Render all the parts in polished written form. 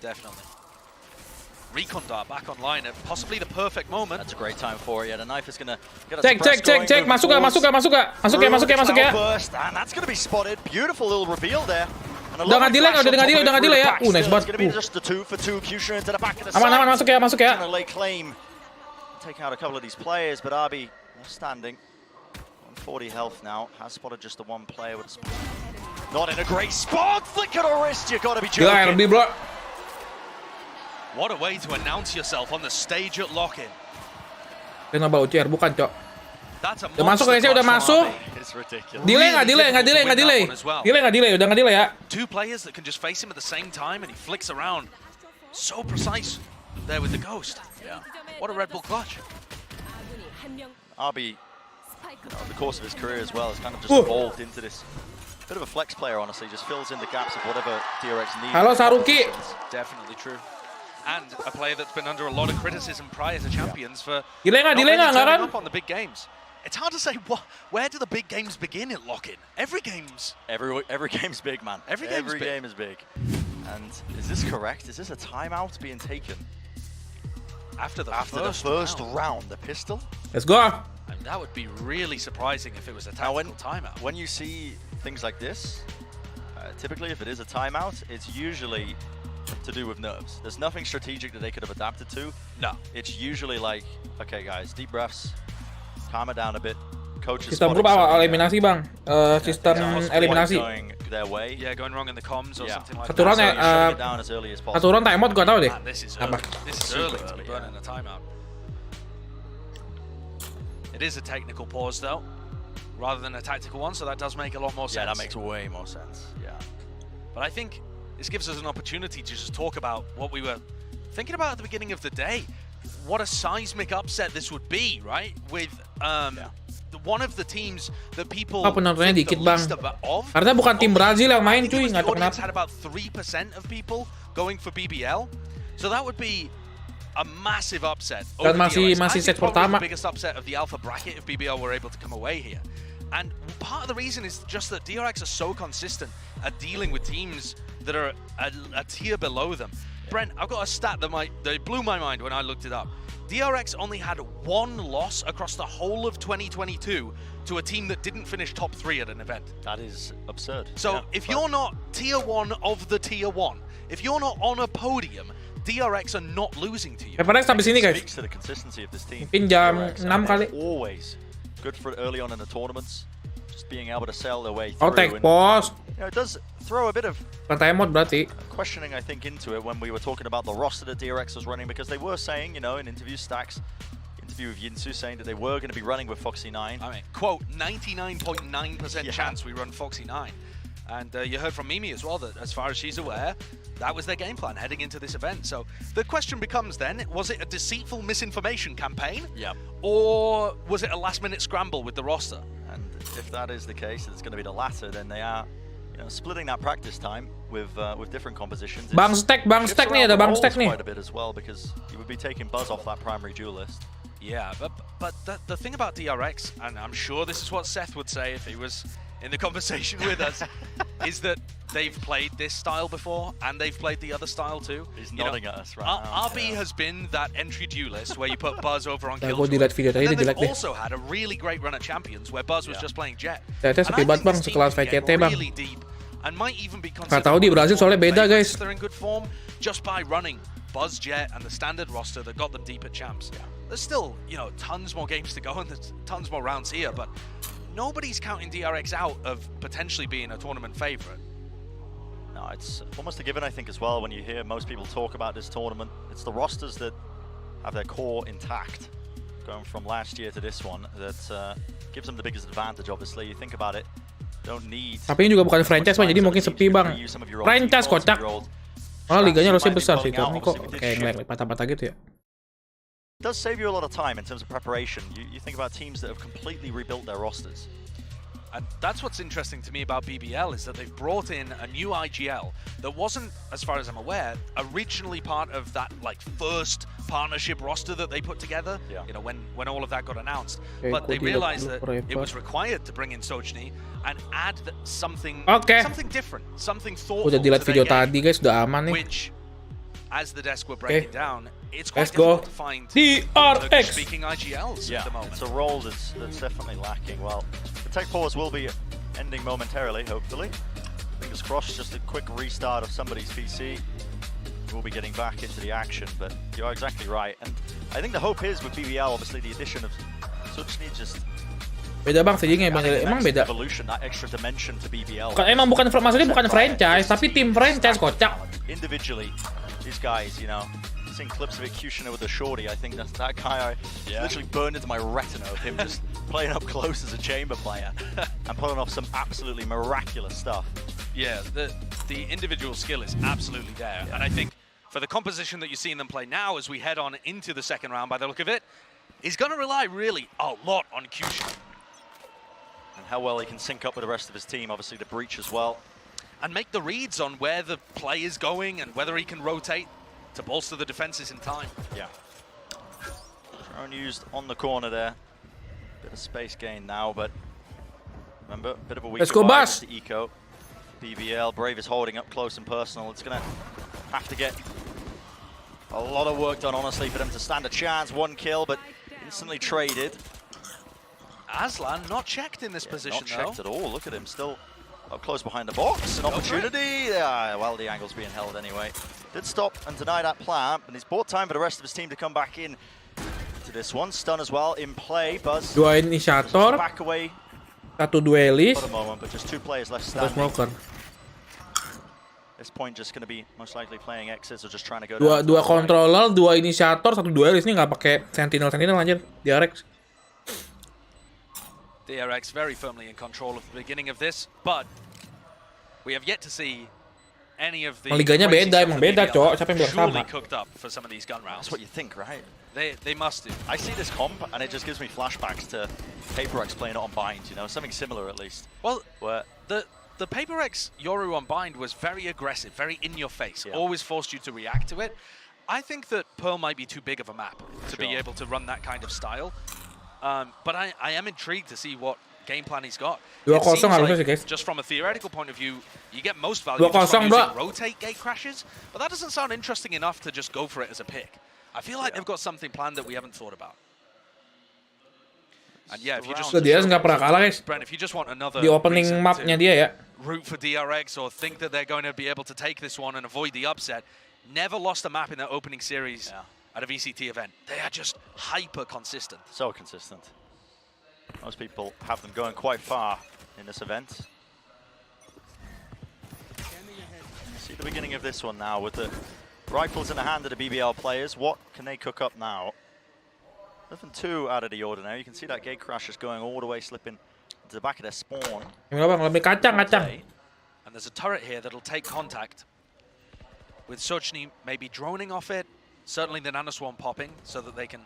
definitely. Recon dart back online at possibly the perfect moment. That's a great time for it. Yeah, the knife is gonna get a Cek. Masuk ya. Masuk ya. And that's gonna be spotted. Beautiful little reveal there. Udah nggak delay ya. Nice banget. Just the 2 for 2. Q-Shooter into the back of the Aman, masuk ya. Gonna lay claim. Take out a couple of these players, but RB standing. 140 health now. Has spotted just the one player. Not in a great spot. Flick of the wrist. You gotta be joking. Gila RB bro. What a way to announce yourself on the stage at lock-in. Dia nggak bawa chair, bukan cok. Udah masuk guys, udah masuk. Delay nggak delay ya. Two players that can just face him at the same time and he flicks around. So precise there with the ghost. Yeah. What a Red Bull clutch. RB, over the course of his career as well, has kind of just evolved into this bit of a flex player, honestly. Just fills in the gaps of whatever DRX needs. Halo Saruki. Definitely true. And a player that's been under a lot of criticism prior to Champions for delay nggak kan? up on the big games. It's hard to say where do the big games begin at lock-in. Every game's big, man. Every game is big. And is this correct? Is this a timeout being taken? After the first round, the pistol? Let's go. And that would be really surprising if it was a tactical timeout. When you see things like this, typically if it is a timeout, it's usually to do with nerves. There's nothing strategic that they could have adapted to. No. It's usually like, okay guys, deep breaths, calm it down a bit. Coach is sistem grup eliminasi bang. Sistem eliminasi. Going their way. Yeah, going wrong in the comms or something like that. Satu round time out gua tahu deh. This is early to be burning a timeout. It is a technical pause though, rather than a tactical one, so that does make a lot more sense. Yeah, that makes way more sense. Yeah. But I think this gives us an opportunity to just talk about what we were thinking about at the beginning of the day. What a seismic upset this would be, right? With one of the teams that people penontonnya dikit bang. Karena bukan tim Brazil yang main cuy, nggak tahu kenapa. Had about 3% of people going for BBL, so that would be a massive upset. Dan masih set pertama. The biggest upset of the alpha bracket if BBL were able to come away here. And part of the reason is just that DRX are so consistent at dealing with teams that are a tier below them. Brent, I've got a stat that blew my mind when I looked it up. DRX only had one loss across the whole of 2022 to a team that didn't finish top 3 at an event. That is absurd. So if you're not tier 1 of the tier 1, if you're not on a podium, DRX are not losing to you. Paperrex sampai sini guys. Speaks to the consistency of this team. Mungkin jam 6 kali. Always good for early on in the tournaments. Just being able to sell their way through. Oh, take pause. It does throw a bit of questioning, I think, into it when we were talking about the roster that DRX was running, because they were saying, you know, in interview stacks, interview with Yinsu, saying that they were going to be running with Foxy 9. I mean, quote, 99.9% chance we run Foxy 9. And you heard from Mimi as well that, as far as she's aware, that was their game plan heading into this event. So the question becomes then, was it a deceitful misinformation campaign? Yeah. Or was it a last-minute scramble with the roster? And if that is the case, it's going to be the latter, then they are, you know, splitting that practice time with different compositions. Bang Stack nih, ada Bang Stack nih. Quite a bit as well, because you would be taking Buzz off that primary duelist. Yeah, but the thing about DRX, and I'm sure this is what Seth would say if he was in the conversation with us, is that they've played this style before and they've played the other style too. He's nodding at us right now. RB has been that entry duelist where you put Buzz over on kill. And then they've also had a really great run at Champions where Buzz was just playing Jet. Sepi banget bang sekelas VCT bang. Really deep and might even be Nggak tahu di Brazil soalnya beda guys. They're in good form just by running Buzz, Jet and the standard roster that got them deep at Champs. There's still, you know, tons more games to go and there's tons more rounds here, but nobody's counting DRX out of potentially being a tournament favorite. No, it's almost a given, I think, as well, when you hear most people talk about this tournament. It's the rosters that have their core intact, going from last year to this one, that gives them the biggest advantage, obviously. You think about it, don't need... Tapi ini juga bukan franchise bang, jadi mungkin sepi bang. Franchise kocak. Oh, liganya harusnya besar sih, ini kok kayak ngelek patah-patah gitu ya. It does save you a lot of time in terms of preparation. You think about teams that have completely rebuilt their rosters. And that's what's interesting to me about BBL is that they've brought in a new IGL that wasn't, as far as I'm aware, originally part of that like first partnership roster that they put together. Yeah. You know, when all of that got announced. But they realized that it was required to bring in Sochni and add something different, something thoughtful. Udah dilihat video tadi guys, udah aman nih. Which as the desk were breaking down, it's quite Let's go. difficult to find DRX. speaking IGLs at the moment. It's a role that's definitely lacking. Well, the tech pause will be ending momentarily, hopefully. Fingers crossed, just a quick restart of somebody's PC. We'll be getting back into the action, but you're exactly right. And I think the hope is with BBL, obviously the addition of Suchni just Beda bang sejingnya bang, emang beda. evolution, that extra dimension to BBL. Maksudnya bukan franchise, tapi tim franchise kocak. Individually, these guys, you know, seeing clips of it, Kushner with the shorty, I think that guy literally burned into my retina of him just playing up close as a chamber player and pulling off some absolutely miraculous stuff. Yeah, the individual skill is absolutely there, and I think for the composition that you're seeing them play now as we head on into the second round, by the look of it, is going to rely really a lot on Kushner. And how well he can sync up with the rest of his team, obviously the breach as well. And make the reads on where the play is going and whether he can rotate to bolster the defenses in time. Yeah. Drone used on the corner there. Bit of space gain now, but remember, a bit of a weak goodbye to Eco. BBL, Brave is holding up close and personal. It's going to have to get a lot of work done, honestly, for them to stand a chance. One kill, but instantly traded. Aslan not checked in this position, not checked at all. Look at him, still up close behind the box. An opportunity. Yeah, well, the angle's being held anyway. Did stop and deny that plan, and he's bought time for the rest of his team to come back in to this one. Stun as well in play. Buzz. Dua inisiator. Back away. Satu duelis. For the moment, but just two players left standing. Smoker. This point just going to be most likely playing exits or just trying to go. Dua controller, dua inisiator, satu duelis. Ini nggak pakai sentinel anjir. DRX. DRX very firmly in control of the beginning of this, but we have yet to see any of the Liganya beda, emang beda, cok. Siapa yang bilang surely sama? cooked up for some of these gun rounds. That's what you think, right? They must do. I see this comp and it just gives me flashbacks to Paperrex playing it on Bind, you know, something similar at least. Well, where the Paperrex Yoru on Bind was very aggressive, very in your face, always forced you to react to it. I think that Pearl might be too big of a map to be able to run that kind of style. But I am intrigued to see what game plan he's got. 2-0 harusnya sih, guys. Just from a theoretical point of view, you get most value just from using rotate gate crashes, but that doesn't sound interesting enough to just go for it as a pick. I feel like they've got something planned that we haven't thought about. And yeah, if you just nggak pernah kalah, guys. Brent, if you just want another di opening mapnya dia ya, root for DRX or think that they're going to be able to take this one and avoid the upset, never lost a map in their opening series at a VCT event. They are just hyper consistent. So consistent. Most people have them going quite far in this event. See the beginning of this one now with the rifles in the hand of the BBL players. What can they cook up now? Nothing too out of the ordinary. You can see that gate crash is going all the way, slipping to the back of their spawn. Lebih kacang. And there's a turret here that'll take contact with Sochni maybe droning off it. Certainly the nanoswarm popping so that they can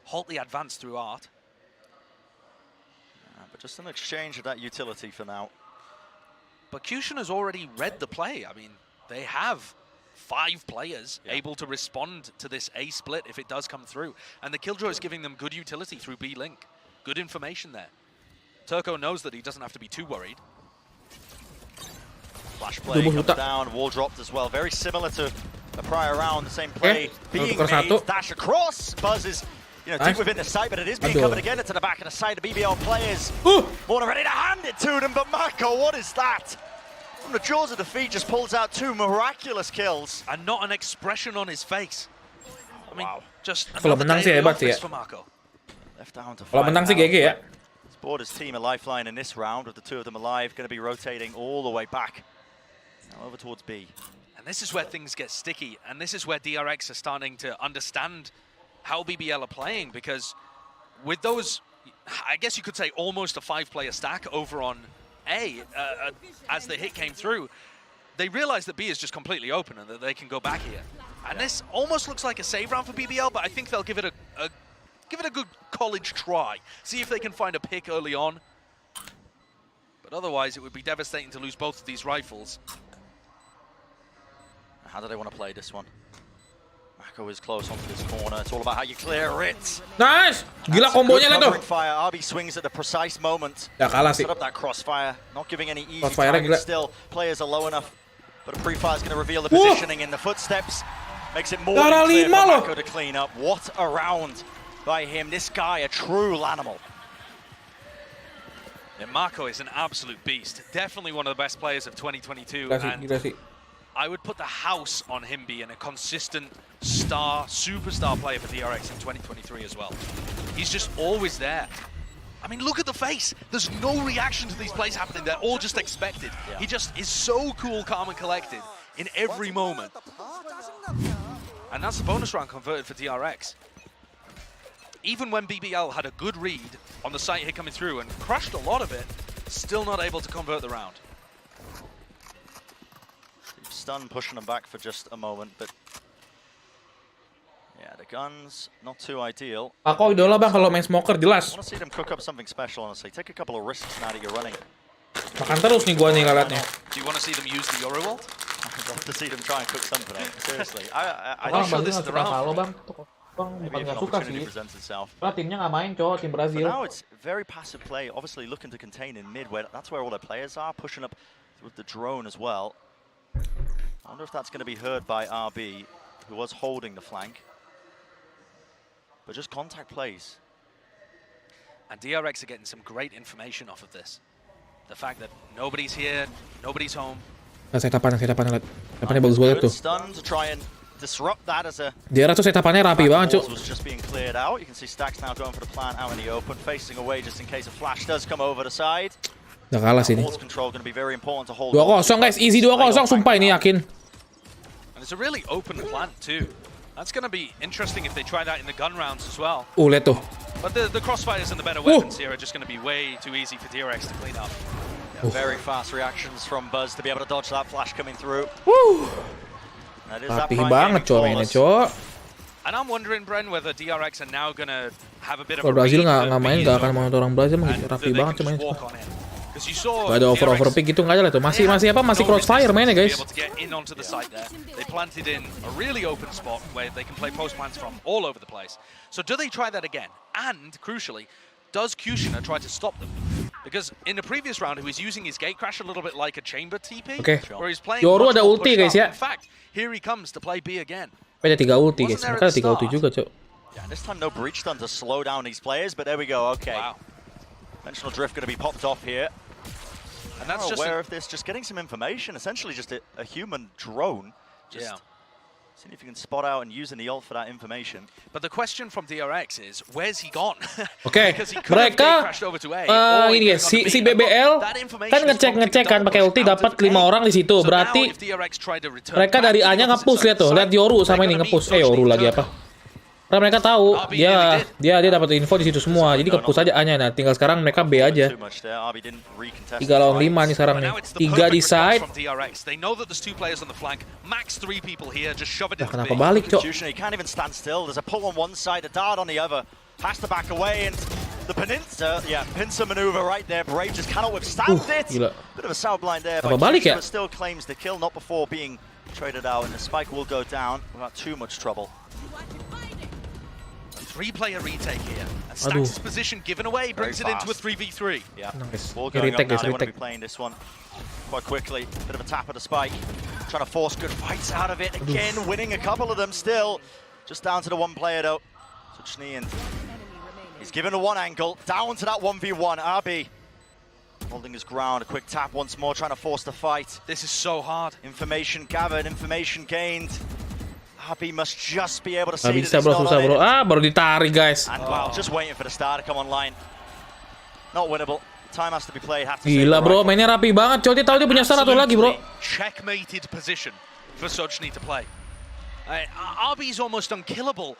halt the advance through art. But just an exchange of that utility for now. But Kushin has already read the play. I mean, they have 5 players able to respond to this A split if it does come through. And the Killjoy is giving them good utility through B-Link. Good information there. Turco knows that he doesn't have to be too worried. Flash play comes down, wall dropped as well. Very similar to the prior round, the same play being made. Dash across. Buzz is deep within the site, but it is being covered again into the back of the side. The BBL players more than ready to hand it to them, but Mako, what is that? From the jaws of defeat, just pulls out 2 miraculous kills. And not an expression on his face. I mean, just another day in the office for Mako. Left down to 5. Kalau menang sih GG ya. Sport his team a lifeline in this round with the 2 of them alive, going to be rotating all the way back. Now over towards B. And this is where things get sticky, and this is where DRX are starting to understand how BBL are playing, because with those, I guess you could say almost a 5-player stack over on A, as the hit came through, they realized that B is just completely open and that they can go back here. And this almost looks like a save round for BBL, but I think they'll give it a good college try. See if they can find a pick early on. But otherwise, it would be devastating to lose both of these rifles. How do they want to play this one? Mako is close onto this corner. It's all about how you clear it. Nice! Gila kombonya lah tuh. Fire. RB swings at the precise moment. Ya kalah sih. Set up that crossfire. Not giving any easy targets still. Players are low enough. But a pre-fire is going to reveal the positioning in the footsteps. Makes it more than clear for Mako to clean up. What a round by him. This guy, a true animal. Yeah, Mako is an absolute beast. Definitely one of the best players of 2022. And I would put the house on him being a consistent superstar player for DRX in 2023 as well. He's just always there. I mean, look at the face. There's no reaction to these plays happening. They're all just expected. Yeah. He just is so cool, calm, and collected in every moment. And that's the bonus round converted for DRX. Even when BBL had a good read on the site hit coming through and crushed a lot of it, still not able to convert the round. Stun pushing him back for just a moment, but yeah, the guns not too ideal. Aku idola bang kalau main smoker jelas. I want to see them cook up something special, honestly. Take a couple of risks now that you're running. Makan terus nih gua nih liatnya. Do you want to see them use the Euro ult? I'd love to see them try and cook something up. Seriously, I think sure this is the round. Bang, bukan nggak suka sih. Karena timnya nggak main cowok, tim Brazil. But now it's very passive play, obviously looking to contain in mid, where that's where all their players are, pushing up with the drone as well. I wonder if that's going to be heard by RB, who was holding the flank. But just contact plays. And DRX are getting some great information off of this. The fact that nobody's here, nobody's home. Setapannya lihat. Setapannya bagus banget tuh. Stun to try and disrupt that as a DRX tuh setapannya rapi banget, Cuk. Was just being cleared out. You can see Stacks now going for the plant out in the open, facing away just in case a flash does come over the side. Udah kalah sini. 2-0 guys, easy 2-0, sumpah ini yakin. And it's a really open plant too. That's going to be interesting if they try that in the gun rounds as well. Lihat tuh. But the crossfires and the better weapons here are just going to be way too easy for DRX to clean up. Yeah, very fast reactions from Buzz to be able to dodge that flash coming through. Rapih banget cowok mainnya, cowok. And I'm wondering, Bren, whether DRX are now going to have a bit of a Brazil nggak main, nggak akan mau orang Brazil mah rapi banget cuma mainnya. Gak ada over pick gitu nggak ada lah tuh. Masih crossfire mainnya guys. They planted in a really open spot where they can play post plants from all over the place. So do they try that again? And crucially, does Kushina try to stop them? Because in the previous round, he was using his gate crash a little bit like a chamber TP. Where he's playing Yoru ada ulti guys ya. In fact, here he comes to play B again. Ada 3 ulti guys. Mereka ada 3 ulti juga, Cok. Yeah, this time no breach stun to slow down these players, but there we go. Okay. Wow. Dimensional drift going to be popped off here. And that's just aware of this, just getting some information. Essentially, just a human drone. Just seeing if you can spot out and using the ult for that information. But the question from DRX is, where's he gone? Oke, mereka ini guys, si BBL kan ngecek kan pakai ulti dapat 5 orang di situ. Berarti mereka dari A-nya nge-push, lihat tuh, lihat Yoru sama ini nge-push. Yoru lagi apa? Karena mereka tahu dia dapat info di situ semua. Jadi nge-push aja A-nya. Nah, tinggal sekarang mereka B aja. 3 lawan 5 nih sekarang nih. 3 di side. Nah, kenapa balik, Cok? Has to back away and the pincer maneuver right there. Brave just cannot withstand it. Gila. Bit of a sound blind there, but still claims the kill, not before being traded out, and the spike will go down without too much trouble. 3-player retake here, and Stacks' position given away brings it into a 3v3. Yeah, ball going up now. They want to be playing this one quite quickly. Bit of a tap of the spike, trying to force good fights out of it. Again, winning a couple of them still. Just down to the 1 player though. Suchni, and he's given a 1 angle, down to that 1v1. RB holding his ground, a quick tap once more, trying to force the fight. This is so hard. Information gathered, information gained. RB must just be able to see that it's not on it. Baru ditarik guys. And wow, just waiting for the star to come online. Not winnable. Time has to be played. Gila bro, mainnya rapi banget. Coba dia tahu dia punya star satu lagi bro. Checkmated position for Sochni to play. RB is almost unkillable,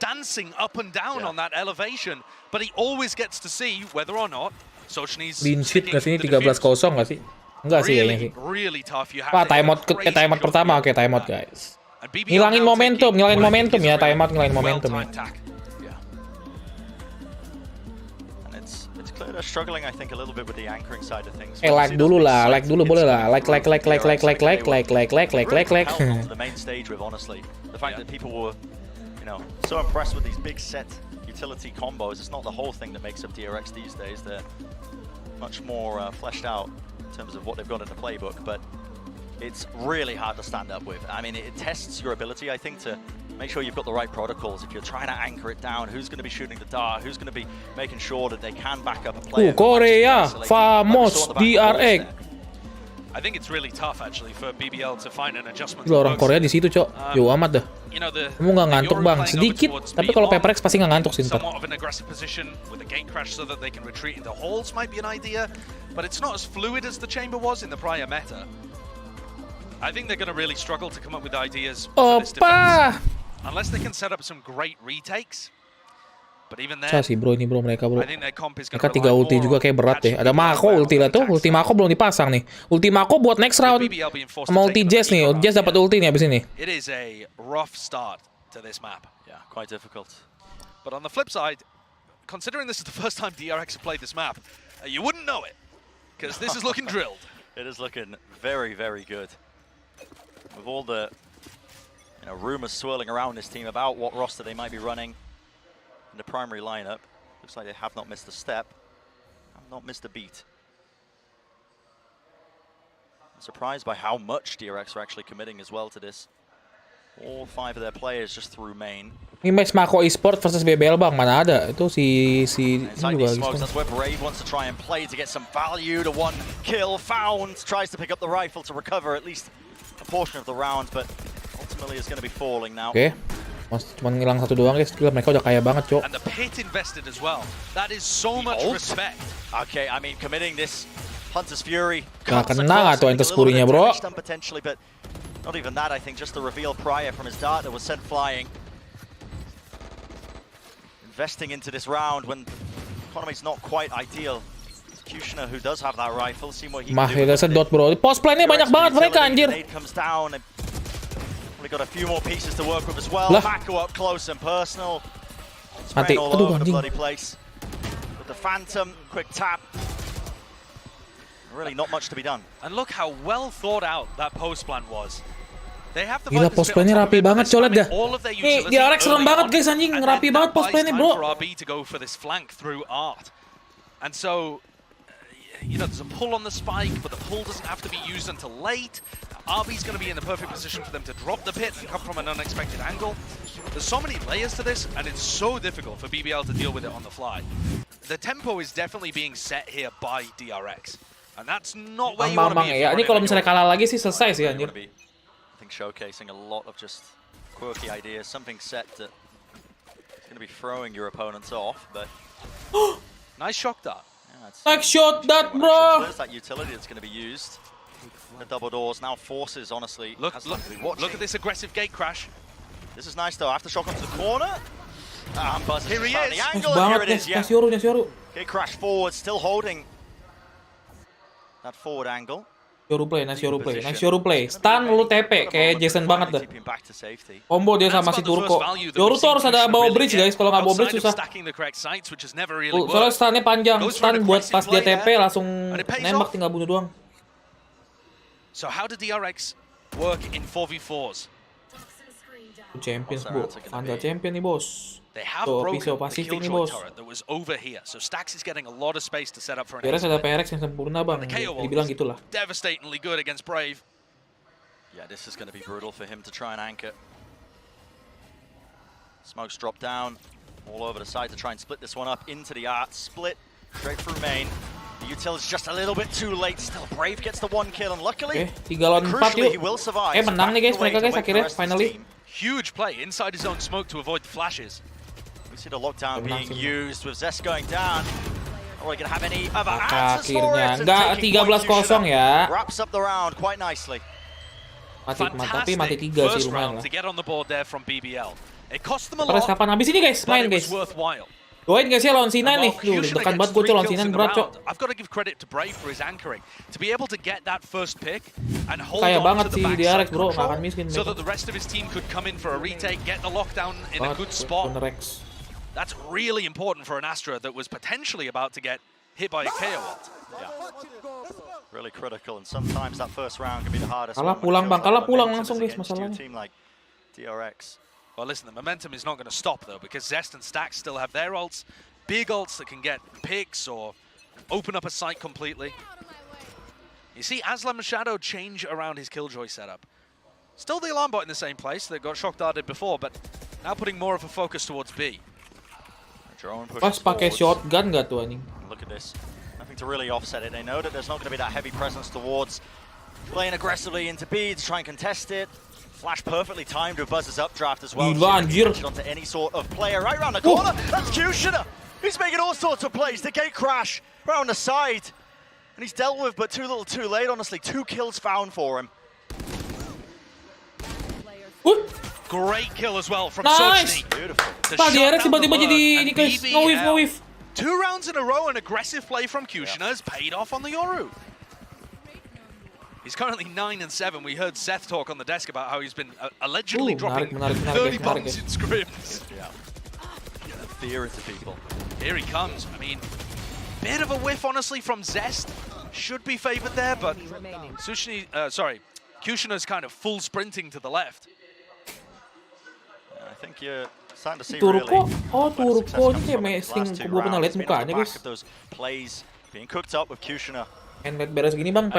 dancing up and down on that elevation, but he always gets to see whether or not Sochni's clean sheet nggak sih, 13-0 nggak sih? Enggak sih kayaknya sih. Wah, timeout pertama, oke timeout guys. Ngilangin momentum ya, timeout ngilangin momentum ya. Like dulu lah, like dulu boleh lah, like. The main stage with honestly, the fact that people were, so impressed with these big set utility combos. It's not the whole thing that makes up DRX these days. They're much more fleshed out in terms of what they've got in the playbook, but it's really hard to stand up with. I mean, it tests your ability, I think, to make sure you've got the right protocols. If you're trying to anchor it down, who's going to be shooting the dart, who's going to be making sure that they can back up a player. Korea, Famos, DRX. I think it's really tough actually for BBL to find an adjustment. Lo orang Korea di situ, Cok. Yo amat dah. Kamu nggak ngantuk bang, sedikit. Tapi kalau Paperrex pasti nggak ngantuk sih ntar. Somewhat of an aggressive position with a gate crash so that they can retreat into halls might be an idea, but it's not as fluid as the chamber was in the prior meta. I think they're going to really struggle to come up with ideas for this defense, unless they can set up some great retakes. But even then, sih bro ini bro mereka bro. I think their comp is Mereka 3 ulti juga kayak berat deh. Ada Mako ulti lah tuh. Ulti Mako belum dipasang nih. Ulti Mako buat next round. Sama ulti Jazz nih. Jazz dapat ulti nih abis ini. It is a rough start to this map. Yeah, quite difficult. But on the flip side, considering this is the first time DRX have played this map, you wouldn't know it, because this is looking drilled. It is looking very, very good. With all the rumors swirling around this team about what roster they might be running in the primary lineup, looks like they have not missed a step, have not missed a beat. I'm surprised by how much DRX are actually committing as well to this. All 5 of their players just through main. Ini match Mako Esport versus BBL bang, mana ada? Itu si juga smokes, that's where Brave wants to try and play to get some value. The 1 kill found, tries to pick up the rifle to recover at least a portion of the round, but ultimately is going to be falling now. Oke. Mas cuma ngilang 1 doang guys, gila mereka udah kaya banget, Cok. And the pit invested as well. That is so much respect. Okay, I mean committing this Hunter's Fury. Nah, kena nggak tuh Hunter's Fury-nya, bro? Potentially, but not even that. I think just the reveal prior from his dart that was sent flying. Investing into this round when economy's not quite ideal. Executioner who does have that rifle, see what he can do. Mahir sedot bro. Post play-nya banyak banget mereka anjir. Comes down. They got a few more pieces to work with as well. Mako up close and personal. Mati. All over the bloody place. With the Phantom, quick tap. Really not much to be done. And look how well thought out that post plan was. They have the gila post plan-nya rapi banget, colet dah. Nih, DRX serem banget guys anjing, rapi banget post plan-nya, bro. For RB to go for this flank through Art. And so there's a pull on the spike, but the pull doesn't have to be used until late. RB's going to be in the perfect position for them to drop the pit and come from an unexpected angle. There's so many layers to this, and it's so difficult for BBL to deal with it on the fly. The tempo is definitely being set here by DRX, and that's not where you want to be. Ya, ini kalau misalnya kalah lagi sih selesai sih anjir. I think showcasing a lot of just quirky ideas, something set that is going to be throwing your opponents off, but nice shock dart. Nice shot that, bro. There's that utility that's going to be used. The double doors now forces, honestly. Look at this aggressive gate crash. This is nice though. After shock onto the corner. Buzz here he is. The angle. Here it is. Yeah. Gate crash forward, still holding that forward angle. Nice Yoru play. Stun lu TP kayak Jason banget dah. Combo dia sama si Turko. Yoru tuh harus ada bawa bridge guys, kalau nggak bawa bridge susah. Soalnya stunnya panjang, stun buat pas dia TP langsung nembak tinggal bunuh doang. So how did DRX work in 4v4s? Champions bro, Fanda champion nih bos. They have broken the killjoy turret that was over here, so Stax is getting a lot of space to set up for an ace. Ada PRX yang sempurna bang, dibilang gitulah. Devastatingly good against Brave. Yeah, this is going to be brutal for him to try and anchor. Smokes drop down all over the side to try and split this one up into the art. Split straight through main. The util is just a little bit too late. Still, Brave gets the 1 kill, and luckily, 3 lawan 4 yuk. He will survive. Menang nih guys mereka guys akhirnya, finally. Huge play inside his own smoke to avoid the flashes. We see the lockdown being used with Zest going down. Are we gonna have any other answers for it? Enggak, 13-0 ya. Wraps up the round quite nicely. Tapi mati 3 sih lumayan lah. To get on the board there from BBL. It cost them a lot. Terus kapan habis ini guys? Main guys. Doain guys ya lawan Sinan nih. Dekan banget gue tuh lawan Sinan berat, Cok. I've got to give credit to Brave for his anchoring. To be able to get that first pick and hold kaya on banget to the si DRX bro, nggak akan miskin. So that the rest of his team could come in for a retake, get the lockdown in a good spot. That's really important for an Astra that was potentially about to get hit by a KO ult. Yeah. Really critical, and sometimes that first round can be the hardest. Kalah pulang bang, kalah pulang langsung guys masalahnya. Team like DRX. Well, listen, the momentum is not going to stop, though, because Zest and Stax still have their ults. Big ults that can get picks or open up a site completely. You see Aslam and Shadow change around his Killjoy setup. Still the alarm bot in the same place that got shock darted before, but now putting more of a focus towards B. Pas pakai shotgun gak tuh anjing? Look at this. Nothing to really offset it. They know that there's not going to be that heavy presence towards playing aggressively into B to try and contest it. Flash perfectly timed with Buzz's updraft as well. Onto any sort of player right around the corner. That's Kushina. He's making all sorts of plays. The gate crash around the side. And he's dealt with, but too little too late, honestly. 2 kills found for him. Great kill as well from nice. Sochny. Beautiful. Pak DRX tiba-tiba jadi ini guys, no whiff. 2 rounds in a row, an aggressive play from Kushina has paid off on the Yoru. He's currently 9-7. We heard Seth talk on the desk about how he's been allegedly dropping 30 bombs in scrims. Yeah. Fear into people. Here he comes. I mean, bit of a whiff, honestly, from Zest. Should be favored there, but Kushina's kind of full sprinting to the left. I think you're starting to see really. Turko ini kayak mesting. Gue pernah lihat mukanya guys. Plays being cooked up with Kushina. Beres gini bang,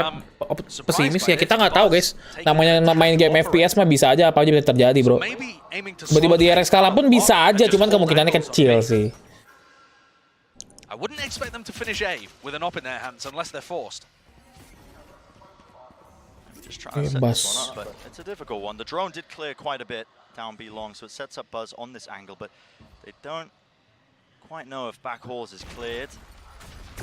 pesimis ya, kita nggak tahu guys. Namanya main game FPS mah bisa aja, apa aja bisa terjadi bro. Tiba-tiba DRX kalah pun bisa aja, cuman kemungkinannya kecil sih. I wouldn't expect them to finish A with an op in their hands unless they're forced. Just trying to set this one up, but it's a difficult one. The drone did clear quite a bit down B long, so it sets up Buzz on this angle, but they don't quite know if back halls is cleared.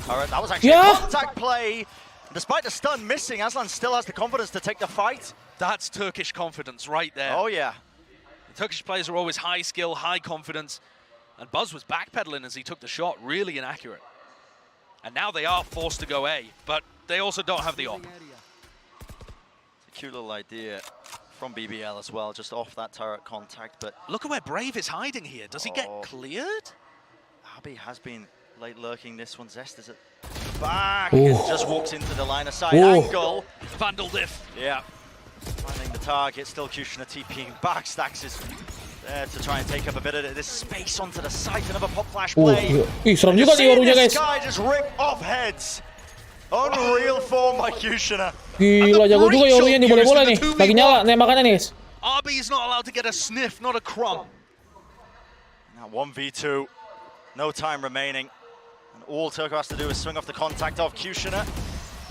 Alright, that was actually a contact play. Despite the stun missing, Aslan still has the confidence to take the fight. That's Turkish confidence right there. Oh yeah. The Turkish players are always high skill, high confidence. And Buzz was backpedaling as he took the shot, really inaccurate. And now they are forced to go A, but they also don't have the op. It's a cute little idea from BBL as well, just off that turret contact, but... Look at where Brave is hiding here. Does he get cleared? Abi has been late lurking this one. Zest is at the back and just walks into the line of sight angle. Vandal diff. Yeah. Finding the target, still Kushina TPing back. Stacks is there to try and take up a bit of this space onto the site. Another pop flash play. Serem juga nih Yorunya guys. This guy just rip off heads. Unreal form by Kushina. Gila, jago juga Yorunya nih, boleh-boleh nih. Lagi nyala tembakannya nih guys. RB is not allowed to get a sniff, not a crumb. Now 1v2, no time remaining. And all Turko has to do is swing off the contact of Kushina.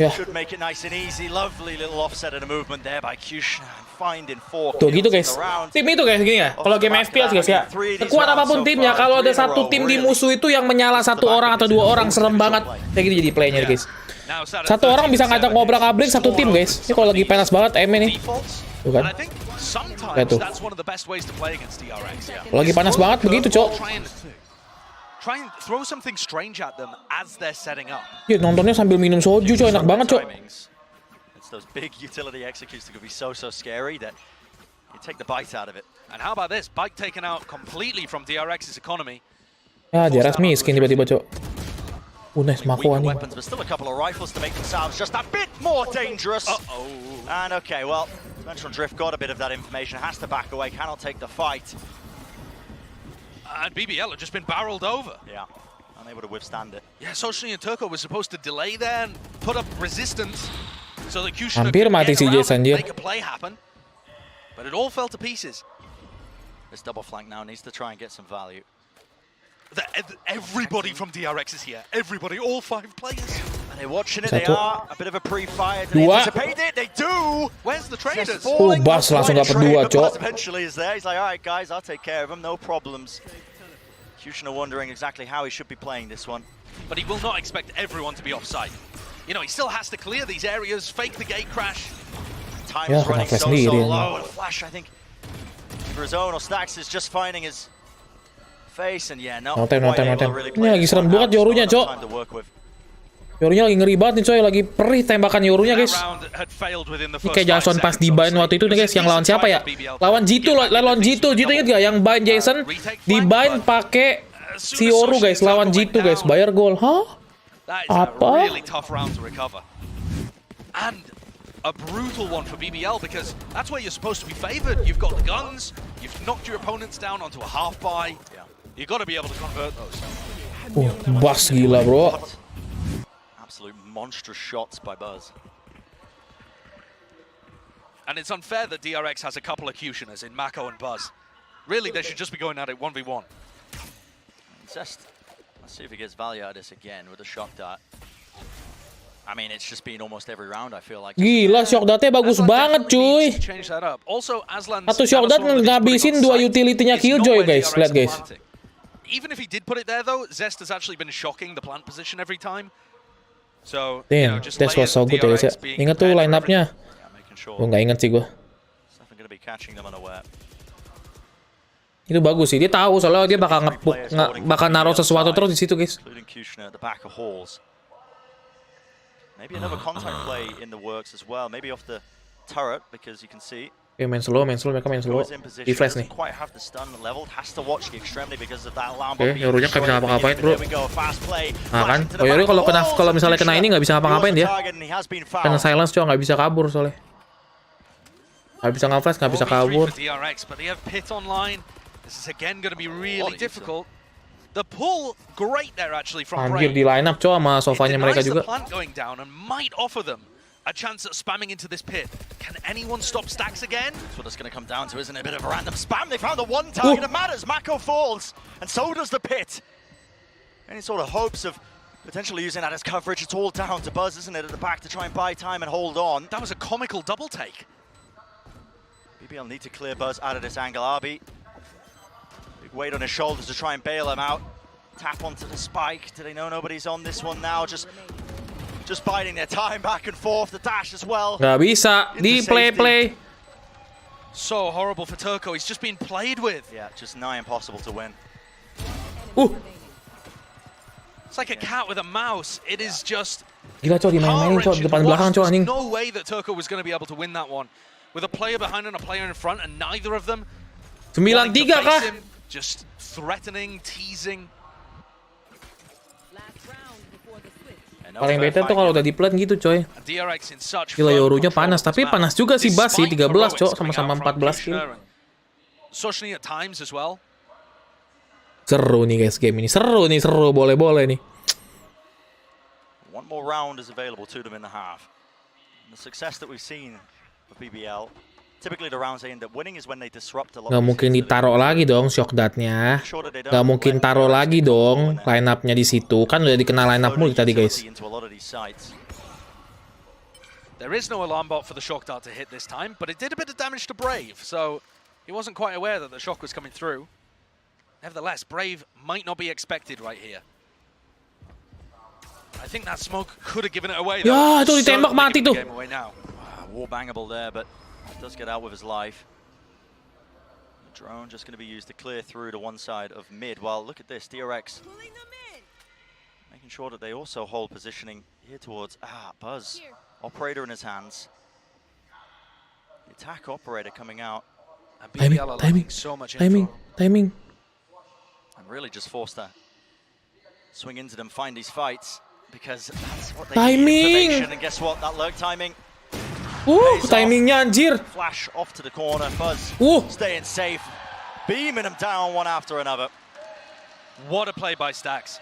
Should make it nice and easy. Lovely little offset and a movement there by Kushina. Finding 4 kills gitu guys. Tim itu guys gini ya. Kalau game FPS guys ya. Sekuat apapun timnya, kalau ada satu tim di musuh itu yang menyala 1 orang atau 2 orang, serem banget. Kayak gini jadi playnya guys. 1 orang bisa ngajak ngobrak-ngabrik 1 tim guys. Ini kalau lagi panas banget M ini. Tuh kan. Kayak tuh. Kalau lagi panas banget begitu, Cok. Try and throw something strange at them as they're setting up. Ya, nontonnya sambil minum soju, Cok. Enak banget, Cok. It's those big utility executes that could be so scary that you take the bite out of it. And how about this? Bike taken out completely from DRX's economy. Ya, DRX miskin tiba-tiba, Cok. Nice, Mako anjing. Weapons, but still a couple of rifles to make themselves just a bit more dangerous. And okay, well, Dimensional Drift got a bit of that information, has to back away, cannot take the fight. And BBL have just been barreled over. Yeah, unable to withstand it. Yeah, Sochny and Turko were supposed to delay there and put up resistance so that Kushina hampir could mati si get Jason, around and make a play happen. But it all fell to pieces. This double flank now needs to try and get some value. Everybody from DRX is here. Everybody, all 5 players. And they're watching it. They are a bit of a pre-fire. They anticipate it. They do. Where's the traders? Bas langsung dapat 2, Cok. Eventually is there. He's like, all right, guys, I'll take care of him. No problems. Kushina wondering exactly how he should be playing this one. But he will not expect everyone to be offside. You know, he still has to clear these areas, fake the gate crash. Time's running so low. And Flash, I think, for his own, or Stacks is just finding his face, and yeah, no tem. Ini lagi serem banget Yorunya, Cok. Yorunya lagi ngeri banget nih, coy. Lagi perih tembakan Yorunya, guys. Ini kayak Jason pas di-bind waktu itu nih, guys. Yang lawan siapa ya? Lawan Jitu, lawan Jitu. Jitu inget gak? Yang bind Jason di-bind pakai si Yoru, guys. Lawan Jitu, guys. Bayar gol. Hah? Apa? And a brutal one for BBL because that's where you're supposed to be favored. You've got the guns, you've knocked your opponents down onto a half buy. You got to be able to convert those. Bas gila, bro. Absolute monstrous shots by Buzz. And it's unfair that DRX has a couple of Kushinas in Mako and Buzz. Really, they should just be going at it 1v1. Let's see if he gets value out of this again with a shock dart. I mean, it's just been almost every round, I feel like. Gila, shock dart-nya bagus banget, cuy. Satu shock dart ngabisin 2 utility-nya Killjoy, guys. Lihat, guys. Even if he did put it there, though, Zest has actually been shocking the plant position every time. So, damn, that was so good, guys. Ingat tuh line-up-nya. Gue nggak ingat sih gue. Itu bagus sih, dia tahu soalnya dia bakal bakal naruh sesuatu terus di situ, guys. Maybe another contact play in the works as well. Maybe off the turret because you can see. Oke, main slow, mereka main slow. Di flash nih. Oke, Yorunya nggak bisa ngapa-ngapain, bro. Nah kan, oh Yoru kalau misalnya kena ini nggak bisa ngapa-ngapain dia. Kena silence cowok nggak bisa kabur soalnya. Nggak bisa nge-flash, nggak bisa kabur. The pull great there actually from Hampir di line up coy sama sofanya mereka juga. Going down and might offer them a chance at spamming into this pit. Can anyone stop Stacks again? That's what it's going to come down to, isn't it? A bit of a random spam. They found the one target that matters. Mako falls, and so does the pit. Any sort of hopes of potentially using that as coverage? It's all down to Buzz, isn't it, at the back to try and buy time and hold on. That was a comical double take. BBL need to clear Buzz out of this angle. Arby. Weight on his shoulders to try and bail him out. Tap onto the spike. Do they know nobody's on this one now? Just biding their time back and forth. The dash as well. Gak bisa di play. So horrible for Turco. He's just been played with. Yeah, just nigh impossible to win. It's like a cat with a mouse. It is just. Gila coy, dimain-mainin coy, depan belakang coy anjing. No way that Turco was going to be able to win that one with a player behind and a player in front, and neither of them. 9-3 kah? Just threatening, teasing. Paling better tuh kalau udah di plant gitu coy. Gila Yorunya panas, tapi panas juga sih Bas sih 13 cok, sama-sama 14 kill. Seru nih guys game ini, seru boleh nih. One more round is available to them in the half. The success that we've seen of BBL. Gak mungkin ditaruh lagi dong shock dart-nya. Gak mungkin taruh lagi dong line up-nya di situ. Kan udah dikenal line up mulu tadi guys. There is no alarm bot for the shock dart to hit this time, but it did a bit of damage to Brave, so he wasn't quite aware that the shock was coming through. Nevertheless, Brave might not be expected right here. I think that smoke could have given it away. Ya, itu ditembak mati tuh. War bangable there, but does get out with his life. The drone just going to be used to clear through to one side of mid. Well, look at this, DRX making sure that they also hold positioning here towards Buzz. Operator in his hands. The attack operator coming out. Timing. And really just forced to swing into them, find these fights because that's what they need information. And guess what? That lurk timing. Timingnya anjir. Flash off to the corner. Buzz staying safe, beaming them down one after another. What a play by Stacks.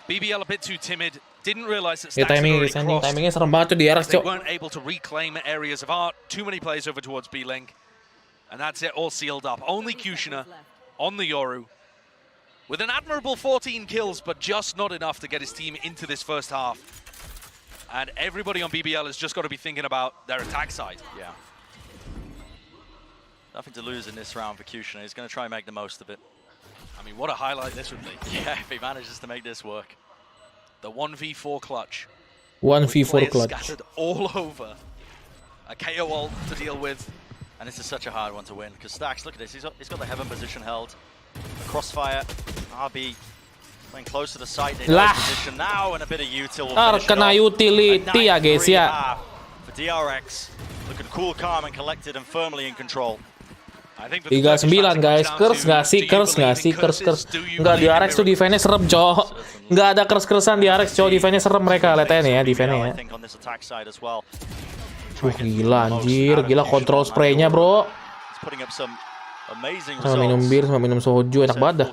BBL a bit too timid. Didn't realize that Stacks had already crossed. Timingnya serem banget tuh di DRX, They weren't able to reclaim areas of art. Too many players over towards B-Link. And that's it, all sealed up. Only Kushina on the Yoru. With an admirable 14 kills, but just not enough to get his team into this first half. And everybody on BBL has just got to be thinking about their attack side. Yeah. Nothing to lose in this round for Kushina. He's going to try and make the most of it. I mean, what a highlight this would be. Yeah, if he manages to make this work. The 1v4 clutch. 1v4 clutch. Scattered all over. A KO ult to deal with. And this is such a hard one to win. Because Stacks, look at this. He's got the heaven position held. A crossfire. RB playing close to the site. They know his position now, and a bit of util. Kena utility ya guys ya. For DRX, looking cool, calm, and collected, and firmly in control. 39 guys, curse nggak sih? Nggak, di DRX tuh defense-nya serem cowok. Nggak ada curse-cursean di DRX cowok, defense-nya serem mereka, lihat nih ya defense-nya ya. Gila anjir, gila control spray-nya bro. Sama minum bir, sama minum soju, enak banget dah.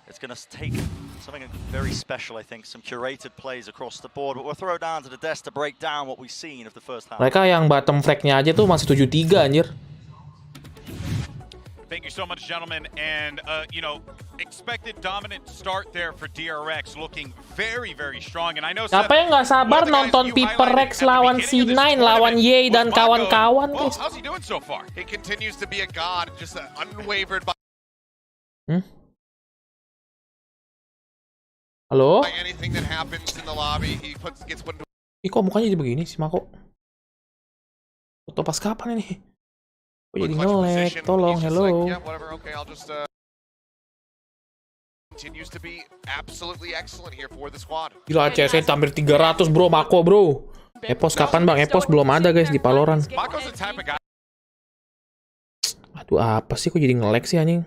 It's going to take something very special, I think, some curated plays across the board. But we'll throw down to the desk to break down what we've seen of the first half. Mereka yang bottom flag-nya aja tuh masih 7-3 anjir. Thank you so much, gentlemen. And, you know, expected dominant start there for DRX, looking very, very strong. And I know siapa yang nggak sabar nonton Paperrex lawan C9, lawan Ye dan kawan-kawan, guys. How's he doing so far? He continues to be a god, just unwavered by Halo? anything that happens in the lobby. He gets put into. Ih, kok mukanya jadi begini sih, Mako? Foto pas kapan ini? Kok jadi nge-lag? Tolong, hello. Yeah, whatever. Okay, I'll just continues to be absolutely excellent here for the squad. Gila, CS hampir 300, bro. Mako, bro. Epos kapan, Bang? Epos belum ada, guys, di Valorant. Aduh, apa sih? Kok jadi nge-lag sih, anjing?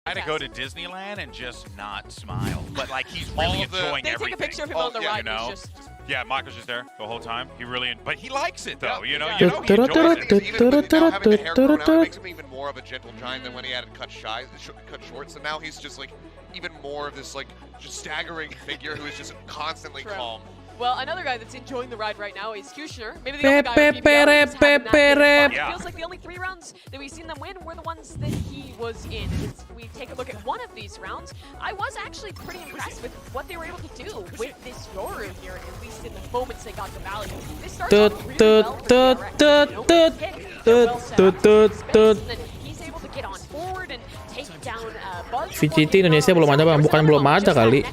I had to go to Disneyland and just not smile, but like he's really enjoying everything. They take a picture of him on the ride. You know? Just... Yeah, Michael's just there the whole time. He really, but he likes it though. You know, he enjoys it. Even with now having the hair grown out, it makes him even more of a gentle giant than when he had it cut short. So now he's just like even more of this like just staggering figure who is just constantly calm. Well, another guy that's enjoying the ride right now is Kushner. Maybe the only guy with BBL. It feels like the only 3 rounds that we've seen them win were the ones that he was in. And if we take a look at one of these rounds, I was actually pretty impressed with what they were able to do with this Yoru here, at least in the moments they got the value. They started off really well. He's able to get on board and take down Buzz. VCT Indonesia belum ada, Bang. Bukan belum ada kali.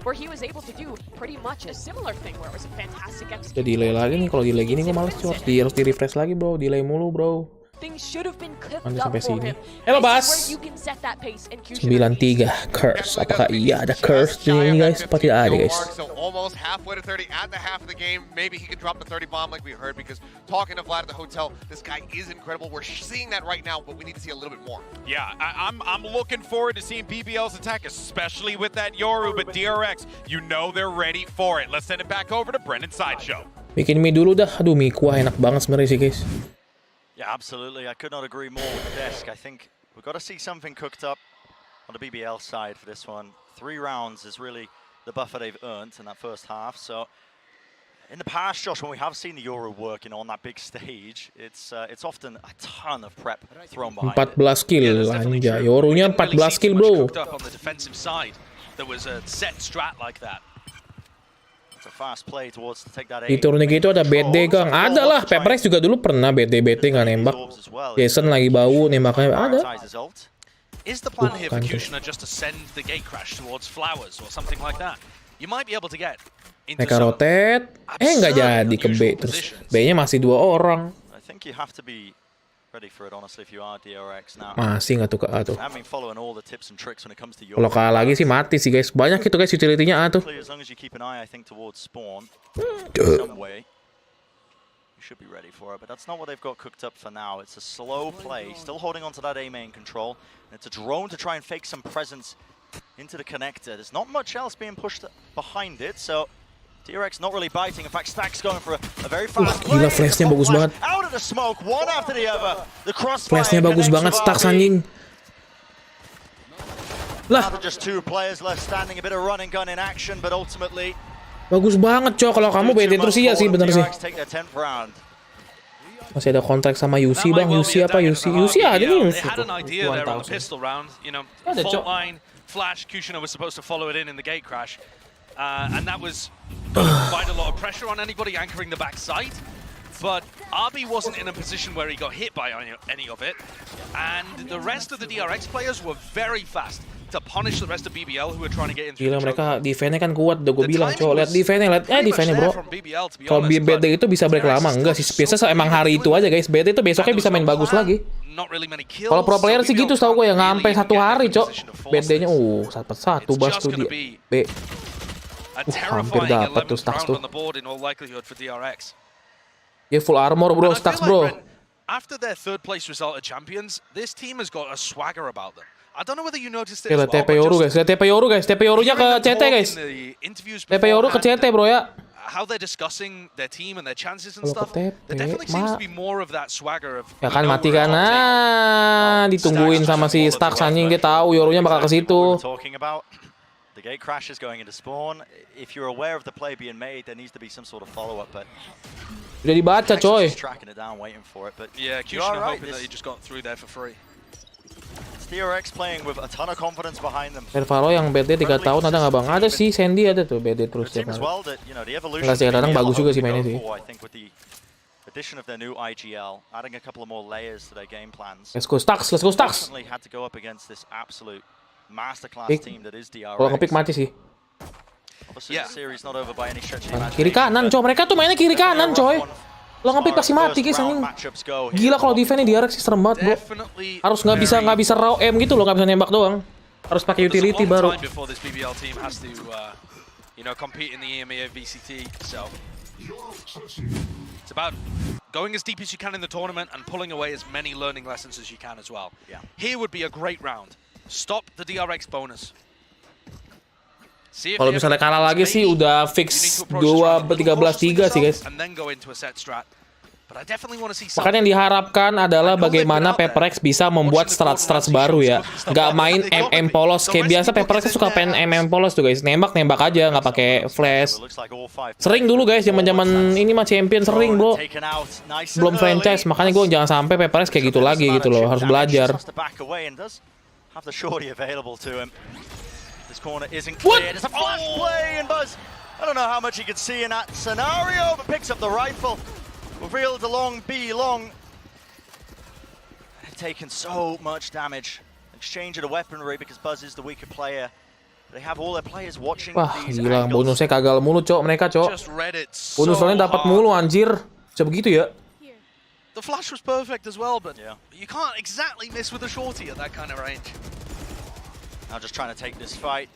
Where he was able to do pretty much a similar thing where it was a fantastic execution. Udah delay lagi nih, kalau delay gini gue males cuy. Harus di refresh lagi, bro. Delay mulu, bro. Nanti sampai sini. Halo, Bas. 93 curse. Apakah iya ada curse di ini, guys? Apa tidak ada, guys? So almost halfway to 30 at the half of the game. Maybe he can drop the 30 bomb like we heard, because talking to Vlad at the hotel, this guy is incredible. We're seeing that right now, but we need to see a little bit more. Yeah, I'm looking forward to seeing BBL's attack, especially with that Yoru. But DRX, you know they're ready for it. Let's send it back over to Brendan Sideshow. Bikin mie dulu dah. Aduh, mie kuah enak banget sebenarnya sih, guys. Yeah, absolutely. I could not agree more with the desk. I think we've got to see something cooked up on the BBL side for this one. 3 rounds is really the buffer they've earned in that first half. So in the past, Josh, when we have seen the Yoru working on that big stage, it's often a ton of prep thrown behind 14 kill, anjay. Yorunya 14 kill, bro. On the defensive side, there was a set strat like that. Di turunnya gitu ada BD, Gang. Ada lah, Paperrex juga dulu pernah BD nggak nembak. Jason lagi bau, nembaknya ada. Is the plan here for Kushner just to send the gate crash towards Flowers or something like that? You might be able to get into mereka rotate, nggak jadi ke B, terus B-nya masih 2 orang. I think you have to be ready for it, honestly, if you are DRX now. Masih nggak tuh ke A tuh. I've been following all the tips and tricks when it comes to Yoru. Kalau kalah lagi sih mati sih, guys. Banyak itu, guys, utility-nya A tuh. As long as you keep an eye, I think, towards spawn some way, you should be ready for it. But that's not what they've got cooked up for now. It's a slow play, still holding on to that A main control. And it's a drone to try and fake some presence into the connector. There's not much else being pushed behind it, so DRX not really biting. In fact, Stack's going for a very fast play. Gila, flashnya bagus banget. Out of the smoke, one after the other. The crossfire. Flashnya bagus banget, Stack anjing. Lah, just 2 players left standing, a bit of run and gun in action, but ultimately bagus banget, Cok. Kalau kamu BD terus iya sih, bener sih. Masih ada kontrak sama UC, Bang. UC apa? UC ada nih. Ada, Cok. Flash, Kushner was supposed to follow it in the gate crash. And that was quite a lot of pressure on anybody anchoring the backside. But RB wasn't in a position where he got hit by any of it. And the rest of the DRX players were very fast to punish the rest of BBL who were trying to get in. Gila, mereka defense-nya kan kuat, udah gue bilang. Coba lihat defense-nya, defense-nya, bro. Kalau BD itu bisa break lama, enggak sih. Biasa emang hari itu aja, guys. BD itu besoknya bisa main bagus lagi. Kalau pro player sih gitu, tau gue ya, ngampe 1 hari, Cok. BD-nya, 1-1 bas tuh dia. B. Hampir dapat tuh Stax tuh. Dia full armor, bro, Stax, bro. After their 3rd place result at Champions, this team has got a swagger about them. I don't know whether you noticed it as well. TP Yoru, guys. TP Yoru, guys. TP Yorunya ke CT, guys. TP Yoru ke CT, bro, ya. how they're discussing their team and their chances and stuff, there definitely seems to be more of that swagger of. Ya kan mati kan, ditungguin sama si Stax anjing, dia tahu Yorunya bakal ke situ. The gate crash is going into spawn. If you're aware of the play being made, there needs to be some sort of follow-up, but udah dibaca coy. Tracking it down, waiting for it, but yeah, Kushner hoping that he just got through there for free. It's DRX playing with a ton of confidence behind them. Peripherals yang BD 3 tahun ada nggak bang? Ada sih, Sandy ada tuh BD terus tiap hari. Enggak sih, kadang bagus juga sih mainnya sih. Addition of their new IGL, adding a couple of more layers to their game plans. Let's go Stax, let's go Stax. Had to go up against this absolute masterclass team that is DRX. Kalau ngepick mati sih. Series not over by any stretch. Kiri kanan coy, mereka tuh mainnya kiri kanan coy. Lo ngepick pasti mati guys anjing. Gila kalau defense di DRX sih serem banget bro. Harus nggak bisa raw aim gitu loh, nggak bisa nembak doang. Harus pakai utility baru. It's about going as deep as you can in the tournament and pulling away as many learning lessons as you can as well. Here would be a great round. Stop the DRX bonus. Kalau misalnya kalah lagi sih udah fix 13-3 sih guys. Makanya yang diharapkan adalah bagaimana Paperrex bisa membuat strat baru ya. Nggak main MM polos kayak biasa. Paperrex suka pengen MM polos tuh guys. Nembak aja, nggak pakai flash. Sering dulu guys, zaman ini mah champion sering bro. Belum franchise, makanya gue jangan sampai Paperrex kayak gitu lagi gitu loh. Harus belajar. Have the shorty available to him. This corner isn't clear. It's a flash play, and Buzz, I don't know how much he could see in that scenario, but picks up the rifle. Revealed along B long. Taken so much damage. Exchange of the weaponry because Buzz is the weaker player. They have all their players watching. Wah, gila, bonusnya kagal mulu, cok. Mereka, cok. Bonusnya dapat mulu, anjir. Bisa begitu ya? The flash was perfect as well, but you can't exactly miss with a shorty at that kind of range. Now just trying to take this fight.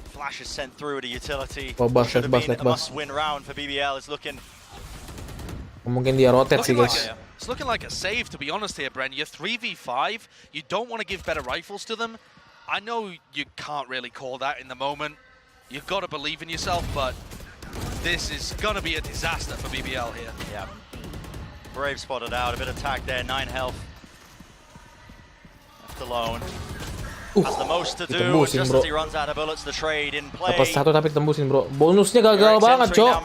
Flash is sent through the utility. Oh, bus, should have been a must-win round for BBL. It's looking. Mungkin dia rotate sih guys. It's looking like a save, to be honest here, Bren. You're 3v5. You don't want to give better rifles to them. I know you can't really call that in the moment. You've got to believe in yourself, but this is gonna be a disaster for BBL here. Yeah. Brave spotted out, a bit of tag there, 9 health. Left alone. Has the most to do, just as he runs out of bullets, the trade in play. Dapat satu tapi tembusin bro. Bonusnya gagal banget, cok.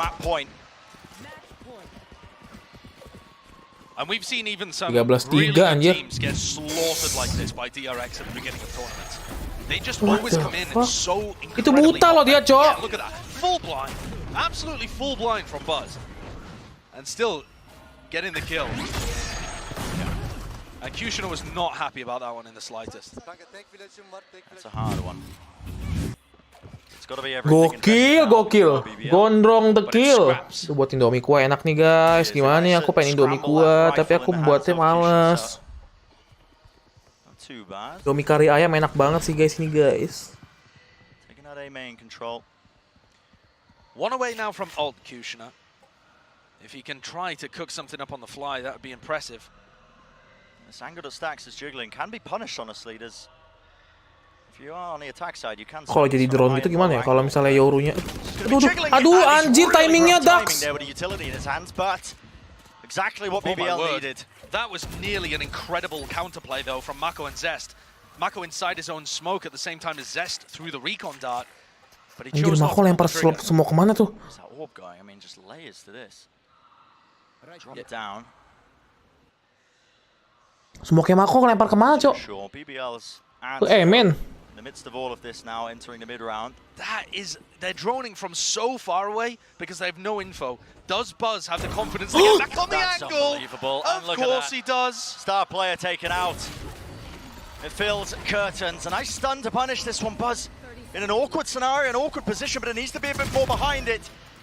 And we've seen even some really good teams get slaughtered like this by DRX at the beginning of tournaments. They just always come in and so incredibly. Itu buta loh dia, cok. Yeah, look at that. Full blind. Absolutely full blind from Buzz. And still getting the kill. And Kushner was not happy about that one in the slightest. That's a hard one. It's got to be everything. Gokil. Gondrong the kill. Itu buat Indomie kuah enak nih guys. Gimana nih aku pengen Indomie kuah, tapi aku buatnya males. Indomie kari ayam enak banget sih guys ini guys. Taking out A main control. One away now from ult Kushner. If he can try to cook something up on the fly, that would be impressive. This angle that Stacks is jiggling can be punished, honestly. There's, if you are on the attack side, you can. Kalau jadi drone gitu gimana ya? Kalau misalnya Yorunya, aduh anjir timingnya Dax. Exactly what BBL needed. That was nearly an incredible counterplay though from Mako and Zest. Mako inside his own smoke at the same time as Zest through the recon dart. But he chose Mako lempar semua kemana tuh? Where's that orb going? I mean, just layers to this. Drop it down. Smoke Mako lempar kemana, cok? Sure, BBL's men. in the midst of all of this now, entering the mid round. That is, they're droning from so far away because they have no info. Does Buzz have the confidence to get back on the angle? Unbelievable. Of course he does. Star player taken out. It fills curtains. A nice stun to punish this one, Buzz. In an awkward scenario, an awkward position, but it needs to be a bit more behind it.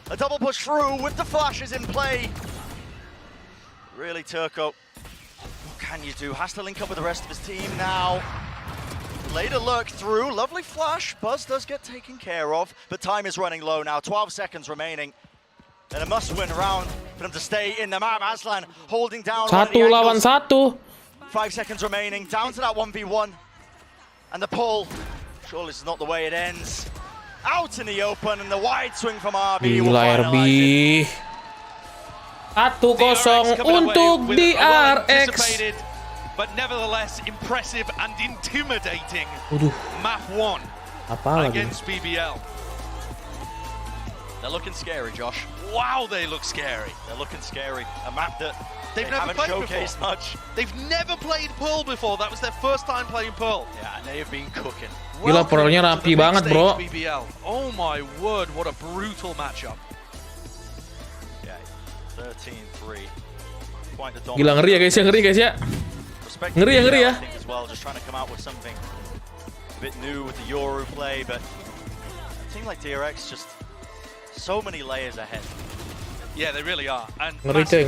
A double push through with the flashes in play. Really, Turco, what can you do? Has to link up with the rest of his team now. Later look through, lovely flash. Buzz does get taken care of, but time is running low now. 12 seconds remaining. And a must-win round for them to stay in the map. Aslan holding down. 1 lawan 1. 5 seconds remaining, down to that 1v1. And the pull. Surely this is not the way it ends. out in the open and the wide swing from RB. Gila RB. 1-0 untuk DRX. But nevertheless impressive and intimidating. Map 1 against BBL. They're looking scary, Josh. Wow, they look scary. They're looking scary. A map that they've never haven't played showcased before. much. They've never played Pearl before. That was their first time playing Pearl. Yeah, and they have been cooking. Gila, Pearlnya rapi banget, bro. BBL. Oh my word, what a brutal matchup. Yeah, 13-3. Quite the Gila, ngeri ya guys ya, Ngeri ya. As well, just trying to come out with something a bit new with the Yoru play, but a team like DRX just so many layers ahead. Yeah, they really are. And ngeri coy.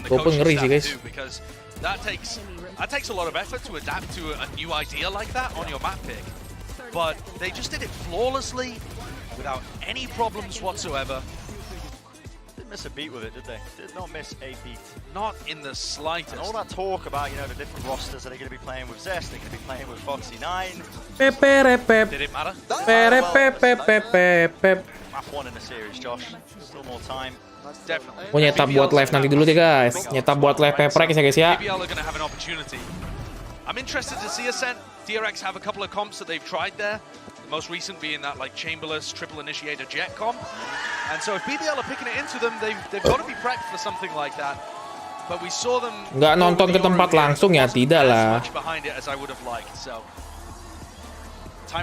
Walaupun ngeri sih guys. Because that takes a lot of effort to adapt to a new idea like that on your map pick. But they just did it flawlessly, without any problems whatsoever. Didn't miss a beat with it, did they? Did not miss a beat. Not in the slightest. And all that talk about, the different rosters that are going to be playing with Zest, they're going to be playing with Foxy9. Did it matter? Map 1 in the series, Josh. Still more time. Definitely. Mau nyetab buat live nanti dulu deh guys. Nyetab buat live Paperrex ya guys ya. BBL are going to have an opportunity. I'm interested to see Ascent. DRX have a couple of comps that they've tried there. The most recent being that like Chamberless triple initiator jet comp. And so if BBL are picking it into them, they've got to be prepped for something like that. But we saw them nggak nonton ke tempat langsung ya, tidak lah.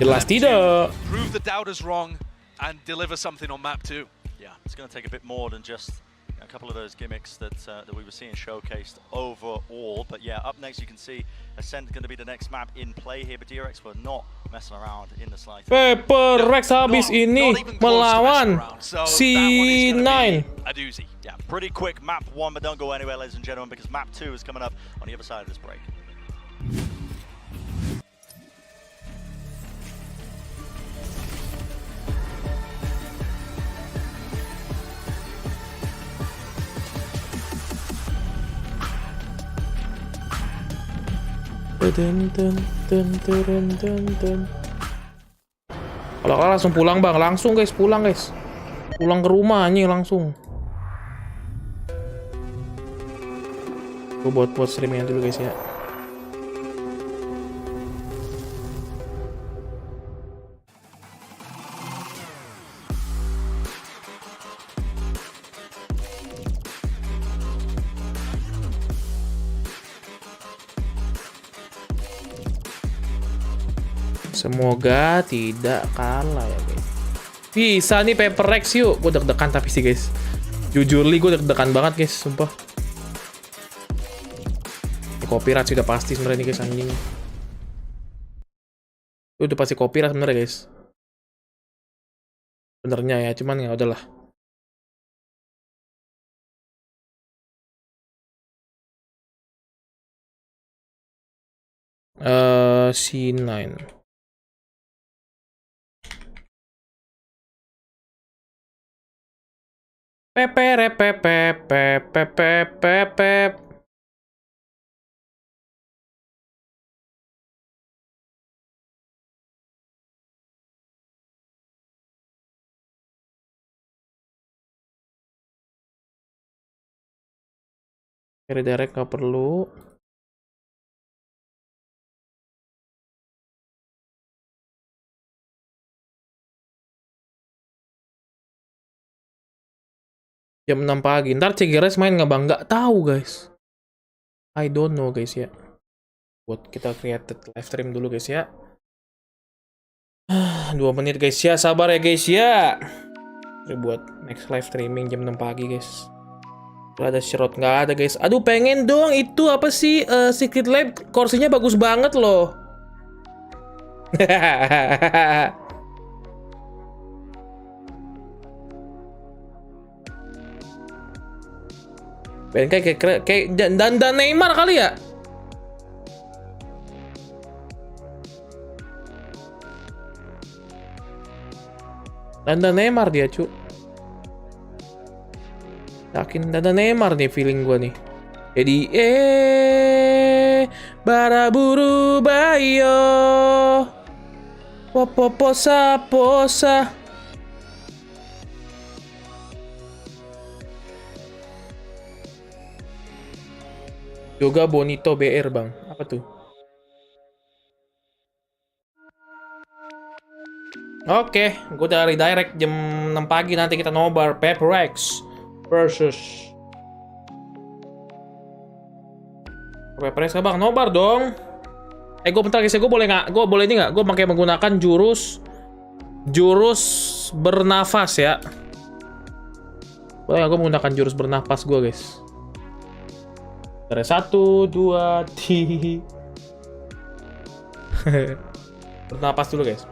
Jelas tidak. Prove the doubters wrong and deliver something on map 2. Yeah, it's going to take a bit more than just a couple of those gimmicks that we were seeing showcased overall. But yeah, up next you can see Ascent going to be the next map in play here, but DRX were not messing around in the slightest. Paperrex habis ini melawan C9. A doozy. Yeah, pretty quick map 1, but don't go anywhere, ladies and gentlemen, because map 2 is coming up on the other side of this break. Kalau kalah langsung pulang bang, pulang guys, pulang ke rumah anjing langsung. Gue buat streamingnya dulu guys ya. Semoga tidak kalah ya guys. Bisa nih Paperrex yuk. Gue deg-degan tapi sih guys. Jujur li gue deg-degan banget guys, sumpah. Ini copyright sudah pasti sebenarnya nih guys anjing. Itu udah pasti copyright sebenarnya guys. Benernya ya, cuman ya udahlah. C9. Pep. Redirect nggak perlu. Jam 6 pagi. Ntar CGRS main nggak bang? Nggak tahu guys. I don't know guys ya. Buat kita created live stream dulu guys ya. 2 menit guys ya. Sabar ya guys ya. Buat next live streaming jam 6 pagi guys. Gak ada shroud, nggak ada guys. Aduh pengen dong itu apa sih Secret Lab kursinya bagus banget loh. Pengen kayak dan Neymar kali ya. Dan Neymar dia cu. Yakin dan Neymar nih feeling gua nih. Jadi bara buru bayo. Posa. Yoga Bonito BR bang, apa tuh? Oke, gue dari direct jam 6 pagi nanti kita nobar Paperrex versus Paperrex bang, nobar dong. Gue bentar guys, gue boleh nggak? Gue boleh ini nggak? Gue pakai menggunakan jurus bernafas ya. Boleh nggak gue menggunakan jurus bernafas gue guys? Dari 1, 2, 3. Bernapas dulu guys.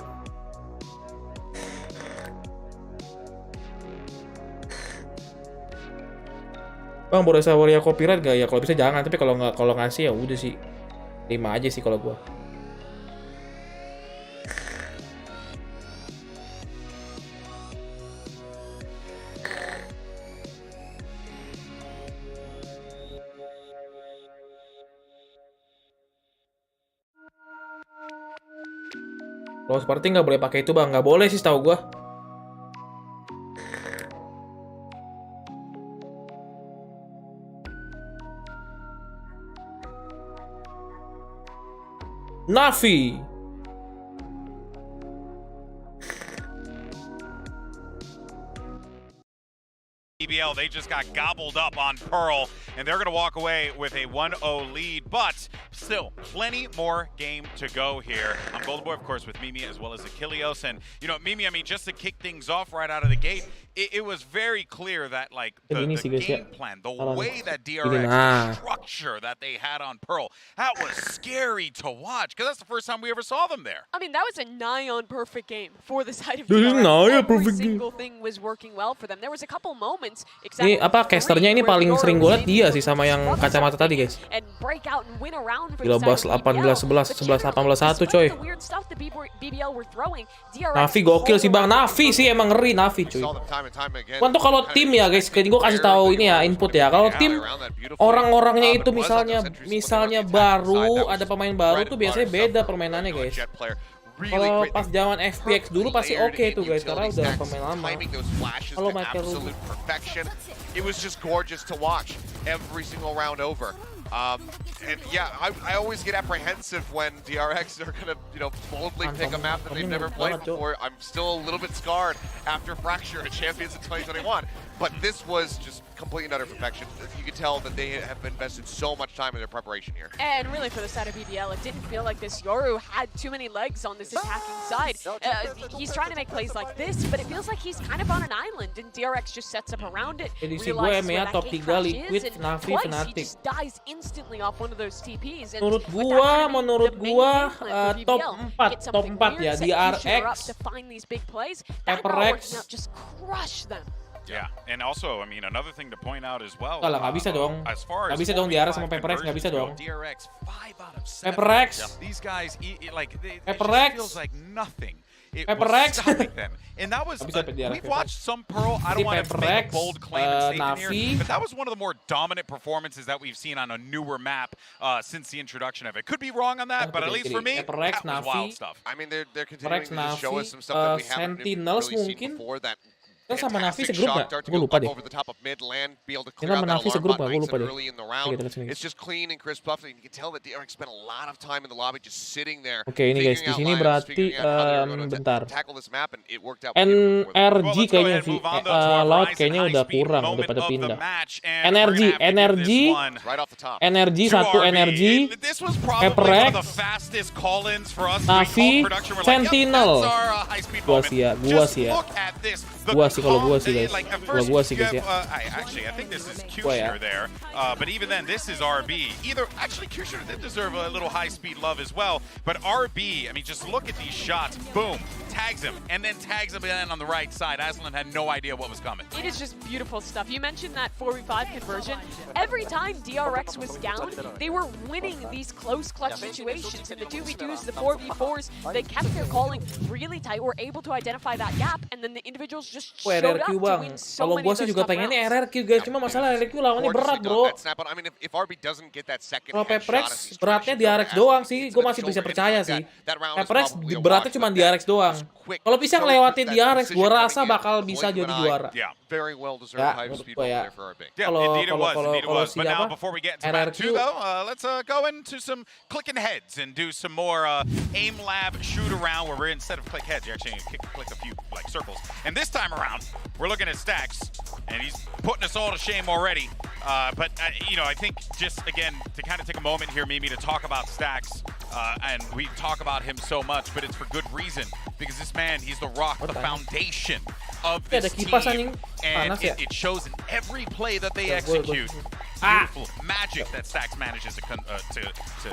Bang, boleh saya warrior copyright gak ya? Kalau bisa jangan, tapi kalau ngasih ya udah sih. 5 aja sih kalau gua. Kalau seperti nggak boleh pakai itu bang, nggak boleh sih setahu gua. Navi. BBL, they just got gobbled up on Pearl, and they're going to walk away with a 1-0 lead, but still plenty more game to go here. I'm Golden Boy, of course, with Mimi as well as Achilleos, and you know, Mimi, I mean, just to kick things off right out of the gate, it was very clear that like the game plan, the way that DRX structure that they had on Pearl, that was scary to watch, because that's the first time we ever saw them there. I mean, that was a nigh-on perfect game for the side of DRX. Every single thing was working well for them. There was a couple moments. Ini apa casternya ini paling sering gue liat dia sih sama yang kacamata tadi guys. Gila, 18, 11, 18, 1 coy. Navi gokil sih bang, Navi sih emang ngeri Navi cuy. Untuk kalau tim ya guys, gue kasih tahu ini ya input ya. Kalau tim orang-orangnya itu misalnya baru, ada pemain baru tuh biasanya beda permainannya guys. Kalau pas zaman FPX dulu pasti oke tuh guys, karena udah pemain lama. Kalau Michael it was just gorgeous to watch every single round over. And yeah, I always get apprehensive when DRX are gonna, you know, boldly pick a map that they've never played before. I'm still a little bit scarred after Fracture at Champions in 2021, but this was just completely and utter perfection. You can tell that they have invested so much time in their preparation here. And really, for the side of BBL, it didn't feel like this Yoru had too many legs on this attacking side. He's trying to make plays like this, but it feels like he's kind of on an island, and DRX just sets up around it. Realizes where that gate crash is, and twice he just dies instantly off one of those TPs. And menurut gua top 4 ya DRX, HyperX, just crush them. Yeah, and also, I mean, another thing to point out as well. Nggak bisa dong. Nggak bisa dong DRX sama Paperrex, nggak bisa dong. DRX 5 out of 7. Paperrex. These guys, like, Paperrex. feels like nothing. It Paperrex. was stopping them. And that was, we've watched some Pearl, I don't want to make a bold claim and statement here, but that was one of the more dominant performances that we've seen on a newer map since the introduction of it. Could be wrong on that, but at least for me, that was wild stuff. I mean, they're continuing to show us some stuff that we haven't really seen before. That Kan sama Navi segrup nggak? Gue lupa deh. Ini sama Navi segrup nggak? Gue lupa deh. Oke, ini guys, di sini berarti bentar. NRG kayaknya sih, laut kayaknya udah kurang, udah pada pindah. Energi 1 energi, HyperX, Navi, Sentinel. Gua sih kalau gua sih guys. Kalau gua sih guys ya. Actually, I think this is Q-Shooter there. But even then, this is RB. Actually, Q-Shooter did deserve a little high-speed love as well. But RB, I mean, just look at these shots. Boom. Tags him. And then tags him again on the right side. Aslan had no idea what was coming. It is just beautiful stuff. You mentioned that 4v5 conversion. Every time DRX was down, they were winning these close clutch situations. And the 2v2s, the 4v4s, they kept their calling really tight, were able to identify that gap, and then the individuals just RRQ bang. Kalau gue sih juga pengennya RRQ guys, cuma masalah RRQ lawannya berat bro. Kalau Paperrex beratnya DRX doang sih, gue masih bisa percaya sih. Paperrex beratnya cuma DRX doang. Kalau bisa ngelewatin DRX, gue rasa bakal bisa jadi juara. Ya, menurut gue ya. Kalau siapa RRQ, let's go into some clicking heads and do some more aim lab shoot around where we're instead of click heads, you're actually click a few like circles. And this time around, we're looking at Stacks, and he's putting us all to shame already. But you know, I think just again to kind of take a moment here, Mimi, to talk about Stacks, and we talk about him so much, but it's for good reason because this man, he's the rock, the foundation of this team, and it shows in every play that they execute. Beautiful magic that Stacks manages to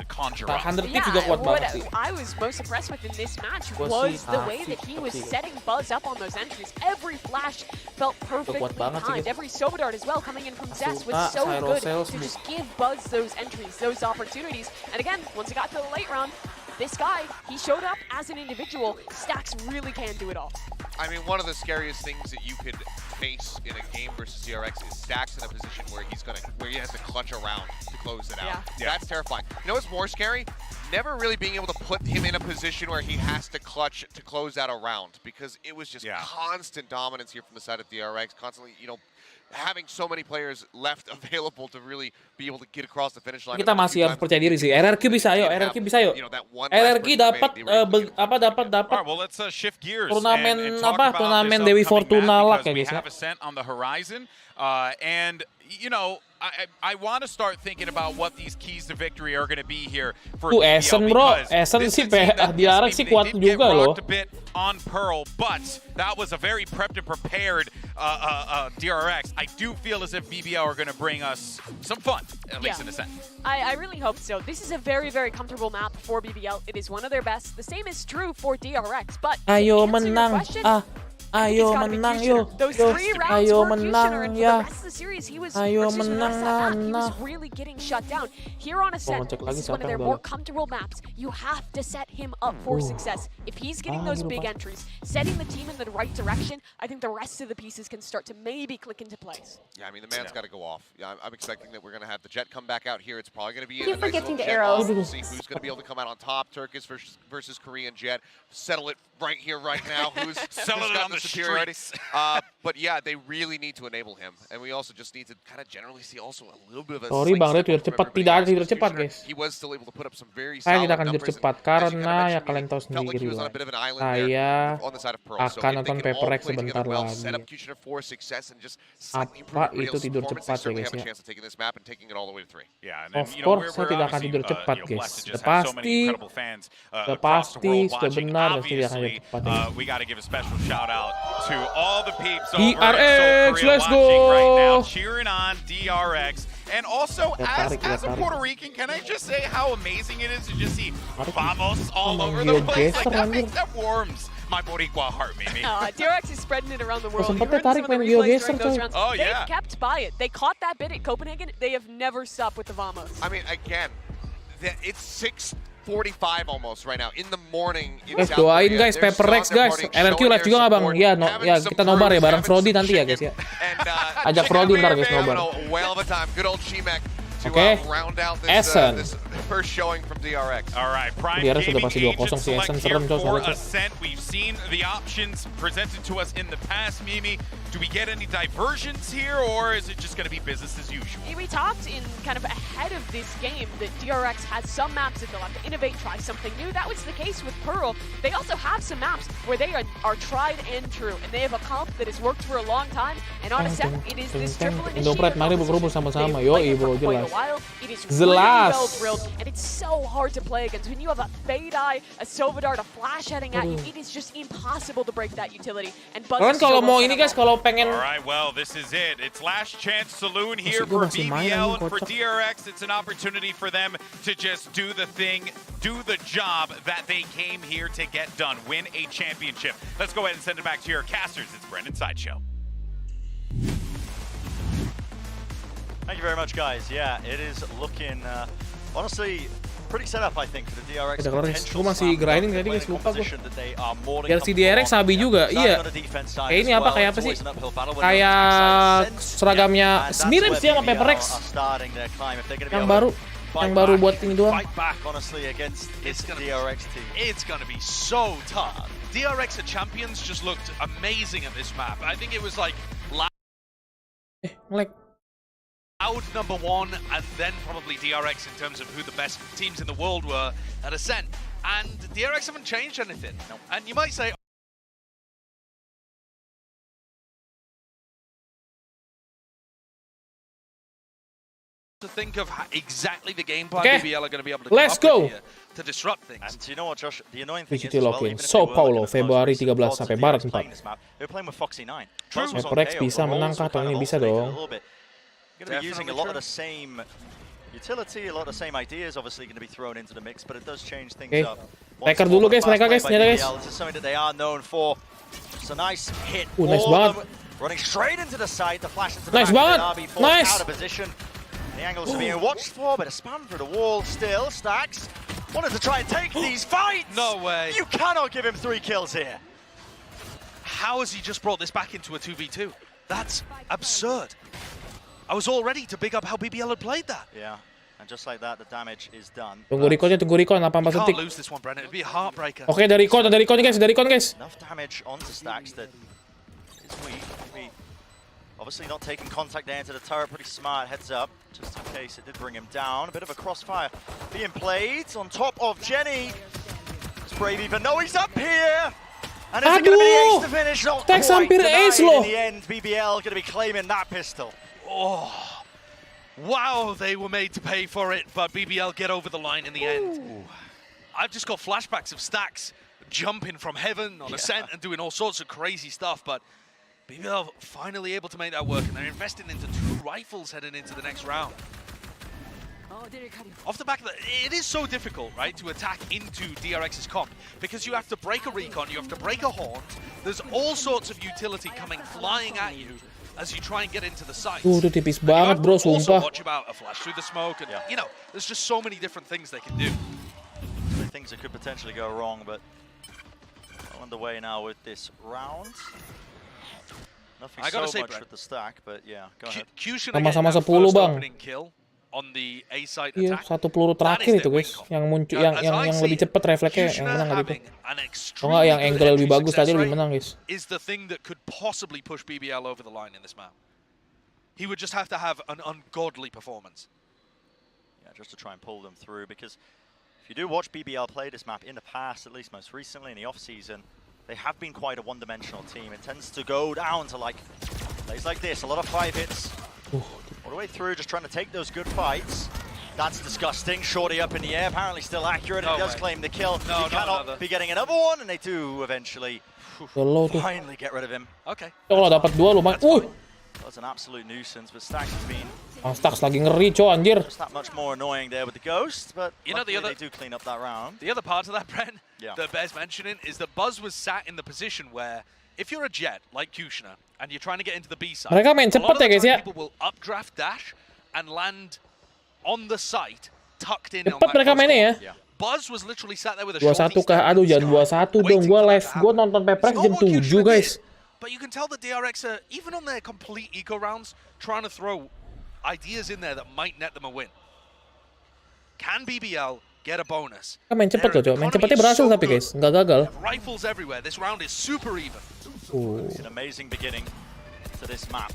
conjure up. Yeah, what I was most impressed with in this match was the way that he was setting Buzz up on those entries. Every flash felt perfectly timed. Every Soba Dart as well coming in from Zest was so good to just give Buzz those entries, those opportunities. And again, once he got to the late round, this guy, he showed up as an individual. Stacks really can do it all. I mean, one of the scariest things that you could face in a game versus DRX is Stacks in a position where he has to clutch around to close it out. Yeah. That's terrifying. You know what's more scary? Never really being able to put him in a position where he has to clutch to close out a round, because it was just constant dominance here from the side of DRX, constantly, you know, having so many players left available to really be able to get across the finish line. Kita masih harus percaya diri sih. RRQ bisa yuk, RRQ bisa yuk. RRQ dapat dapat turnamen turnamen Dewi Fortuna lah kayak guys ya. And you know, I want to start thinking about what these keys to victory are going to be here for Essen bro, Essen sih DRX sih kuat juga loh. On Pearl, but that was a very prepped and prepared DRX. I do feel as if BBL are going to bring us some fun, at least in a sense. I really hope so. This is a very, very comfortable map for BBL. It is one of their best. The same is true for DRX, but ayo menang, ayo menang yuk, ayo menang ya, ayo menang He was really getting shut down. Here on Ascent, this is one of their more comfortable maps. You have to set him up for success. If he's getting those big entries, setting the team in the right direction, I think the rest of the pieces can start to maybe click into place. Yeah, I mean, the man's got to go off. Yeah, I'm expecting that we're going to have the Jet come back out here. It's probably going to be a nice little Jet off. We'll see who's going to be able to come out on top. Turkish versus Korean Jet. Settle it right here, right now. Who's got the superiority? But yeah, they really need to enable him, and we also just need to kind of generally see also a little bit of a. Sorry bang, dia tidur cepat, tidak ada tidur cepat guys. He was still able to put up some very solid kita akan tidur cepat karena ya kalian tahu sendiri lah. Saya akan nonton Paperrex sebentar lagi. Apa itu tidur cepat ya guys ya? Of course saya tidak akan tidur cepat guys. Pasti sudah benar dan tidak akan tidur cepat. We got to give a special shout out to all the peeps over DRX, let's go! Right now, cheering on DRX. And also, as a Puerto Rican, can I just say how amazing it is to just see Vamos all over the place? Like, that warms my Boricua heart, Mimi. DRX is spreading it around the world. You heard some of the replays during those rounds. Oh, yeah. They've kept by it. They caught that bit at Copenhagen. They have never stopped with the Vamos. I mean, again, it's 6:45 almost right now in the morning. Guys, doain guys Paperrex guys. RRQ live juga nggak bang? Ya, ya kita nobar ya bareng Frody nanti ya guys ya. Ajak Frody ntar guys nobar. Oke, Essen. First showing from DRX. All right, Prime DRX sudah pasti 2-0 sih. Essen serem coy. We've seen the options presented to us in the past, Mimi. Do we get any diversions here, or is it just going to be business as usual? We talked in kind of ahead of this game that DRX has some maps that they'll have to innovate, try something new. That was the case with Pearl. They also have some maps where they are tried and true, and they have a comp that has worked for a long time. And on a set, it is this triple initiative. Mari berkumpul sama-sama, yoi bro, jelas. It is really well drilled, and it's so hard to play against. When you have a Fade Eye, a Soba Dart, a Flash heading at you, it is just impossible to break that utility. And Buzz kalau mau ini guys, kalau pengen. All right, well, this is it. It's last chance saloon here for BBL and for DRX. It's an opportunity for them to just do the thing, do the job that they came here to get done, win a championship. Let's go ahead and send it back to your casters. It's Brendan Sideshow. Thank you very much, guys. Yeah, it is looking, honestly, pretty set up, I think, for the DRX. Gue masih grinding tadi guys, lupa gue. Biar si DRX sabi juga, iya. Kayak ini apa, kayak apa sih? Kayak seragamnya mirip sih sama Paperrex. Yang baru buat ini doang. It's gonna be so tough. DRX are champions just looked amazing at this map. I think it was like Loud number one, and then probably DRX in terms of who the best teams in the world were at Ascent. And DRX haven't changed anything. No. And you might say, to think of exactly the game plan BBL are going to be able to let's go to disrupt things. And you know what, Josh? The annoying thing is, SAO PAOLO Februari 13 sampai Maret 4. They're playing with Foxy 9. HyperX bisa menang kah? Tahun ini bisa dong. Going to be using a lot of the same utility, a lot of the same ideas obviously going to be thrown into the mix, but it does change things up. Striker dulu guys, mereka guys, nyata guys. This is something that they are known for. It's a nice hit. Nice banget. Running straight into the side, the flash into the nice back banget. of the RB, Nice. out of position. The angles are being watched for, but a spam through the wall still. Stacks wanted to try and take these fights. No way. You cannot give him 3 kills here. How has he just brought this back into a 2v2? That's absurd. I was all ready to big up how BBL had played that. Yeah, and just like that, the damage is done. Tunggu recon 18 detik. Can't lose this one, Brennan. It'd be a heartbreaker. Oke, dari recon guys, Enough damage onto Stacks that is weak. Obviously not taking contact there into the turret, pretty smart, heads up, just in case it did bring him down. A bit of a crossfire being played on top of Jenny. Does Brave even know he's up here? And is it going to be ace to finish? Not quite denied in the end. BBL going to be claiming that pistol. Oh, wow, they were made to pay for it, but BBL get over the line in the end. I've just got flashbacks of Stacks jumping from heaven on Ascent and doing all sorts of crazy stuff, but BBL finally able to make that work, and they're investing into 2 rifles heading into the next round. Off the back of that, it is so difficult, right, to attack into DRX's comp, because you have to break a recon, you have to break a haunt, there's all sorts of utility coming flying at you as you try and get into the sights. Itu tipis banget bro, sumpah. Watch about a flash through the smoke, and you know, there's just so many different things they can do. Things that could potentially go wrong, but well underway now with this round. Nothing so much with the stack, but yeah, go ahead. Sama-sama 10 bang. On the A side iya, attack. 1 peluru terakhir itu guys, yang muncul, yang lebih cepat refleksnya yang menang gitu. Oh enggak, yang angle lebih bagus tadi lebih menang guys. Is the thing that could possibly push BBL over the line in this map. He would just have to have an ungodly performance. Yeah, just to try and pull them through, because if you do watch BBL play this map in the past, at least most recently in the off-season, they have been quite a one-dimensional team. It tends to go down to like plays like this, a lot of 5 hits. All the way through, just trying to take those good fights. That's disgusting. Shorty up in the air, apparently still accurate, and he does claim the kill. No, he cannot be getting another one, and they do eventually finally get rid of him. Okay. Kalau dapat 2 lumayan. That's an absolute nuisance, but Stacks has been Stacks lagi ngeri, cow, anjir. just that much more annoying there with the ghost, but you know, they do clean up that round. The other part of that, Brent, that bears mentioning is that Buzz was sat in the position where if you're a jet like Kushner and you're trying to get into the B side, mereka main cepet ya guys ya. People will updraft dash and land on the site tucked in. Cepet mereka mainnya ya. Buzz was literally sat there with a 21 kah? Aduh, jangan 21 dong. Gua nonton Paperrex jam 7 guys. But you can tell the DRX are, even on their complete eco rounds, trying to throw ideas in there that might net them a win. Can BBL get a bonus? Main cepet loh, cow. Main cepetnya berhasil tapi guys, nggak gagal. Rifles everywhere. This round is super even. It's an amazing beginning to this map.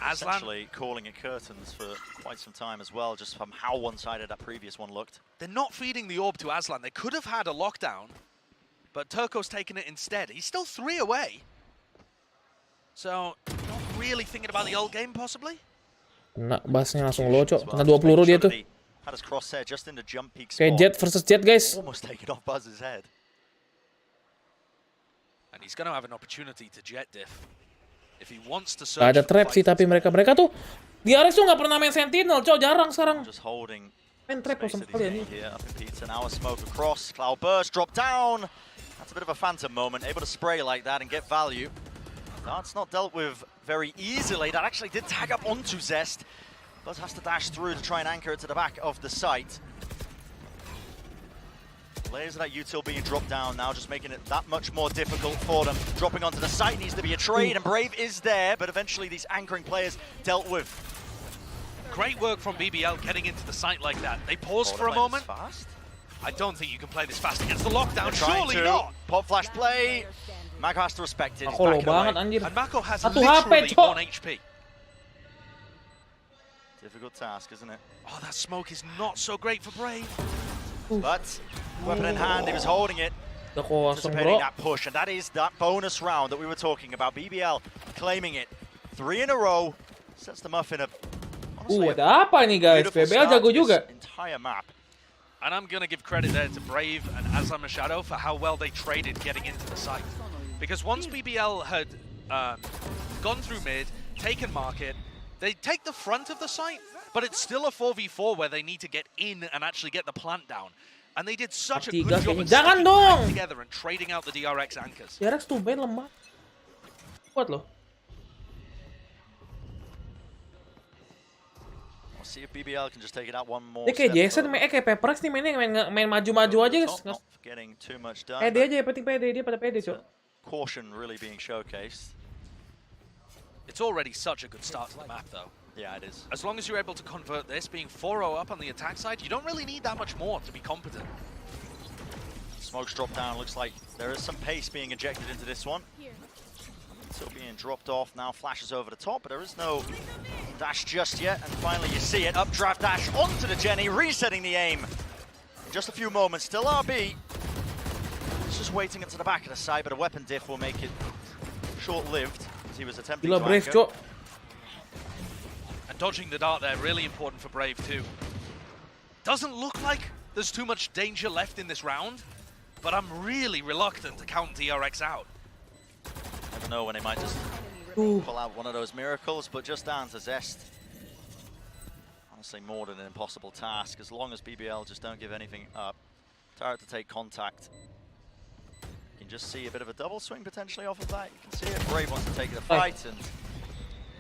Essentially calling it curtains for quite some time as well, just from how one-sided that previous one looked. They're not feeding the orb to Aslan. They could have had a lockdown, but Turco's taken it instead. He's still 3 away. So, not really thinking about the old game, possibly? Kena basnya langsung low, cok. Kena 2 peluru dia tuh. Had his crosshair just in the jump peak spot. Kayak jet versus jet, guys. Almost taken off Buzz's head. And he's going to have an opportunity to jet diff. If he wants to search. Gak ada trap sih, tapi mereka tuh DRX tuh nggak pernah main sentinel, cok. Jarang sekarang. Just holding. Main trap kok sama kalian nih. Up in pizza now, a smoke across. Cloud burst, drop down. That's a bit of a phantom moment. Able to spray like that and get value. That's not dealt with very easily. That actually did tag up onto Zest. Buzz has to dash through to try and anchor it to the back of the site. Layers of that util being dropped down now, just making it that much more difficult for them. Dropping onto the site needs to be a trade, and Brave is there, but eventually these anchoring players dealt with. Great work from BBL getting into the site like that. They paused for a moment. Fast? I don't think you can play this fast against the lockdown. Surely not. Pop flash play. Mako has to respect it. Aku low banget anjir. And Mako has Satu literally HP, cok. 1 HP. Difficult task, isn't it? Oh, that smoke is not so great for Brave. But weapon in hand, he was holding it. Udah kosong, Anticipating bro. that push, and that is that bonus round that we were talking about. BBL claiming it. 3 in a row. Sets them up in a Ada apa nih guys? BBL jago juga. Entire map. And I'm going to give credit there to Brave and Azam Shadow for how well they traded getting into the site. Because once BBL had gone through mid, taken market, they take the front of the site, but it's still a 4v4 where they need to get in and actually get the plant down. And they did such a good job of Jangan sticking dong! back together and trading out the DRX anchors. DRX tuh main lemah. Kuat loh. We'll see if BBL can just take it out one more. Dia kayak Jason, kayak Paperrex nih mainnya main maju-maju aja guys. Not getting too much done. Pede aja, penting pede, dia pada pede cok. Caution really being showcased. It's already such a good start to the map though. Yeah, it is. As long as you're able to convert this, being 4-0 up on the attack side, you don't really need that much more to be competent. Smokes drop down. Looks like there is some pace being injected into this one. Still being dropped off now. Flashes over the top, but there is no dash just yet. And finally, you see it. Updraft dash onto the Jenny, resetting the aim. In just a few moments, still RB. It's just waiting into the back of the side, but a weapon diff will make it short-lived as he was attempting Gila to Brave anchor. cok. And dodging the dart there, really important for Brave too. Doesn't look like there's too much danger left in this round, but I'm really reluctant to count DRX out. Never know when they might just pull out one of those miracles, but just down to Zest. Honestly, more than an impossible task, as long as BBL just don't give anything up. Turret to take contact. You can just see a bit of a double swing potentially off of that. You can see it. Brave wants to take the fight, and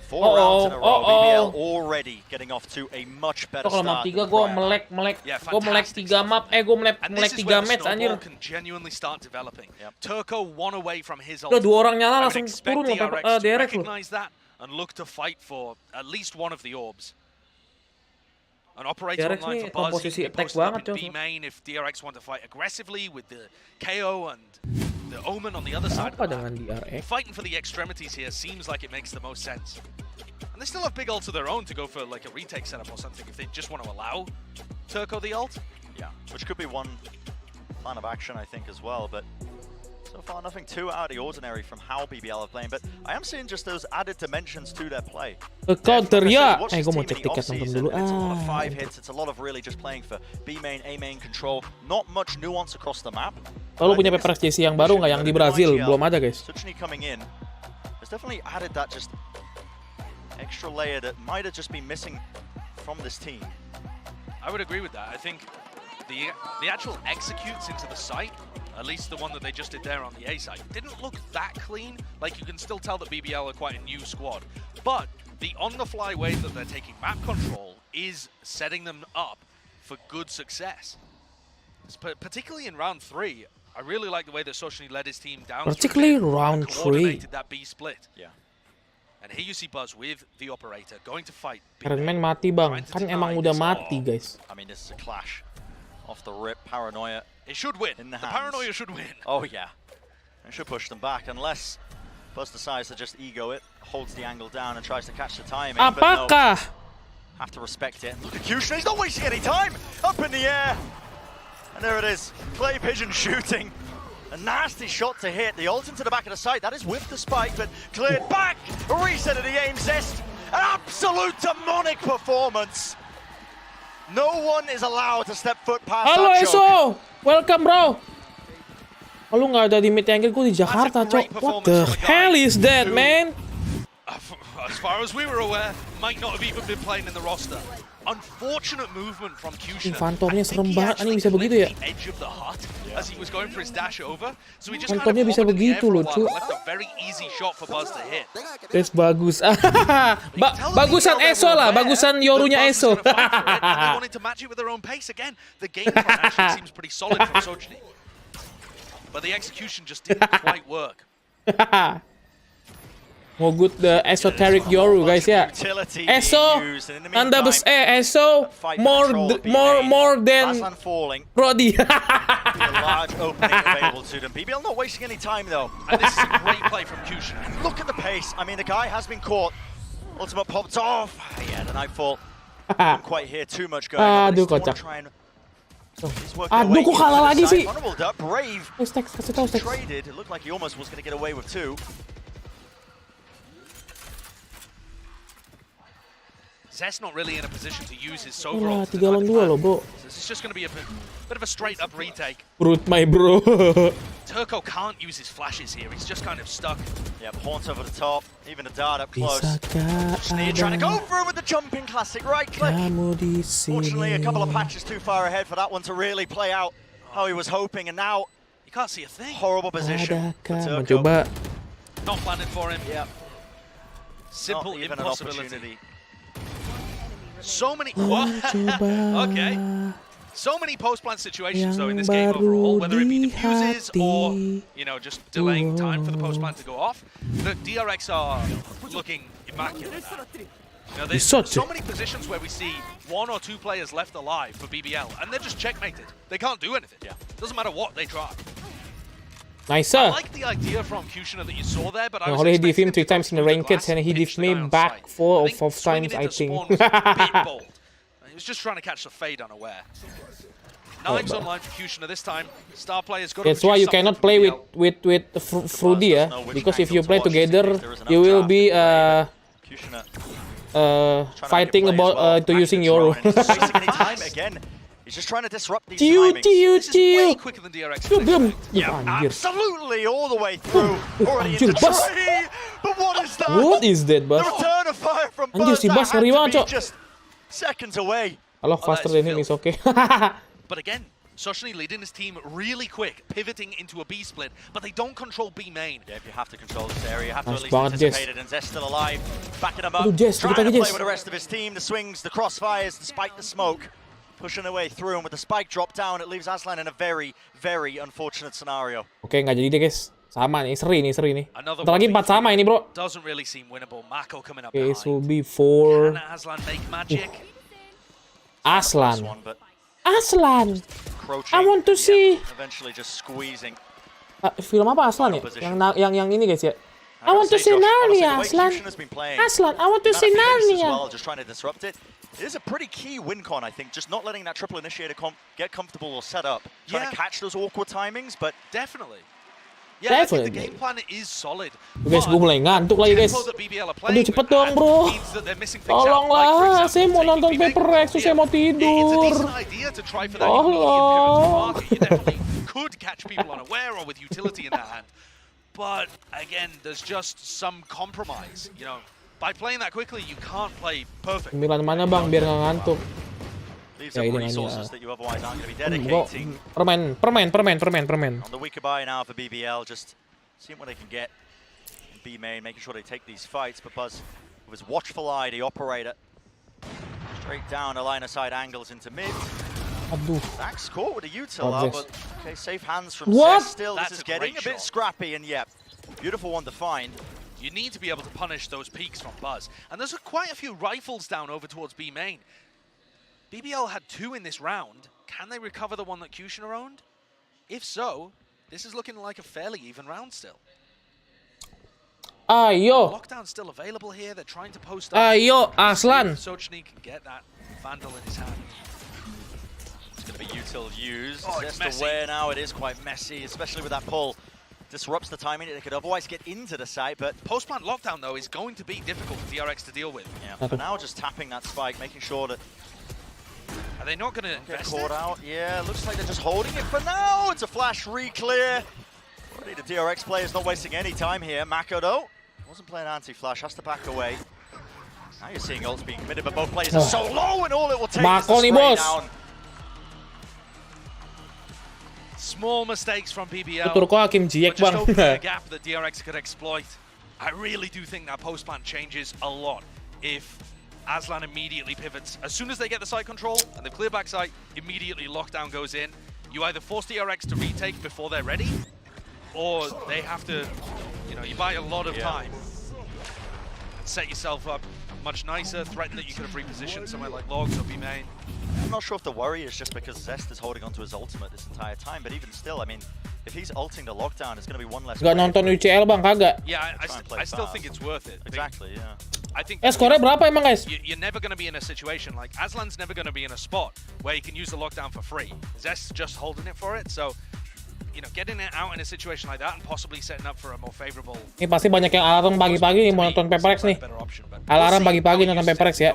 4 rounds in a row. BBL already getting off to a much better Kalau map start. 3 gue melek, gue melek 3 map, gue melek 3 match anjir. Can genuinely start developing. Turco one away from his Udah 2 orang nyala I would langsung expect turun loh DRX to DRX loh. recognize that and look to fight for at least one of the orbs. An operator DRX online nih for Buzz, komposisi he can attack post up banget in cok. B main if DRX want to fight aggressively with the KO and the Omen on the other side. Apa dengan DRX? Fighting for the extremities here seems like it makes the most sense. And they still have big ults of their own to go for like a retake setup or something if they just want to allow Turco the ult. Yeah, which could be one plan of action, I think, as well. But so far, nothing too out of the ordinary from how BBL are playing. But I am seeing just those added dimensions to their play. Counter ya. Watch Gue this mau team cek in the tiket nonton off-season, dulu. and it's a lot of 5 hits. It's a lot of really just playing for B main, A main control. Not much nuance across the map. Kalau punya Paperrex JC yang baru nggak, yang di Brazil belum ada guys. Suchny coming in has definitely added that just extra layer that might have just been missing from this team. I would agree with that. I think the actual executes into the site, at least the one that they just did there on the A side, didn't look that clean. Like, you can still tell that BBL are quite a new squad. But the on-the-fly way that they're taking map control is setting them up for good success. Particularly in round 3, I really like the way that Sochny led his team down. Particularly round 3. Coordinated that B split. Yeah. And here you see Buzz with the operator going to fight. Keren man mati bang, kan emang udah mati guys. I mean, this is a clash off the rip. Paranoia. It should win. In the Paranoia should win. Oh yeah, it should push them back unless Buzz decides to just ego it, holds the angle down and tries to catch the timing. Apakah? But no, have to respect it. Look at Kushner, he's not wasting any time. Up in the air, and there it is. Clay Pigeon shooting. A nasty shot to hit. The ult into the back of the site. That is with the spike, but cleared back. A reset of the aim zest. An absolute demonic performance. No one is allowed to step foot past Halo that choke. ESO, welcome bro. Oh, lu nggak ada di mid angle, gue di Jakarta cok. What the hell is that man? As far as we were aware, might not have even been playing in the roster. Unfortunate movement from Kushner. Phantomnya serem banget, ini bisa begitu ya? Edge of the hut as he was going for his dash over. So he just Phantomnya bisa begitu loh, cu. left a very easy shot for Buzz to hit. Guys, bagus. Bagusan ESO lah, bagusan Yorunya ESO. They wanted to match it with their own pace again. The game plan actually seems pretty solid from Sochni, but the execution just didn't quite work. Mau good the esoteric Yoru guys ya. ESO ESO more than Brody. Large opening available to them. BBL not wasting any time though. And this is a great play from Kushner. Look at the pace. I mean, the guy has been caught. Ultimate popped off. Yeah, the Nightfall. Didn't quite hear too much going on. Aduh, kocak. Aduh, kok kalah lagi sih? Brave. Kasih tahu Stex. Traded. It looked like he almost was going to get away with 2. Zest not really in a position to use his Sobro. 3 lawan 2 loh, bro. It's just going to be a bit of a straight up retake. Brute my bro. Turco can't use his flashes here. He's just kind of stuck. Yeah, Haunt over the top. Even a dart up close. Sneer trying to go through with the jumping classic right click. Fortunately, a couple of patches too far ahead for that one to really play out how he was hoping, and now you can't see a thing. Horrible position. Mencoba. Not planted for him. Yeah. Simple even impossibility. So many. Okay. So many post-plant situations though in this game overall, whether it be defuses or just delaying time for the post-plant to go off. The DRX are looking immaculate. There's so many positions where we see 1 or 2 players left alive for BBL, and they're just checkmated. They can't do anything. Yeah. Doesn't matter what they try. Nice. I like the idea from Kushner that you saw there, but I was already diff him 3 to times in the ranked, and he diff me back 4 or 5 times, I think. Was a bit bold. He was just trying to catch the fade unaware. Knives online for Kushner this time. Star players got. That's why you cannot play with Frudy, because if you play together, you will be fighting about to using Yoru. He's just trying to disrupt these timings. This is way quicker than DRX. Yeah, absolutely, all the way through. Already into 3. But what is that? What is that, Bas? The return of fire from Buzz. Si Bas ngeri banget, Cok. Just seconds away. Halo, faster than him is okay. But again, Sochni leading his team really quick, pivoting into a B split, but they don't control B main. Yeah, if you have to control this area, you have to at least anticipate it, and Zest still alive, backing him up, Jess, trying to play with the rest of his team, the swings, the crossfires, despite the smoke, pushing their way through, and with the spike drop down, it leaves Aslan in a very, very unfortunate scenario. Oke, nggak jadi deh guys. Sama nih, seri nih. Ntar lagi 4 sama ini, bro. Doesn't really seem winnable. Mako coming up behind. This will be 4. Can Aslan make magic? Aslan. I want to see. Eventually just squeezing. Film apa Aslan ya? Yang ini guys ya. I want to see Narnia, Aslan. Aslan, I want to see Narnia. Just trying to disrupt it. It is a pretty key win con, I think. Just not letting that triple initiator get comfortable or set up. Trying to catch those awkward timings, but definitely. Yeah, I think the game plan is solid. Guys, gue mulai ngantuk lagi guys. Aduh, cepet dong bro. Tolonglah, saya mau nonton Paperrex, saya mau tidur. Tolong. Could catch people unaware or with utility in their hand. But again, there's just some compromise. By playing that quickly, you can't play perfect. 9 mana bang, biar nggak ngantuk. Ya ini permen. On the weaker buy now for BBL, just seeing what they can get in B main, making sure they take these fights. But Buzz, with his watchful eye, the operator, straight down the line of sight angles into mid. Aduh. Max caught with a util, but okay, safe hands from Zest still. This is getting a bit scrappy, and yeah, beautiful one to find. You need to be able to punish those peaks from Buzz. And there's quite a few rifles down over towards B main. BBL had 2 in this round. Can they recover the one that Kushner owned? If so, this is looking like a fairly even round still. Ayo. Lockdown's still available here. They're trying to post up. Ayo, Aslan. Sochni can get that Vandal in his hand. It's going to be util used. Just aware now, it is quite messy, especially with that pull. Disrupts the timing. They could otherwise get into the site, but post-plant lockdown, though, is going to be difficult for DRX to deal with. Yeah, for now, just tapping that spike, making sure that... Are they not going to invest caught out? Yeah, looks like they're just holding it for now. It's a flash re-clear. Already the DRX player's not wasting any time here. Mako, though, wasn't playing anti-flash, has to back away. Now you're seeing ults being committed, but both players are so low, and all it will take is Mako the nih, spray bos. down. Small mistakes from BBL. Tutur kok Hakim Ziyech, But just Bang. opening a gap that DRX could exploit. I really do think that post plant changes a lot if Aslan immediately pivots. As soon as they get the site control and they've cleared back site, immediately lockdown goes in. You either force DRX to retake before they're ready, or they have to, you buy a lot of time and set yourself up much nicer, threaten that you could have repositioned somewhere like Logs or B main. I'm not sure if the worry is just because Zest is holding onto his ultimate this entire time, but even still, I mean, if he's ulting the lockdown, it's going to be one less. Gak nonton UCL, Bang, kagak. Yeah, I still think it's worth it. Exactly, yeah. I think Skornya berapa emang, guys? you're never going to be in a situation like Aslan's never going to be in a spot where you can use the lockdown for free. Zest's just holding it for it, so getting it out in a situation like that and possibly setting up for a more favorable. Ini pasti banyak yang alarm pagi-pagi nih mau nonton Paperrex nih. Alarm pagi-pagi nonton Paperrex ya.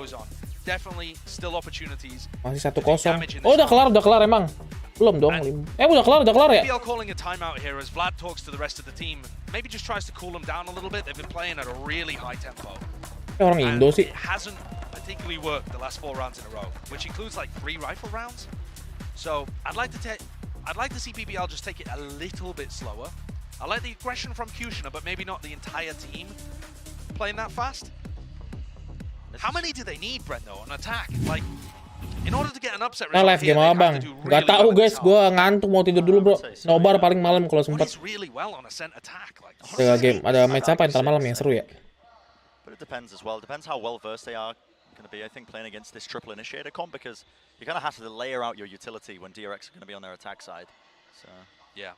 Definitely still opportunities. Masih 1-0. Oh, udah kelar emang. Belum dong. Udah kelar ya. BBL calling a timeout here as Vlad talks to the rest of the team. Maybe just tries to cool them down a little bit. They've been playing at a really high tempo. Orang Indo sih. It hasn't particularly worked the last 4 rounds in a row, which includes like 3 rifle rounds. So I'd like to see BBL just take it a little bit slower. I like the aggression from Kushner, but maybe not the entire team playing that fast. How many do they need, Brent, though, on attack? Like, in order to get an upset result live here, game they apa, have Bang? to do really Gak tahu, well guys. Gue ngantuk mau tidur dulu, bro. Nobar paling malam kalau But sempat. he's really well on a scent attack. Like, Ada game, ada match apa ntar malam yang seru ya? But it depends as well. Depends how well versed they are going to be, I think, playing against this triple initiator comp, because you're going to have to layer out your utility when DRX are going to be on their attack side. So yeah,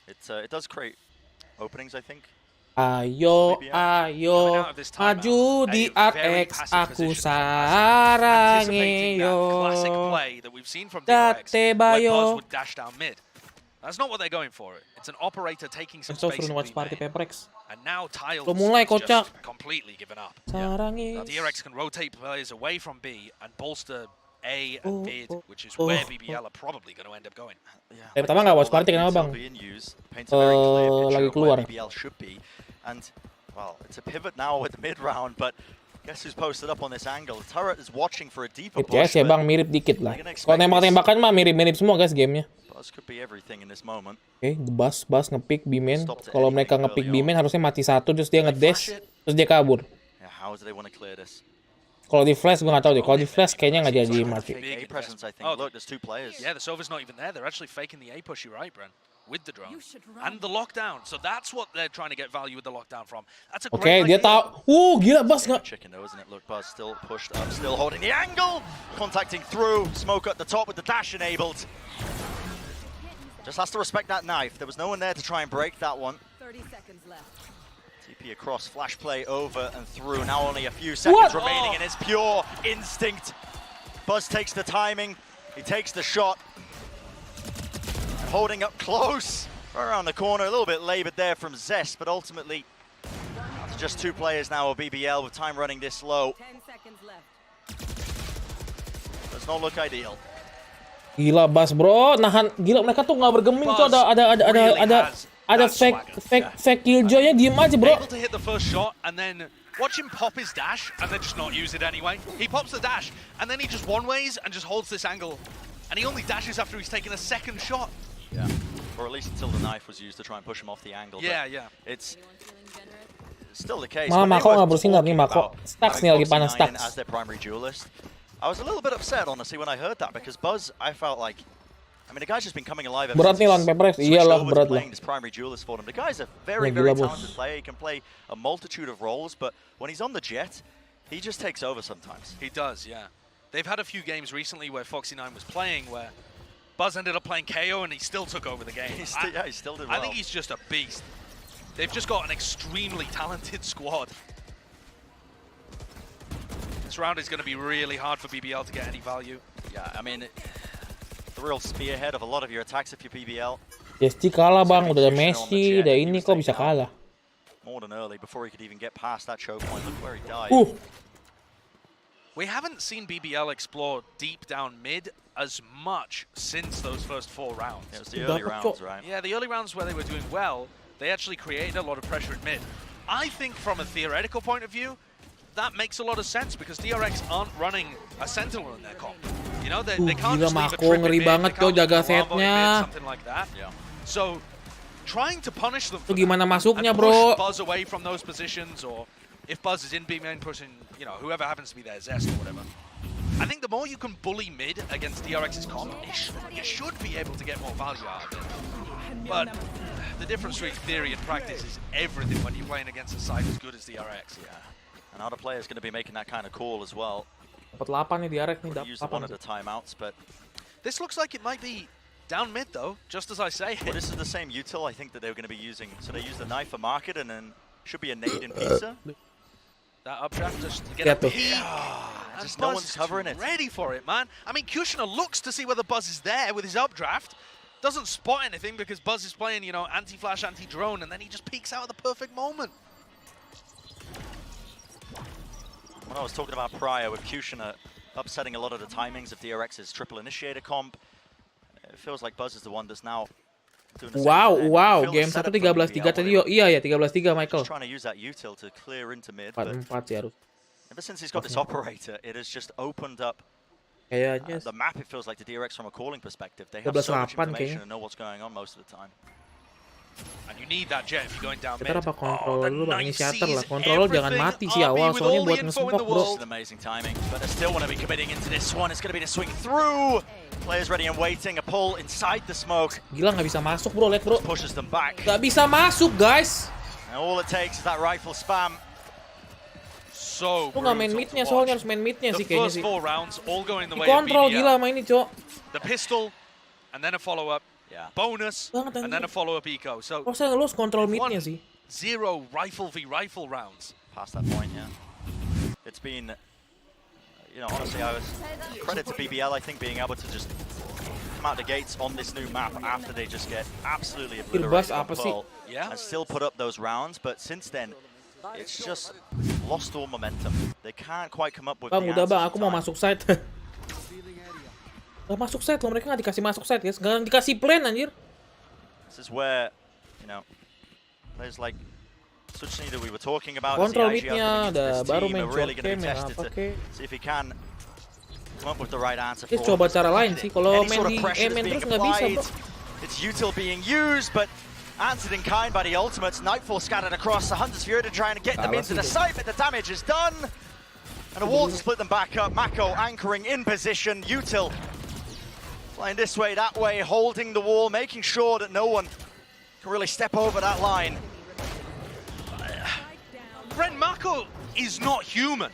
it does create openings, I think. Ayo, maju DRX, aku sarangi classic yo. play that we've seen from DRX, Date where bayo. Buzz would dash down mid. That's not what they're going for. It's an operator taking some So space suruh in watch B party main. Paperrex. And now Tiles Udah mulai, has kocak. just completely given up. Sarangi. DRX can rotate players away from B and bolster A and mid, which is where BBL are probably going to end up going. Dari pertama nggak watch party, kenapa, Bang? Lagi keluar. BBL should be. And, well, it's a pivot now with the mid-round, but guess who's posted up on this angle? The turret is watching for a deeper push. Ya, Bang, mirip dikit lah. Kalau tembak-tembakan mah mirip-mirip semua, guys, gamenya. Buzz could be everything in this moment. Oke, Buzz nge-pick B-main. Kalau mereka nge-pick B-main harusnya mati 1, terus dia nge-dash, terus dia kabur. Yeah, how do they want to clear this? Kalau di flash gue nggak tahu deh. Kalau di flash kayaknya nggak jadi mati. A presence, I think. Look, there's 2 players. Yeah, the Sova's not even there. They're actually faking the A push, you're right, Bren. With the drone. And the lockdown. So that's what they're trying to get value with the lockdown from. That's a great Oke, dia tahu. Gila, Buzz nggak. Chicken though, isn't it? Look, Buzz still pushed up, still holding the angle. Contacting through. Smoke at the top with the dash enabled. Just has to respect that knife. There was no one there to try and break that one. 30 seconds left. TP across, flash play over and through. Now only a few seconds remaining, and it's pure instinct. Buzz takes the timing. He takes the shot. And holding up close. Right around the corner, a little bit labored there from Zest, but ultimately it's just 2 players now of BBL with time running this low. 10 seconds left. Does not look ideal. Gila, Buzz, bro. Nahan. Gila, mereka tuh nggak bergeming tuh. Ada fake killjoy-nya, diem aja, bro. Able to hit the first shot and then watch him pop his dash and then just not use it anyway. He pops the dash and then he just one-ways and just holds this angle. And he only dashes after he's taken a second shot. Yeah, or at least until the knife was used to try and push him off the angle. Yeah, yeah. It's still the case. Malah Mako nggak bersinar nih, Mako. Stacks nih lagi panas, Stacks. As their primary duelist. I was a little bit upset, honestly, when I heard that, because Buzz, I felt like, I mean, the guy's just been coming alive ever Berat since nih lawan Paperrex. Iyalah, berat lah. playing this primary duelist for them. The guy's a very, Gila, very bos. talented player. He can play a multitude of roles, but when he's on the jet, he just takes over sometimes. He does, yeah. They've had a few games recently where Foxy9 was playing where Buzz ended up playing KO and he still took over the game. He still did well. I think he's just a beast. They've just got an extremely talented squad. This round is going to be really hard for BBL to get any value. Yeah, I mean, the real spearhead of a lot of your attacks if you're BBL. Jesti kalah, Bang. Udah ada Messi, udah ini kok bisa kalah. More than early before he could even get past that choke point. Look where he died. We haven't seen BBL explore deep down mid as much since those first 4 rounds. It was the early rounds, right? Yeah, the early rounds where they were doing well, they actually created a lot of pressure in mid. I think from a theoretical point of view, that makes a lot of sense because DRX aren't running a Sentinel in their comp. You know, they can't gila just leave a Mako trip ngeri in mid, banget they coy can't jaga leave a Wombo in mid, setnya. something like that. Yeah. So trying to punish them for Itu gimana that masuknya, and bro? push Buzz away from those positions, or if Buzz is in B main pushing, you know, whoever happens to be there, Zest or whatever. I think the more you can bully mid against DRX's comp, you should be able to get more value out of it. But the difference between theory and practice is everything when you're playing against a side as good as DRX. Yeah. And other players going to be making that kind of call as well. Dapat 8 nih DRX nih, Use dapat one of 8. the timeouts, but This looks like it might be down mid though, just as I say. well, this is the same util I think that they were going to be using. So they use the knife for market, and then should be a nade in Bisa. That updraft just to get Yeah, a tuh. peek. Just And no Buzz one's is covering it. ready for it, man. I mean, Kushner looks to see whether Buzz is there with his updraft. Doesn't spot anything because Buzz is playing, you know, anti-flash, anti-drone, and then he just peeks out at the perfect moment. When I was talking about prior with Kushner upsetting a lot of the timings of DRX's triple initiator comp, it feels like Buzz is the one that's now doing the same Wow, thing. wow, You feel the game 1 setup for 13-3 BBL tadi where yo. Iya ya, 13-3 Michael. Just trying to use that util to clear into mid, but 4-4 sih harus. ever since he's got this operator, it has just opened up Kayaknya the map. It feels like the DRX from a calling perspective. They have so much 13-8 information kayaknya. and know what's going on most of the time. And you need that jet if you're going down mid. Kita apa kontrol the dulu Bang, knight inisiator lah. sees Kontrol jangan everything. mati sih RB awal with soalnya all buat the info in nge-smoke the bro. This is amazing timing, but they still want to be committing into this one. It's going to be the swing through. Players ready and waiting. A pull inside the smoke. Gila nggak bisa masuk bro, lihat bro. Pushes them back. Nggak bisa masuk guys. And all it takes is that rifle spam. So Lu nggak main brutal to midnya soalnya, watch. harus main midnya The sih kayaknya first sih. 4 rounds all going the way of Dikontrol BBL. gila main ini cok. The pistol, and then a follow-up. Yeah. Bonus, Banget, and then a anjir. follow-up eco. So Oh saya ngelus kontrol they've midnya won sih. 0 rifle v rifle rounds. Past that point, yeah. It's been, you know, honestly, I was credit to BBL, I think, being able to just come out the gates on this new map after they just get absolutely Irbas obliterated on apa sih? Pearl, Yeah. and still put up those rounds. But since then, it's just lost all momentum. They can't quite come up with Bang the udah answers bang, in aku mau time. masuk site. Gak masuk site loh, mereka nggak dikasih masuk site guys. Gak dikasih plan anjir. This is where, you know, players like Suchni that we were talking about, Kontrol as the IGL midnya, coming into udah this baru team main are really short going to be game ya, tested apa to kek. see if he can come up with the right answer Guys for coba us. cara lain sih, kalau Any main sort of di pressure that's main being terus nggak bisa applied. bro. It's util being used, but answered in kind by the ultimates. Nightfall scattered across the Hunter's Fury to try and get them Kalah into sih the dia. site, but the damage is done. And a wall to split them back up. Mako anchoring in position. Util flying this way, that way, holding the wall, making sure that no one can really step over that line. Brent Mako is not human.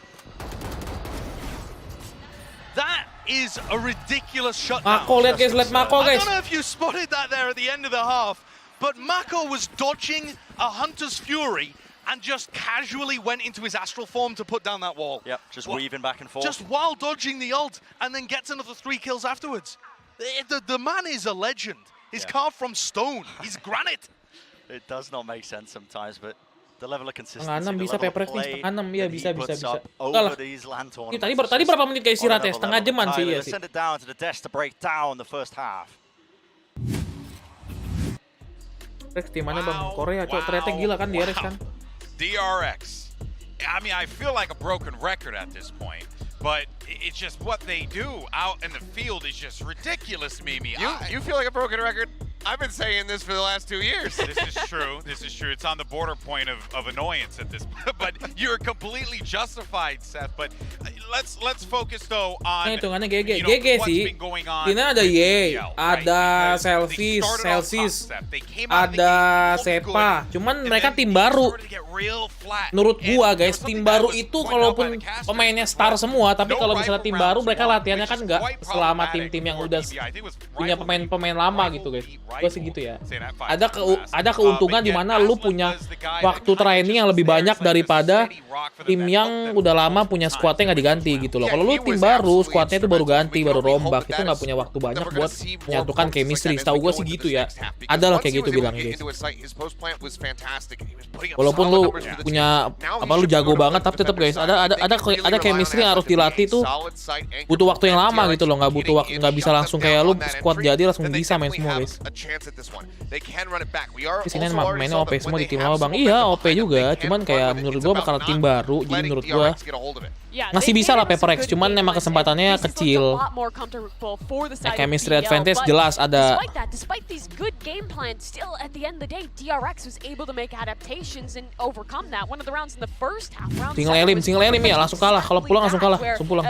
That is a ridiculous shutdown. Mako lihat guys, lihat Mako I guys. don't know if you spotted that there at the end of the half, but Mako was dodging a Hunter's Fury and just casually went into his astral form to put down that wall. Yep, just weaving back and forth. Just while dodging the ult, and then gets another 3 kills afterwards. The man is a legend. He's Yeah. carved from stone. He's granite. It does not make sense sometimes, but the level of consistency, Setengah 6 the bisa level of Paperrex nih, play setengah 6 ya that he bisa puts bisa. up Enggak lah. over these LAN Ini tournaments tadi is tadi just berapa menit guys on istirahat ya? another Setengah level. jaman sih Tyler ya has sih. sent it down to the desk to break down the first half. Rex timannya bang Korea cok, ternyata gila kan DRX kan. DRX. I mean, I feel like a broken record at this point, but it's just what they do out in the field is just ridiculous, Mimi. You feel like a broken record? I've been saying this for the last 2 years. This is true. This is true. It's on the border point of annoyance at this point. But you're completely justified, Seth. But let's focus though on Nah, hitungannya GG. you know, GG what's sih. been going on Ini ada with Ye, BBL, right? ada Because they Selfies, started off Celsius, tough, Seth. They came out of the ada gate looking Sepa. good, Cuman and mereka then tim things baru. started to get real flat. Menurut And gua there guys, was tim something that baru was itu pointed out kalaupun by the casters pemainnya as star well. semua, tapi No kalau misalnya rifle tim baru rounds mereka won, latihannya which kan is nggak quite selama problematic tim-tim yang for udah BBL. I think it was punya rifle pemain-pemain beat lama rifle gitu guys. beat Gua rifle. sih gitu ya. Saying that five Ada fast. ada keuntungan But di yet mana lu Aslan punya was the guy waktu that kind of training yang just lebih there, banyak like the daripada steady rock for them tim that yang helped them udah lama multiple punya times. squadnya nggak When ganti gitu loh. Kalau lu tim baru, squadnya itu baru ganti, baru rombak, itu nggak punya waktu banyak buat menyatukan chemistry. Setahu gue sih gitu ya. Ada lah kayak gitu bilangnya guys. Walaupun lu punya apa lu jago banget, tapi tetap guys ada chemistry yang harus dilatih tuh. Butuh waktu yang lama gitu loh, nggak bisa langsung kayak lu squad jadi langsung bisa main semua guys. Di sini mainnya OP semua di tim lama bang. Iya OP juga, cuman kayak menurut gua bakal tim baru, jadi menurut gua masih bisa lah Paperrex, cuman emang kesempatannya kecil. Chemistry advantage jelas ada. Single elim ya, langsung kalah. Kalau pulang langsung kalah, langsung pulang.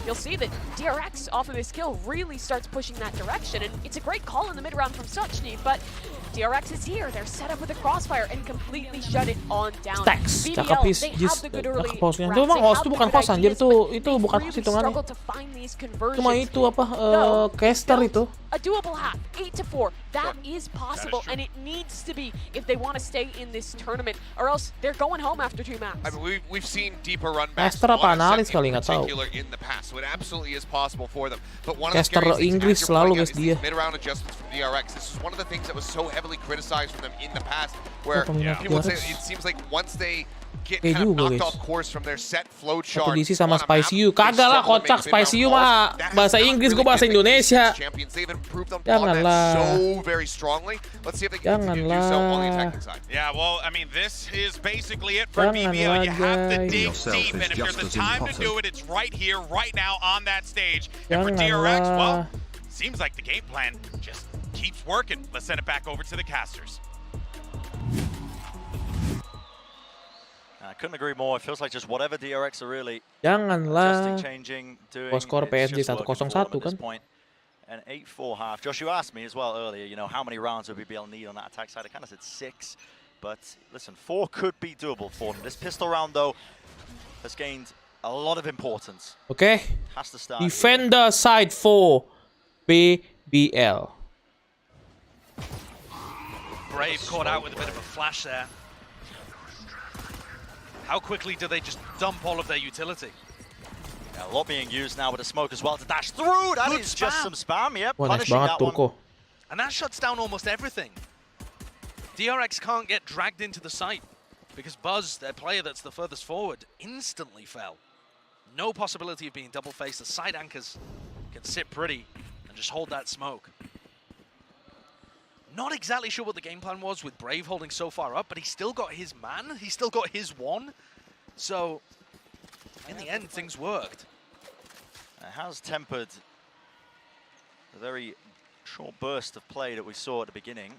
You'll see that DRX off of this kill really starts pushing that direction, and it's a great call in the mid round from Sochny, but DRX is here. They're set up with a crossfire and completely shut it on down. Stacks, cakep they have the good early rounds. Itu emang host itu bukan host anjir, itu bukan host hitungannya. Cuma itu apa caster itu. A doable half, 8-4. That is possible, and it needs to be if they want to stay in this tournament, or else they're going home after 2 maps. I mean, we've seen deeper run backs. Caster apa analis kali nggak tahu. In the past, so it absolutely is possible for them. But one of Caster the Inggris selalu guys dia. Mid-round adjustments from DRX. This is one of the things that was so heavily criticized from them in the past, where people would say it seems like once they get kind of knocked off course from their set flow chart. DC sama Spicy U. Kagak lah kocak, Spicy U mah bahasa Inggris, gue bahasa Indonesia. Janganlah. Janganlah. Yeah, well, I mean, this is basically it for BBL. You have to dig deep, and if there's a time to do it, it's right here, right now, on that stage. And for DRX, well, seems like the game plan just keeps working. Let's send it back over to the casters. I couldn't agree more. It feels like just whatever DRX are really Janganlah. changing, doing. Skor PSG 1-0-1 kan. An 8-4 half. Josh, you asked me as well earlier, you know, how many rounds would BBL need on that attack side? I kind of said 6, but listen, 4 could be doable for them. This pistol round, though, has gained a lot of importance. Okay. Has to start. Defender side 4, BBL. Brave caught out with a bit of a flash there. How quickly do they just dump all of their utility? Yeah, a lot being used now with a smoke as well to dash through. That is just some spam. Yep, punishing that one. And that shuts down almost everything. DRX can't get dragged into the site because Buzz, their player that's the furthest forward, instantly fell. No possibility of being double-faced. The side anchors can sit pretty and just hold that smoke. Not exactly sure what the game plan was with Brave holding so far up, but he's still got his man. He's still got his one. So, in the end, things worked. It has tempered the very short burst of play that we saw at the beginning.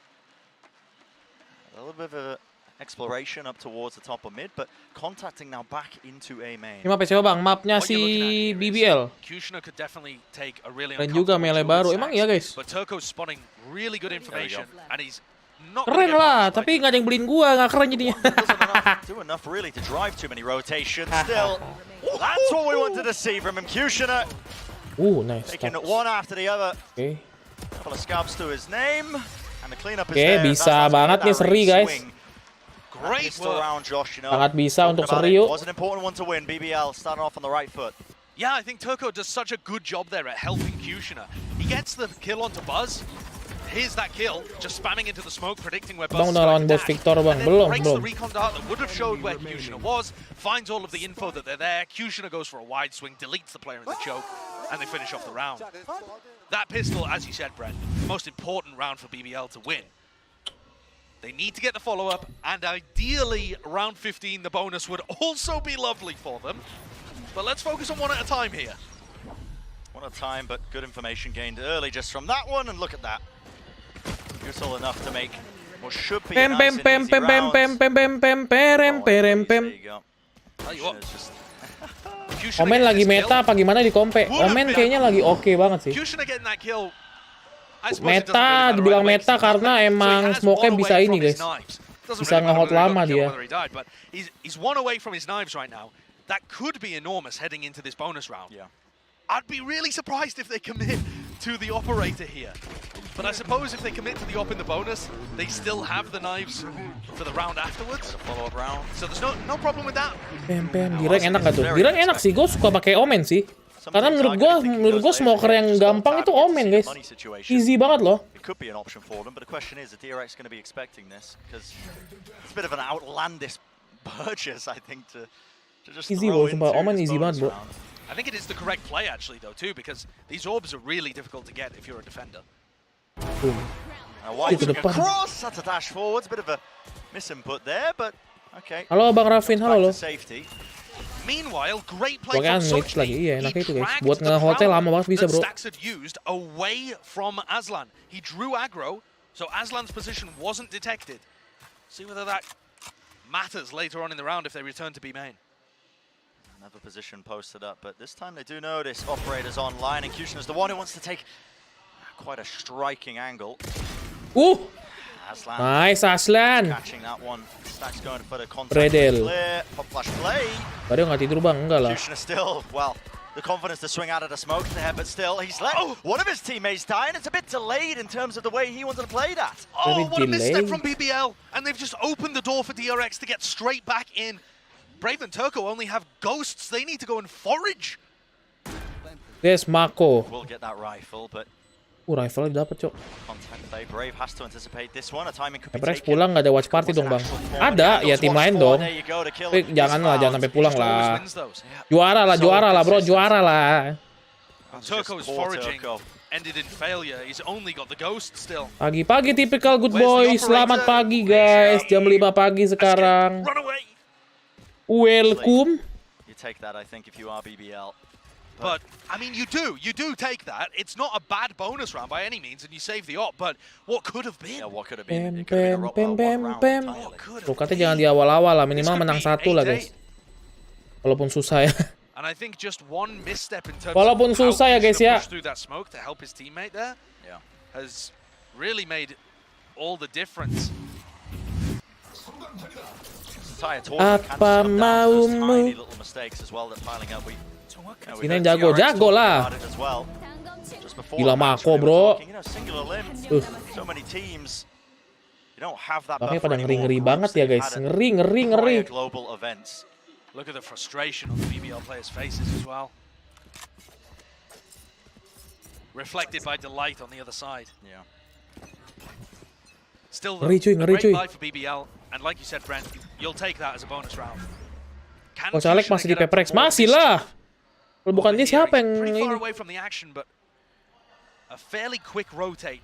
A little bit of an exploration up towards the top of mid, but contacting now back into A main. Ini map siapa bang? Mapnya si BBL. Keren juga melee baru. Emang iya guys? Keren lah, tapi nggak ada yang beliin gua, nggak keren jadinya. Do enough really to drive too many rotations. Still, that's what we wanted to see from him. Kushner. Nice. Taking one after the other. Okay. Couple of scabs to his name, and the cleanup is there. Bisa banget nih seri guys. Great round, Josh, you know. Sangat bisa untuk seri yuk. Was an important one to win. BBL starting off on the right foot. Yeah, I think Turco does such a good job there at helping Kushner. He gets the kill onto Buzz. Here's that kill, just spamming into the smoke, predicting where Buzz is going to Victor, bang. Belum. Breaks the recon dart that would have showed where Kushner was, finds all of the info that they're there. Kushner goes for a wide swing, deletes the player in the choke, and they finish off the round. That pistol, as you said, Brent, the most important round for BBL to win. They need to get the follow-up, and ideally, round 15, the bonus would also be lovely for them. But let's focus on one at a time here. One at a time, but good information gained early just from that one, and look at that. Useful enough to make what should be a nice and easy round. Omen lagi meta apa gimana di kompe? Omen kayaknya lagi oke banget sih. Meta, dibilang meta karena emang smoke-nya bisa ini guys. Bisa nge-hold lama dia. He's one away from his knives right now. That could be enormous heading into this bonus round. Yeah. I'd be really surprised if they commit to the operator here. But I suppose if they commit to the op in the bonus, they still have the knives for the round afterwards. Follow-up round. So there's no problem with that. Di rank enak gak tuh? Di rank enak sih, gue suka pakai Omen sih. Karena menurut gue smoker yang gampang itu Omen, guys. Easy banget loh. It could be an option for them, but the question is, the DRX going to be expecting this? Because it's a bit of an outlandish purchase, I think, to just Easy throw bro, sumpah Omen easy banget bro. I think it is the correct play actually though too, because these orbs are really difficult to get if you're a defender. Boom. Why cross? That's a dash forwards, bit of a misinput there, but okay. Halo Bang Rafin, halo lo. Safety. Meanwhile, great play Pokoknya from unleash lagi, iya enaknya itu guys. dragged Buat the nge-hotel crowd lama banget bisa bro. that Stax had used away from Aslan. He drew aggro, so Aslan's position wasn't detected. See whether that matters later on in the round if they return to B main. Another position posted up, but this time they do notice operators online, and Kushin is the one who wants to take quite a striking angle. Aslan. Nice Aslan. Catching that one. Stack's going for the contact. Redel. Pop flash play. Padahal nggak tidur bang, enggak lah. Kushin is still, well, the confidence to swing out of the smoke there, but still he's let one of his teammates die, and it's a bit delayed in terms of the way he wanted to play that. Oh, what a misstep from BBL, and they've just opened the door for DRX to get straight back in. Brave and Turco only have ghosts. They need to go and forage. Guys, Mako. We'll get that rifle, but Rifle-nya dapat, Cok. contact play. Brave has to anticipate this one. A timing could be HyperX taken. pulang nggak ada watch party dong, Bang. Ada, ya tim lain dong. Tapi jangan sampai pulang lah. Juara lah, bro, juara lah. Turco's foraging ended in failure. He's only got the ghost still. Pagi-pagi typical good boy. Selamat pagi, guys. Jam 5 pagi sekarang. Run away. Welcome. You take that, I think, if you are BBL. But, I mean, you do take that. It's not a bad bonus round by any means, and you save the op, but what could have been? Yeah, what could have been? Pem, It could have pem, been pem, a one round pem. entirely. Tuh, katanya jangan di awal-awal lah. Minimal menang 1 lah, guys. Walaupun susah ya. And I think just one misstep in terms Walaupun of susah ya, guys, ya. push through that smoke to help his teammate there Yeah. has really made all the difference. Apa maumu? Ini jago lah. Gila Mako bro. Makanya pada ngeri-ngeri banget ya guys. Ngeri. Look at the frustration on the BBL players' faces as well. Reflected by delight on the other side. Yeah. Still, Ngeri cuy, a ngeri great cuy. buy for BBL, and like you said, Brent, you'll take that as a bonus round. Can Oh, Alek Kushin masih di get up Paperrex, to more masih mischief? lah. Kalau bukan dia siapa yang Pretty far ini? away from the action, but a fairly quick rotate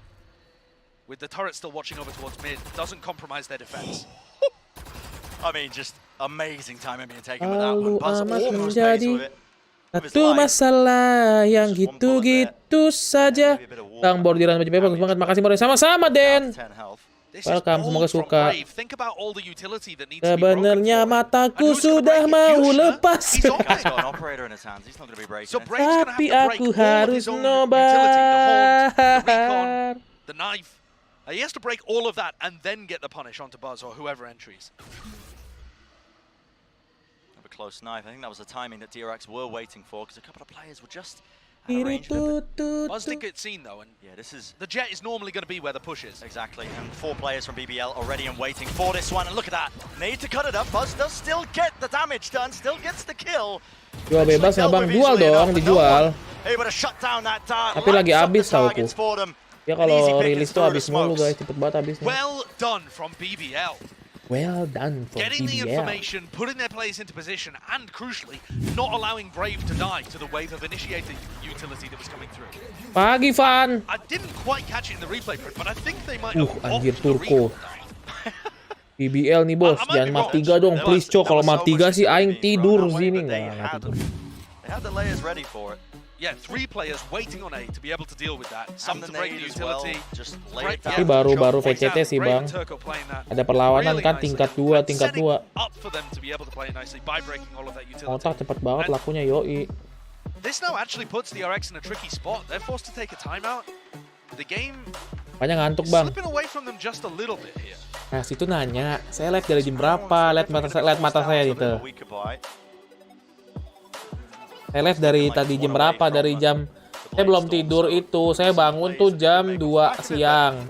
with the turret still watching over towards mid doesn't compromise their defense. I mean, just amazing timing being taken with that one. Lalu Buzz amat almost pays menjadi with it. satu masalah yang gitu-gitu saja. Kang bordiran baju bagus banget, makasih Mori. Sama-sama Den. 10 health. This Welcome, is semoga bold from suka. Brave. Think about all the utility that needs to be broken Sebenarnya for. mataku And who's gonna sudah break it? mau Kushin? lepas. He's on He's it. got an operator in his hands. He's not going to be breaking So it. Brave's gonna have Tapi to break aku all of harus his own utility, the horns, the recon, nobar. the knife. He has to break all of that and then get the punish onto Buzz or whoever entries. Have a close knife. I think that was the timing that DRX were waiting for, because a couple of players were just out of range. Buzz did get seen though, and Yeah, this is the jet is normally going to be where the push is. exactly. And 4 players from BBL already and waiting for this one. And look at that. Need to cut it up. Buzz does still get the damage done. Still gets the kill. Jual bebas nggak bang? Jual dong, dijual. Able to shut down that dart. Tapi lagi Lights up habis the tauku. targets for them. Ya An easy kalau pick rilis is tuh through habis the mulu smokes. guys, cepet banget habisnya. Well done from BBL. Well done for Getting the BBL. information, putting their players into position, and crucially, not allowing Brave to die to the wave of initiating utility that was coming through. Pagi Van. I didn't quite catch it in the replay, but I think they might have Anjir opted the Turko. recon. BBL nih bos, jangan map 3 dong, please cok. Kalau map 3 sih aing tidur sini nggak tidur. They had the layers ready for it. Yeah, 3 players waiting on A to be able to deal with that. And Some the to break the nade as well. utility. Just lay it down. Ini baru Exactly. VCT sih Brave bang. and Turco playing that Ada perlawanan really kan nicely. tingkat 2, And tingkat setting 2. up for them to be able to play nicely by breaking all of that utility. Otak cepet banget lakunya yoi. This now actually puts DRX in a tricky spot. They're forced to take a timeout. The game Makanya ngantuk is bang. slipping away from them just a little bit here. Nah situ nanya, saya live dari jam berapa? Lihat mata saya gitu. Saya live dari tadi jam berapa? Dari jam Saya belum tidur itu. Saya bangun tuh jam 2 siang.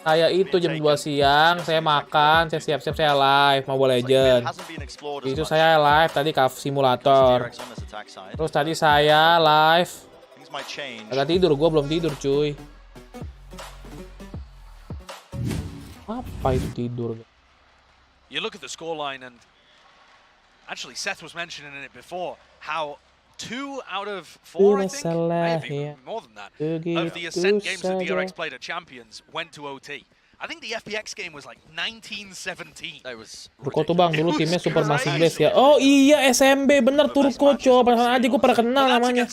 Saya itu jam 2 siang, saya makan, saya siap-siap, saya live Mobile Legends. Itu saya live tadi Kaos simulator. Terus tadi saya live. Agak tidur, gue belum tidur cuy. Apa itu tidur? You look at the scoreline and actually Seth was mentioning it before how 2 out of 4, I think, maybe more than that, of the Ascent games that DRX played at Champions went to OT. I think the FPX game was like 1917. Turko tuh bang, dulu timnya Super Massive Blaze ya. Oh iya, SMB, bener Turko coba. Padahal aja gue pernah kenal namanya.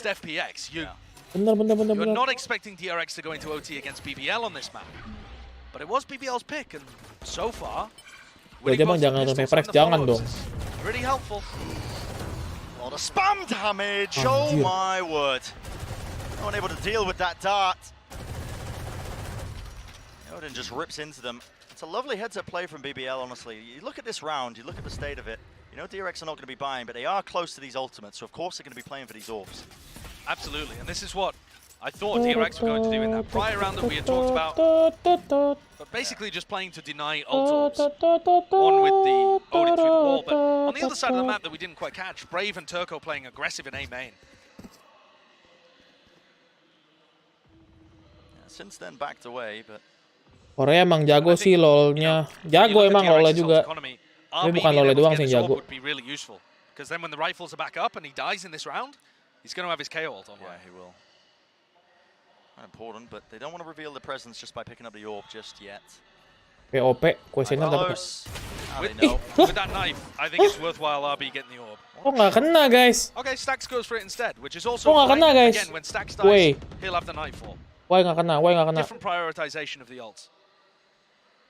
Bener. You're not expecting DRX to go into OT against BBL on this map. But it was BBL's pick, and so far, aja bang, jangan nonton Paperrex, jangan dong. Really helpful. A lot of spam damage. Oh my word! Unable to deal with that dart. Odin just rips into them. It's a lovely heads-up play from BBL. Honestly, you look at this round, you look at the state of it. You know DRX are not going to be buying, but they are close to these ultimates, so of course they're going to be playing for these orbs. Absolutely, and this is what I thought DRX were going to do in that prior round that we had talked about. But basically just playing to deny ult orbs. One with the Odin through the wall, but on the other side of the map that we didn't quite catch, Brave and Turco playing aggressive in A main. Since then backed away, but Korea emang jago sih LoL-nya. Jago emang LoL-nya juga. Tapi bukan LoL-nya doang sih yang jago. Because then when the rifles are back up and he dies in this round, he's going to have his KO ult online. Yeah, he will. Important, but they don't want to reveal the presence just by picking up the orb just yet. POP, kuesioner dapat. With that knife, I think it's worthwhile RB getting the orb. Oh nggak kena guys. Okay, Stax goes for it instead, which is also nggak kena guys. Again, when Stax dies, he'll have the nightfall. Why nggak kena? Different prioritization of the ults.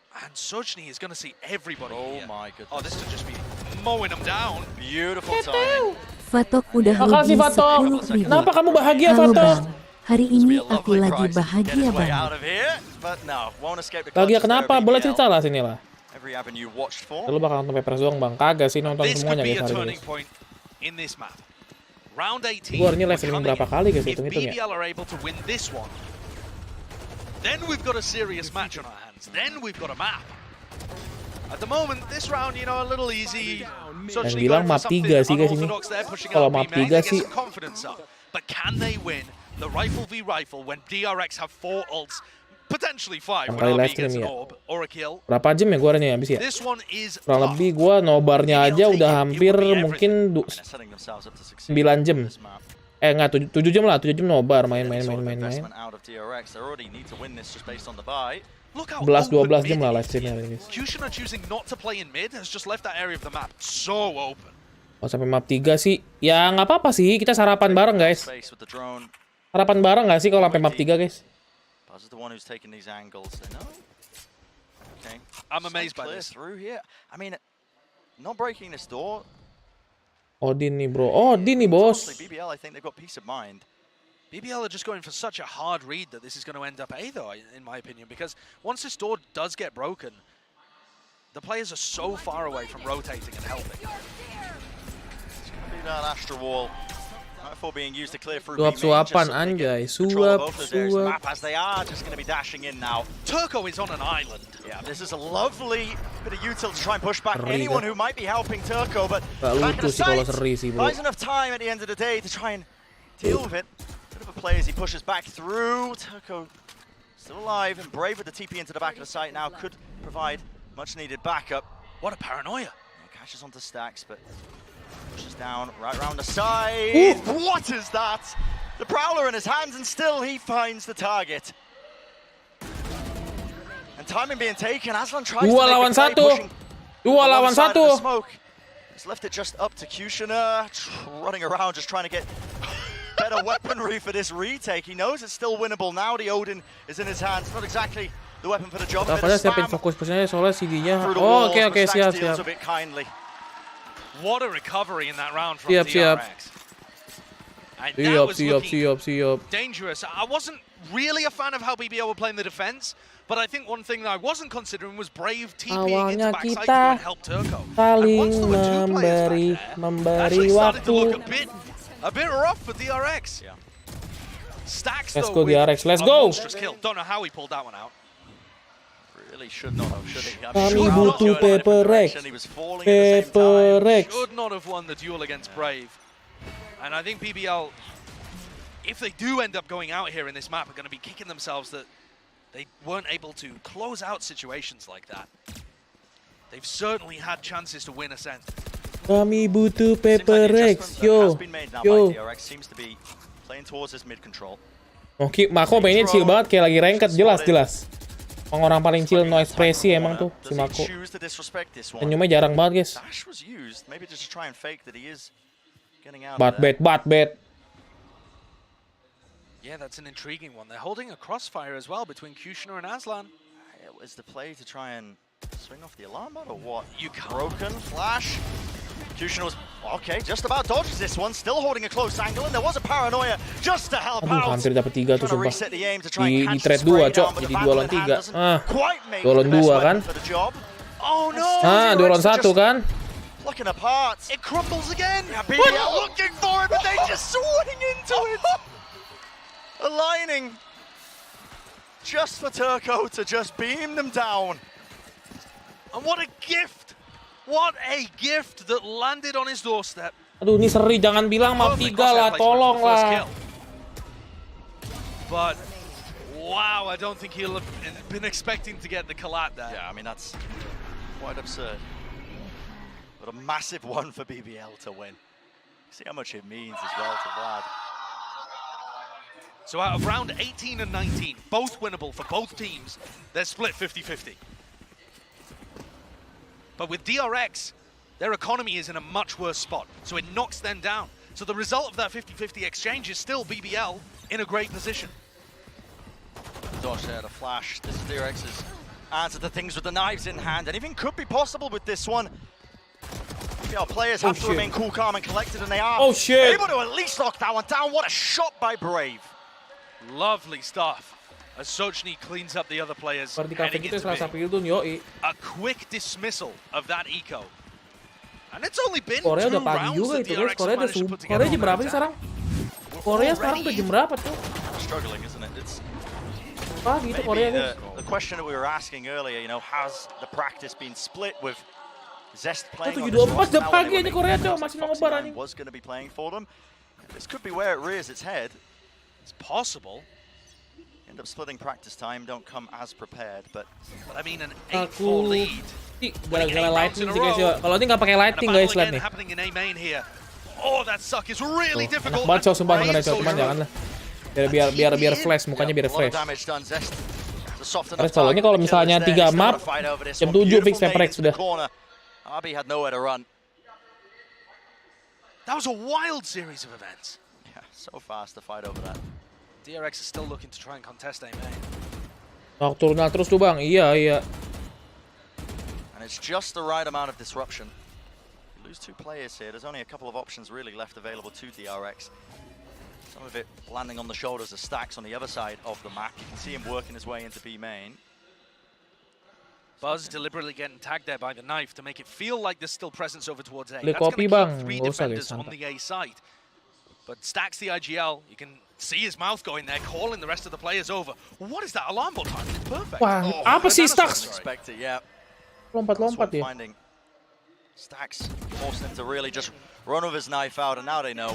And Sojni is going to see everybody here. My goodness. Oh, this could just be mowing them down. Beautiful timing. Fatok udah Makasih rugi Fatok. 10.000. Kenapa kamu bahagia Halo Fatok? bang, hari ini aku lagi bahagia banget. Bahagia kenapa? Boleh cerita lah sini lah. Every avenue watched for. Lu bakal nonton Paperrex doang bang? Kagak sih, nonton semuanya guys hari ini. In this map. Round 18. Gua hari ini leveling berapa kali guys, hitung-hitung ya. BBL are able to win this one, then we've got a serious match on our hands. Then we've got a map. At the moment, this round, you know, a little easy. Yang bilang map 3 sih guys ini. Kalau map 3 sih. But can they win the rifle v rifle when DRX have 4 ults, potentially 5 when RB gets an orb or a kill? Berapa jam ya gua hari ini habis ya? This one is kurang lebih gua nobarnya aja udah hampir mungkin 9 jam. Enggak, 7 jam lah, 7 jam nobar main. 11-12 jam lah live streamnya guys. Kushner choosing not to play in mid has just left that area of the map so open. Oh, sampai map 3 sih, ya nggak apa-apa sih, kita sarapan bareng guys. Sarapan bareng nggak sih kalau sampai map 3 guys? I'm amazed by this. I mean, not breaking this door. Odin nih bro, Odin nih bos. BBL, I think they've got peace of mind. BBL are just going for such a hard read that this is going to end up A though, in my opinion, because once this door does get broken, the players are so far away from rotating and helping. It's going to be that Astra wall. For being used to clear through Suap-suapan anjay, suap. As they are just going to be dashing in now. Turco is on an island. Yeah, this is a lovely bit of util to try and push back anyone who might be helping Turco, but back in the site, buys enough time at the end of the day to try and deal with it. Bit of a play as he pushes back through. Turco still alive and Brave with the TP into the back of the site now could provide much needed backup. What a paranoia. Catches onto Stacks, but pushes down right around the side. What is that? The Prowler in his hands and still he finds the target. And timing being taken, Aslan tries to make a play, Dua lawan satu. He's left it just up to Kushner, running around just trying to get better weaponry for this retake. He knows it's still winnable now. The Odin is in his hands. Not exactly the weapon for the job. Padahal siapin fokus-fokusnya soalnya CD-nya. Oh, oke, siap. What a recovery in that round from DRX. Siap. Dangerous. I wasn't really a fan of how BBL were playing the defense, but I think one thing that I wasn't considering was Brave TPing into backside to go and help Turco. Saling memberi actually started to waktu. look a bit rough for DRX. Yeah. Stacks, Let's though, go DRX, let's a go. monstrous kill. Don't know how he pulled that one out. Really should not have, should he? Kami butuh Paperrex. Paperrex. Should not have won the duel against Brave. And I think BBL, if they do end up going out here in this map, are going to be kicking themselves that they weren't able to close out situations like that. They've certainly had chances to win Ascent. Kami butuh Paperrex. Yo. Yo. Seems to be playing towards his mid control. Oke, Mako mainnya chill banget kayak lagi ranked, jelas. Orang paling chill no ekspresi emang tuh si Mako. Senyumnya jarang banget, guys. Bad bet. Yeah, that's an intriguing one. They're holding a crossfire as well between Kushner and Aslan. Is the play to try and swing off the alarm bot or what? You can't. Broken flash. Kushner was okay, just about dodges this one, still holding a close angle, and there was a paranoia just to help out. Hampir dapat 3 tuh sumpah. Di trade 2, Cok. Jadi 2 lawan 3. 2 lawan 2 kan? Oh no! 2 lawan 1 kan? Looking apart. It crumbles again. Yeah, BBL looking for it, but they just swing into it. Aligning just for Turco to just beam them down. And what a gift! What a gift that landed on his doorstep. Aduh, ini seri, jangan bilang map 3 lah, tolong lah. But wow, I don't think he'll have been expecting to get the collat there. Yeah, I mean that's quite absurd. But a massive one for BBL to win. See how much it means as well to Vlad. So out of round 18 and 19, both winnable for both teams, they're split 50-50. But with DRX, their economy is in a much worse spot, so it knocks them down. So the result of that 50-50 exchange is still BBL in a great position. Dodge there, the flash. This is DRX's answer to things with the knives in hand. Anything could be possible with this one. BBL players have to remain cool, calm, and collected, and they are able to at least lock that one down. What a shot by Brave. Lovely stuff. As Sochny cleans up the other players. A quick dismissal of that eco. And it's only been Korea 2 udah pagi rounds juga that itu, guys. DRX Korea udah managed to put Korea together. jam berapa sih sekarang? Korea sekarang udah jam berapa tuh? Struggling, isn't it? It's pagi itu Korea, guys. the question that we were asking earlier, you know, has the practice been split with Zest playing on this 7-24 roster? jam pagi aja Korea, Cok. Masih nobar anjing. Was going to be playing for them. This could be where it rears its head. It's possible. End up splitting practice time, don't come as prepared, but I mean an 8-4 lead. Gara-gara lightning sih guys ya. Kalau ini nggak pakai lightning guys, lihat nih. Happening in A main here. Oh, that suck is really difficult. Enak banget Cok, sumpah mengenai Cok, cuman jangan lah. Biar flash, mukanya biar fresh. Terus soalnya kalau misalnya 3 map, jam 7 fix Paperrex sudah. RB had nowhere to run. That was a wild series of events. Yeah, so fast to fight over that. DRX is still looking to try and contest A main. Nocturnal terus tuh bang, iya. And it's just the right amount of disruption. You lose 2 players here, there's only a couple of options really left available to DRX. Some of it landing on the shoulders of Stacks on the other side of the map. You can see him working his way into B main. Buzz deliberately getting tagged there by the knife to make it feel like there's still presence over towards A. Beli That's kopi going to bang, keep 3 nggak usah defenders guys, on santai. the A side. But Stacks the IGL, you can see his mouth going there, calling the rest of the players over. What is that alarm bot timing? It's perfect. Wah, apa sih Stacks? Expect it, yeah. Lompat-lompat ya. Finding Stacks forcing him to really just run with his knife out, and now they know.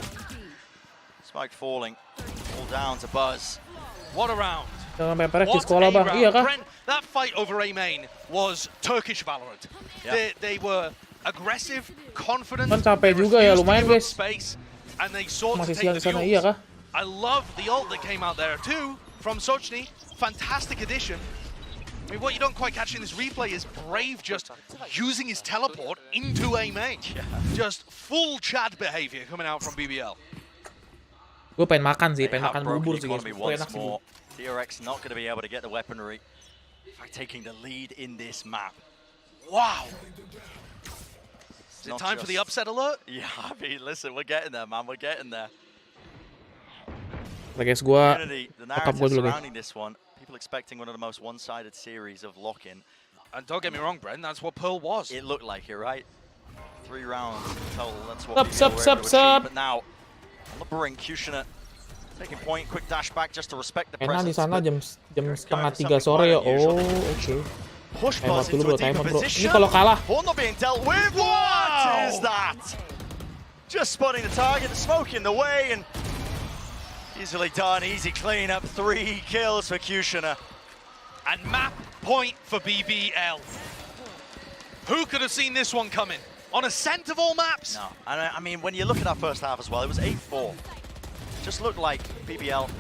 Spike falling, all down to Buzz. What a round. Jangan Paperrex di sekolah bang, iya kah? Keren, that fight over A main was Turkish Valorant. Yeah. They were aggressive, confident. Kan capek juga ya, lumayan guys. Space, and they sought to Masih take siang the di sana, duels. iya kah? I love the ult that came out there too from Sochny. Fantastic addition. I mean, what you don't quite catch in this replay is Brave just using his teleport into A main. Just full Chad behavior coming out from BBL. Gue pengen makan sih, They pengen have makan broken bubur the sih guys. economy Gue once enak sih. more. DRX not going to be able to get the weaponry. In fact, taking the lead in this map. Wow. Is it Not time for the just- upset alert? Yeah, I mean, listen, we're getting there, man. We're getting there. Oke guys, gue The Backup narrative gua dulu, guys. surrounding this one, people expecting one of the most one-sided series of lock-in. And don't get me wrong, Bren, that's what Pearl was. It looked like it, right? 3 rounds in total, that's what Sup, BBL sup, were sup, able to sup. achieve. But now, on the brink, Kushner Taking point, quick dash back just to respect the Enak di presence. sana but jam they're setengah going 3 sore ya. something Oh, quite oke. Push Timer buzz dulu into bro, a deeper timer bro. position. Ini kalau kalah, Horn not being dealt with. What is that? Just spotting the target, the smoke in the way, and easily done. Easy clean up. 3 kills for Kushner. And map point for BBL. Who could have seen this one coming? On a scent of all maps? No, and I mean, when you look at that first half as well, it was 8-4. Just looked like BBL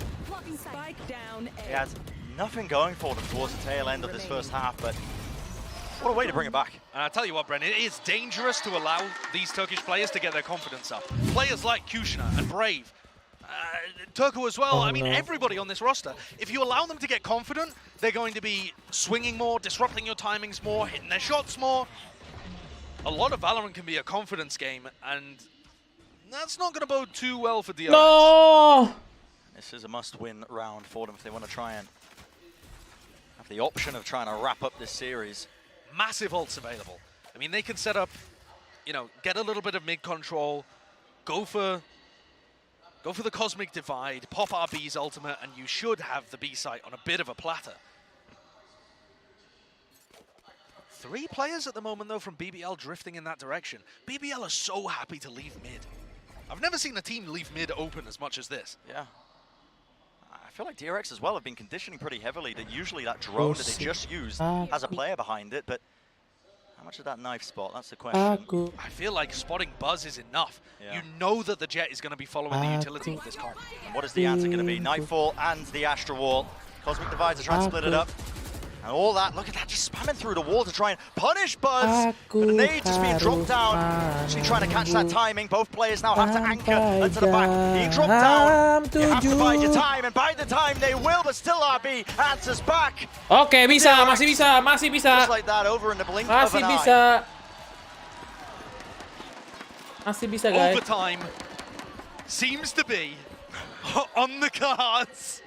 Spike down He A. had nothing going for them towards the tail end of this first half, but what a way to bring it back. And I'll tell you what, Brennan, it is dangerous to allow these Turkish players to get their confidence up. Players like Kushner and Brave, Turco as well, I mean, everybody on this roster, if you allow them to get confident, they're going to be swinging more, disrupting your timings more, hitting their shots more. A lot of Valorant can be a confidence game, and that's not going to bode too well for DRX. no. This is a must-win round for them if they want to try and have the option of trying to wrap up this series. Massive ults available. I mean, they can set up, you know, get a little bit of mid control, go for the Cosmic Divide, pop RB's ultimate, and you should have the B site on a bit of a platter. 3 players at the moment, though, from BBL drifting in that direction. BBL are so happy to leave mid. I've never seen a team leave mid open as much as this. Yeah. I feel like DRX as well have been conditioning pretty heavily that usually that drone that they just used has a player behind it, but how much of that knife spot? That's the question. Aku. I feel like spotting Buzz is enough. Yeah. You know that the Jet is going to be following the utility with this comp. What is the answer going to be? Nightfall and the Astral Wall. Cosmic Divides are trying to split it up. And all that, look at that, just spamming through the wall to try and punish Buzz. But the nade just being dropped down. Actually trying to catch that timing. Both players now have to anchor into the back. He dropped down. You have to bide your time, and by the time they will, but still RB answers back. Oke, bisa, masih bisa, masih bisa. Just like that, over in the blink of Masih an eye. bisa. Masih bisa, guys. Overtime seems to be on the cards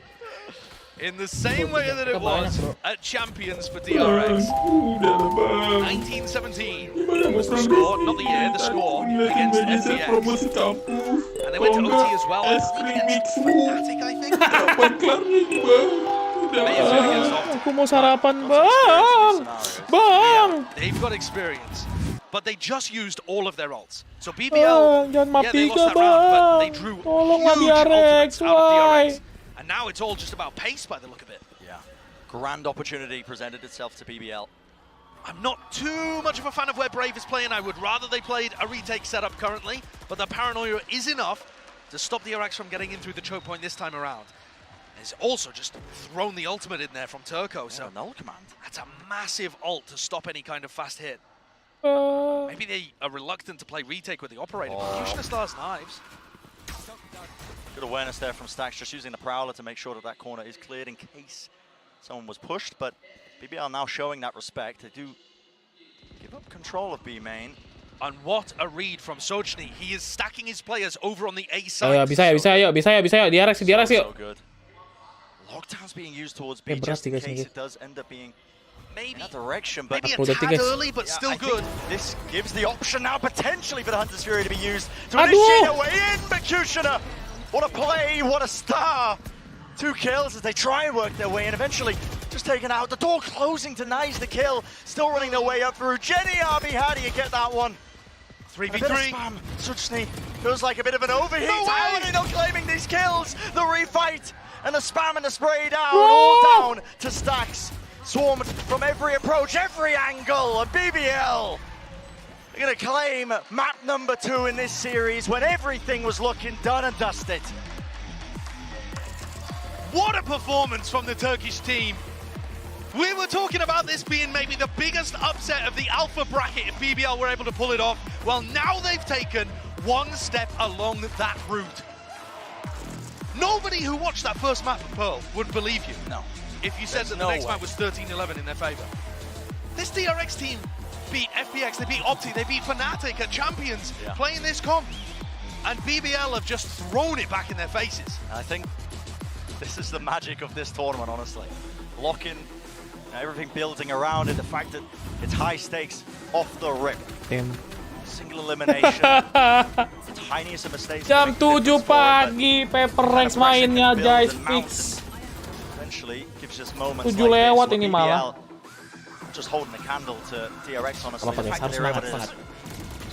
in the same way that it was at Champions for DRX. 1917 was the score, not the year, the score against FBX. And they went to OT as well. Against Fnatic, I think. Aku mau sarapan, Bang. Bang. They've got experience, but they just used all of their ults. So BBL, Jangan yeah, they mati lost ke, that round, but Bang. they drew Tolonglah huge DRX, ultimates out of why? DRX. And now it's all just about pace by the look of it. Yeah, grand opportunity presented itself to BBL. I'm not too much of a fan of where Brave is playing. I would rather they played a retake setup currently, but the paranoia is enough to stop DRX from getting in through the choke point this time around. He's also just thrown the ultimate in there from Turco, so null command. that's a massive ult to stop any kind of fast hit. Maybe they are reluctant to play retake with the operator, but Kushner still has knives. Good awareness there from Stacks, just using the Prowler to make sure that that corner is cleared in case someone was pushed, but BBL now showing that respect. They do give up control of B main. And what a read from Sojny. He is stacking his players over on the A side. Ayo, bisa ya, bisa ya, bisa ya, bisa ya. DRX, DRX yuk. So good. Lockdown's being used towards B just in case it does end up being Maybe in that direction, but maybe a tad early, but still I good. think this gives the option now potentially for the Hunter's Fury to be used to initiate a way in, but Kushner, what a play, what a star. 2 kills as they try and work their way in, eventually just taken out. The door closing denies the kill, still running their way up through. Jenny RB, how do you get that one? 3v3. Sojny feels like a bit of an overheat. How are they not claiming these kills? The refight and the spam and the spray down, all down to Stacks. Swarmed from every approach, every angle, and BBL. They're going to claim map number 2 in this series when everything was looking done and dusted. What a performance from the Turkish team. We were talking about this being maybe the biggest upset of the alpha bracket if BBL were able to pull it off. Well, now they've taken one step along that route. Nobody who watched that first map of Pearl would believe you. No. If you said that the next map was 13-11 in their favor. This DRX team beat FPX, they beat Opti, they beat Fnatic at Champions, playing this comp. And BBL have just thrown it back in their faces. I think this is the magic of this tournament, honestly. Locking, everything building around it, the fact that it's high stakes off the rip. Tim. Single elimination. Tiniest of mistakes. Jam 7 pagi, Paperrex mainnya guys, fix. 7 lewat ini malah. Just holding the candle to DRX honestly. Apa guys, harus semangat.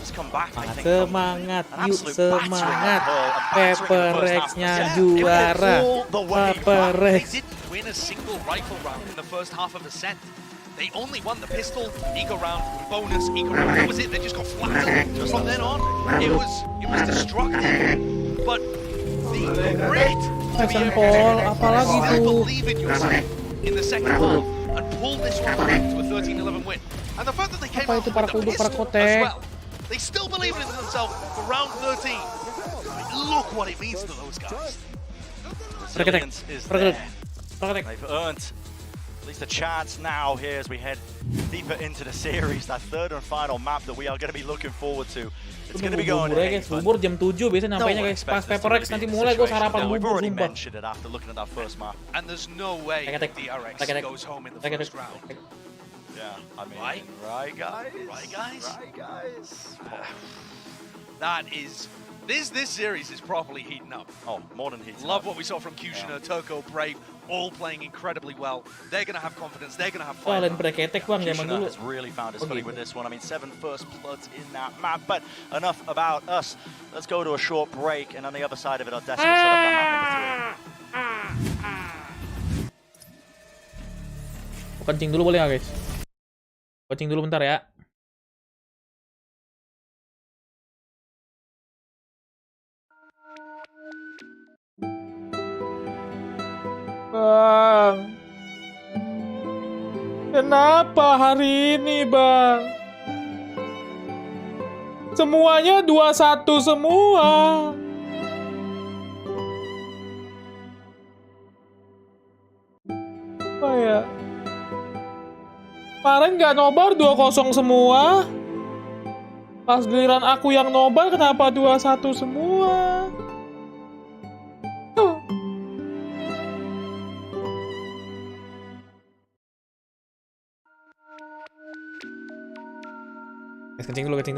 Just come back, I think. Semangat, yuk semangat. Paperrex-nya juara. Paperrex. They didn't win a single rifle round in the first half of the set. They only won the pistol, eco round, bonus, eco round. That was it. They just got flattened. From then on, it was destructive. But the grit to be able to apalagi still tuh. believe in yourself in the second half and pull this one back to a 13-11 win. And the fact that they came Apa out itu with Barracuda, the pistol Barracuda? as well. They still believe in themselves for round 13. Look what it means to those guys. Resilience is there. Barracuda. They've earned at least a chance now here as we head deeper into the series. That third and final map that we are going to be looking forward to. It's going to be going guys, bubur jam 7 biasanya nyampainya guys. Pas Paperrex nanti mulai gue sarapan We've bubur already sumpah. mentioned it after looking at that first map. And there's no way DRX goes home in the first round. Yeah, I mean, Right guys? That is... This series is properly heating up. Oh, more than heating Love up. what we saw from Kushner, Turco, Brave, all playing incredibly well. They're going to have confidence, they're going to have fire. Kalian pada ketek bang zaman dulu. Has really found his footing with this one. I mean, 7 first bloods in that map. But enough about us. Let's go to a short break, and on the other side of it, our desperate set up the map number 3. Kencing dulu boleh nggak guys? Kencing dulu bentar ya. Bang, kenapa hari ini bang? Semuanya 2-1 semua. Apa ya? Kemarin nggak nobar 2-0 semua. Pas giliran aku yang nobar kenapa 2-1 semua? Guys, kencing dulu guys.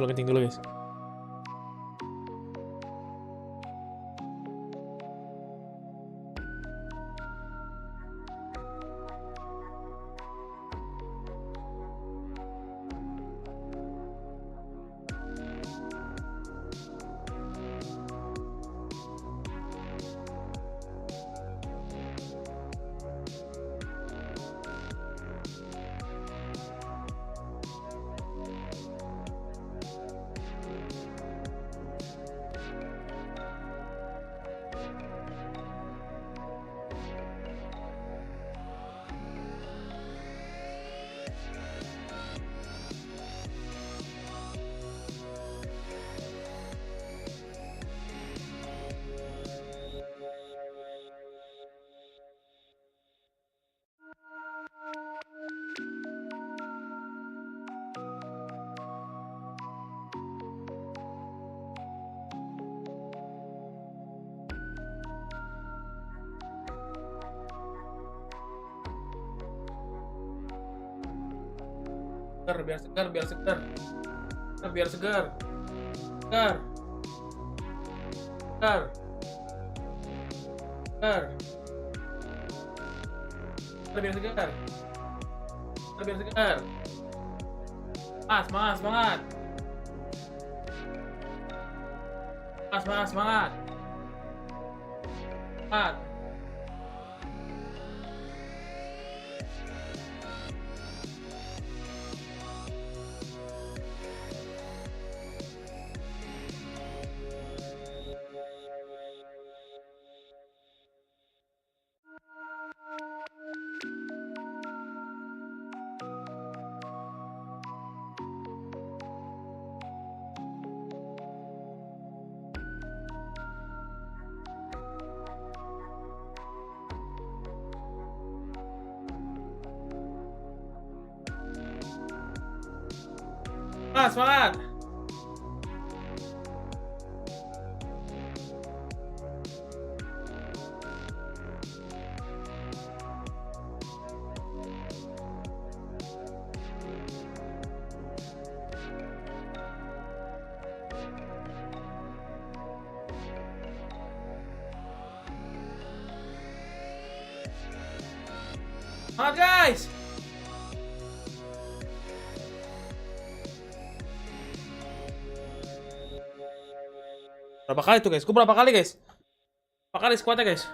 Biar segar. Biar segar. Semangat. Semangat. Guys. Berapa kali tuh guys? Gue berapa kali guys? Berapa kali squadnya guys?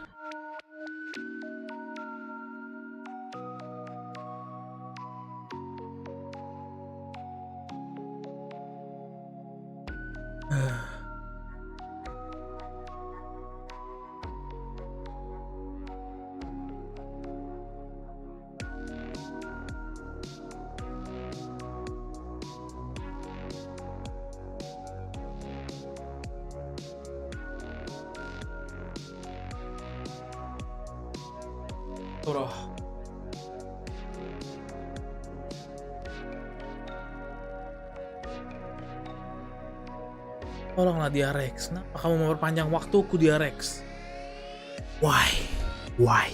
Bro. Tolonglah DRX. Kenapa kamu memperpanjang waktuku DRX? Why? Why?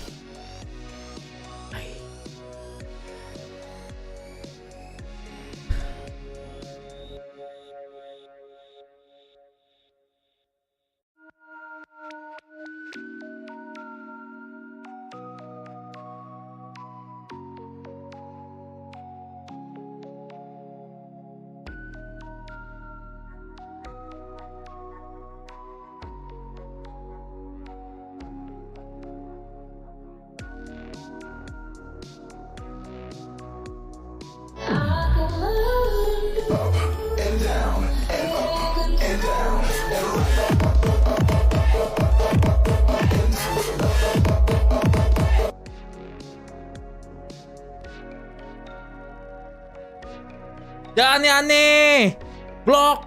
Jangan aneh-aneh. Blok.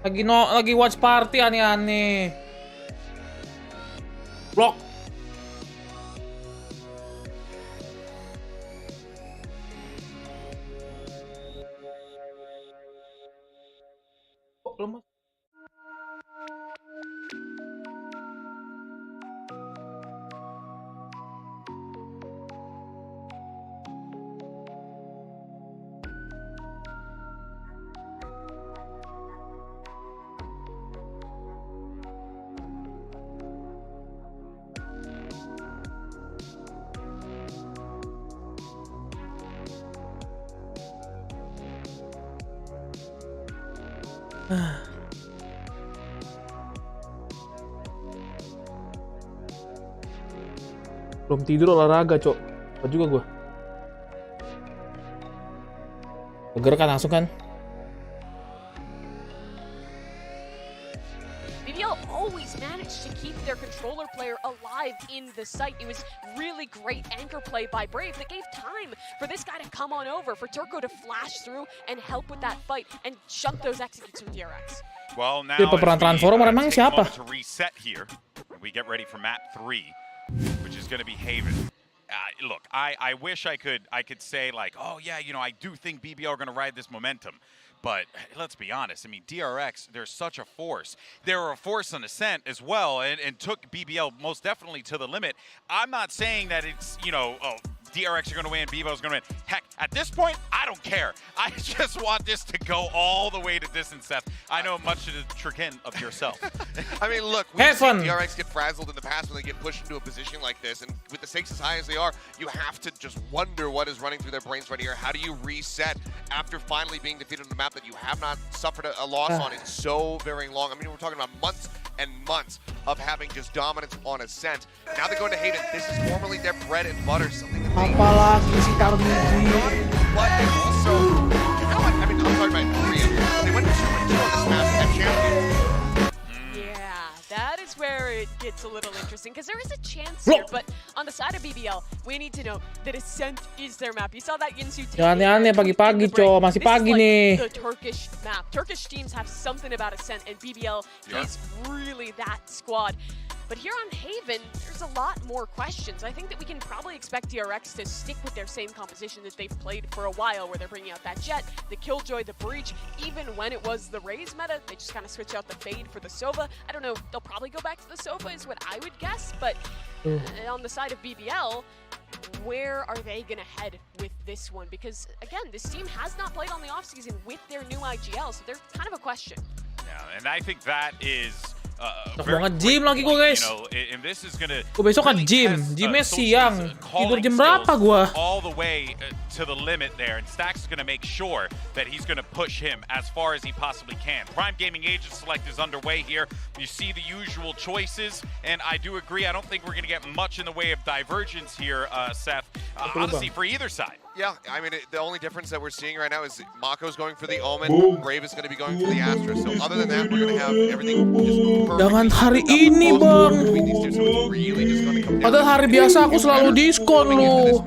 Lagi watch party aneh-aneh. Blok. Kok lemas? Belum tidur olahraga, Cok. Apa juga gua. Seger kan langsung kan? BBL always managed to keep their controller player alive in the site. It was really great anchor play by Brave that gave time for this guy to come on over, for Turco to flash through and help with that fight and chunk those executes with DRX. Well, now peperan transformer emang siapa? To reset here, we get ready for map 3, which is going to be Haven. Look, I wish I could say like, oh yeah, you know, I do think BBL are going to ride this momentum. But let's be honest, I mean, DRX, they're such a force. They're a force on ascent as well, and took BBL most definitely to the limit. I'm not saying that it's, you know, oh, DRX are going to win, BBL is going to win. Heck, at this point, I don't care. I just want this to go all the way to distance, Seth. I know much to the chagrin of yourself. I mean, look, we've seen DRX get frazzled in the past when they get pushed into a position like this, and with the stakes as high as they are, you have to just wonder what is running through their brains right here. How do you reset after finally being defeated on the map that you have not suffered a loss on in so very long? I mean, we're talking about months and months of having just dominance on Ascent. Now they're going to Haven. This is formerly their bread and butter, something that they... Apalagi si Tarmiji. But they also... You know what? I mean, I'm talking about Korea. They went 2-2 on this map at Champion. Yeah, that is where it gets a little interesting, because there is a chance here, but on the side of BBL, we need to know that Ascent is their map. You saw that Yinsu take Jangan aneh pagi-pagi, Cok. Masih pagi nih. The Turkish map. Turkish teams have something about Ascent, and BBL is really that squad. But here on Haven, there's a lot more questions. I think that we can probably expect DRX to stick with their same composition that they've played for a while, where they're bringing out that Jet, the Killjoy, the Breach. Even when it was the Raze meta, they just kind of switch out the Fade for the Sova. I don't know, they'll probably go back to the Sova is what I would guess, but on the side of BBL, where are they going to head with this one? Because, again, this team has not played on the offseason with their new IGL, so there's kind of a question. Yeah, and I think that is Mau nge-gym lagi gue guys. Gue besok kan gym. Gymnya siang. Tidur jam berapa gue? All the way to the limit there, and Stax is going to make sure that he's going to push him as far as he possibly can. Prime Gaming Agent Select is underway here. You see the usual choices, and I do agree. I don't think we're going to get much in the way of divergence here, Seth. Honestly, for either side. Yeah, I mean, the only difference that we're seeing right now is Mako's going for the Omen, Brave is going to be going for the Astra. So other than that, we're going to have everything just perfect. Jangan hari ini, Bang. Padahal hari biasa aku selalu diskon loh.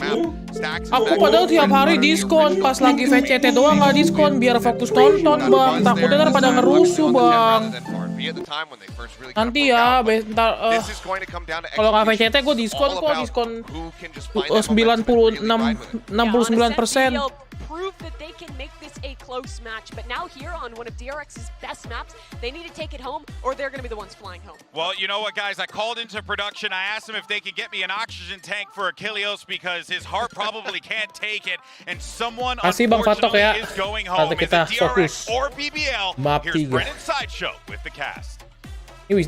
Aku padahal tiap hari diskon, pas lagi VCT doang nggak diskon, biar fokus nonton, Bang. Takutnya ntar pada ngerusuh, Bang. Nanti ya, bentar, kalau nggak VCT gue diskon kok, diskon 69%. Prove that they can make this a close match, but now here on one of DRX's best maps, they need to take it home or they're going to be the ones flying home. Well, you know what, guys? I called into production. I asked them if they could get me an oxygen tank for Achilles because his heart probably can't take it, and someone unfortunately is going home. Is it DRX or BBL? Here's Brennan Sideshow with the cast. Ini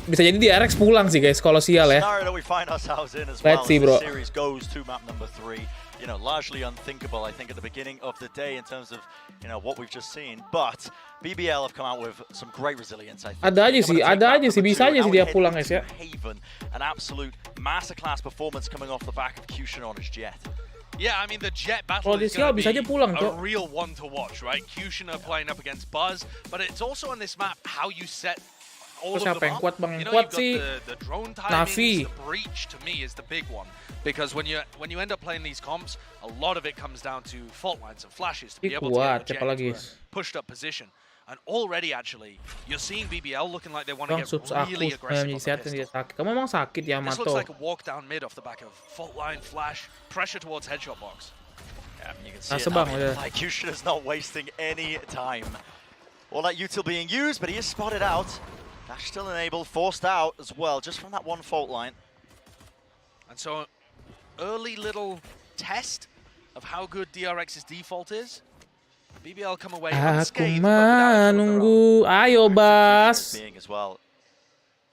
bisa jadi DRX pulang sih guys kalau sial ya. Let's see, bro. You know, largely unthinkable, I think, at the beginning of the day in terms of, you know, what we've just seen. But BBL have come out with some great resilience, I think. Ada aja sih, bisa aja sih dia pulang guys ya. Haven, an absolute masterclass performance coming off the back of Kushner on his jet. Yeah, I mean the jet battle is going to be pulang, a real one to watch, right? Kushner playing up against Buzz, but it's also on this map how you set. Siapa yang kuat, Bang? Yang kuat sih Navi. The breach to me is the big one because when you end up playing these comps, a lot of it comes down to fault lines and flashes to be able to get a jet into a pushed up position. And already actually, you're seeing BBL looking like they want to get really aggressive on the pistol. Kamu memang sakit ya, This Mato. looks like a walk down mid off the back of fault line, flash, pressure towards headshot box. Yeah, you can see it now. Like Kushner's not wasting any time. All that util being used, but he is spotted out. Dash still enabled, forced out as well, just from that one fault line. And so, early little test of how good DRX's default is. BBL come away unscathed, but nunggu. Ayo, Bas. As well.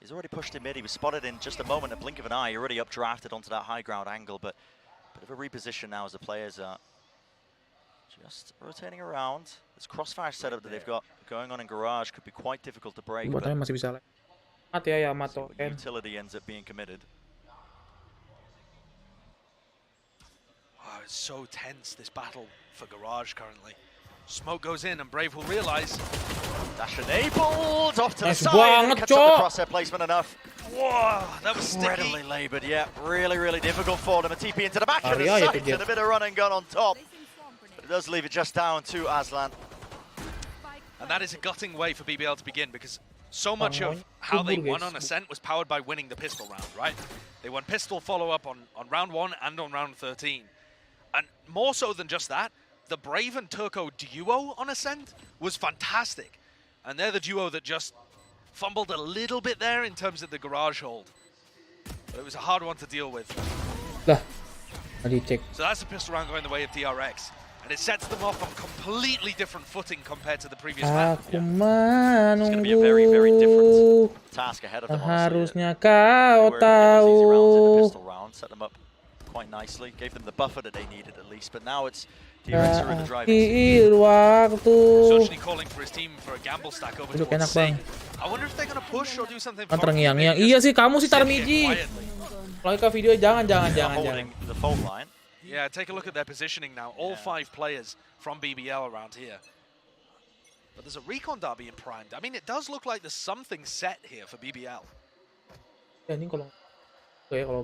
He's already pushed him mid. He was spotted in just a moment, a blink of an eye. Already updrafted onto that high ground angle, but a bit of a reposition now as the players are just rotating around. This crossfire setup that they've got going on in garage could be quite difficult to break. But masih bisa mati ya Mato. Utility ends up being committed. Wow, it's so tense, this battle for garage currently. Smoke goes in and Brave will realize. Dash enabled off to the side. Cuts up the crosshair placement enough. Whoa, that was sticky. Incredibly labored, yeah. Really difficult for them. A TP into the back of the site and a bit of run and gun on top. But it does leave it just down to Aslan. And that is a gutting way for BBL to begin because so much of how they won on Ascent was powered by winning the pistol round, right? They won pistol follow-up on round 1 and on round 13. And more so than just that, the Brave and Turco duo on Ascent was fantastic. And they're the duo that just fumbled a little bit there in terms of the garage hold. But it was a hard one to deal with. So that's a pistol round going the way of DRX. And it sets them off on completely different footing compared to the previous map. It's going to be a very different task ahead of them. Harusnya kau tahu. Pistol round set them up quite nicely. Gave them the buffer that they needed at least. But now it's DRX are in the driving seat. Socially calling for his team for a gamble stack over towards C. I wonder if they're going to push or do something. Terngiang-ngiang. Iya sih, kamu sih Tarmiji. Like video jangan. The fault line. Yeah, take a look at their positioning now. All 5 players from BBL around here. But there's a recon derby in primed. I mean, it does look like there's something set here for BBL. Ya, ini kalau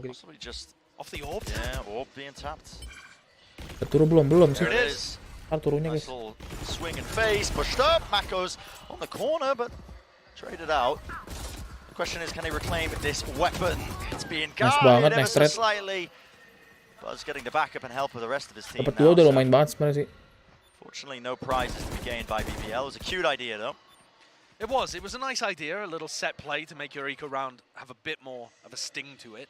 possibly just off the orb. Yeah, orb being tapped. Turun belum sih. There it is. Turunnya guys. Swing and face, pushed up. Mako's on the corner, but traded out. The question is, can they reclaim this weapon? It's being guarded ever so slightly. Buzz getting the backup and help with the rest of his team now. Udah lumayan banget sebenarnya sih. Fortunately, no prizes to be gained by BBL. It was a cute idea, though. It was a nice idea, a little set play to make your eco round have a bit more of a sting to it.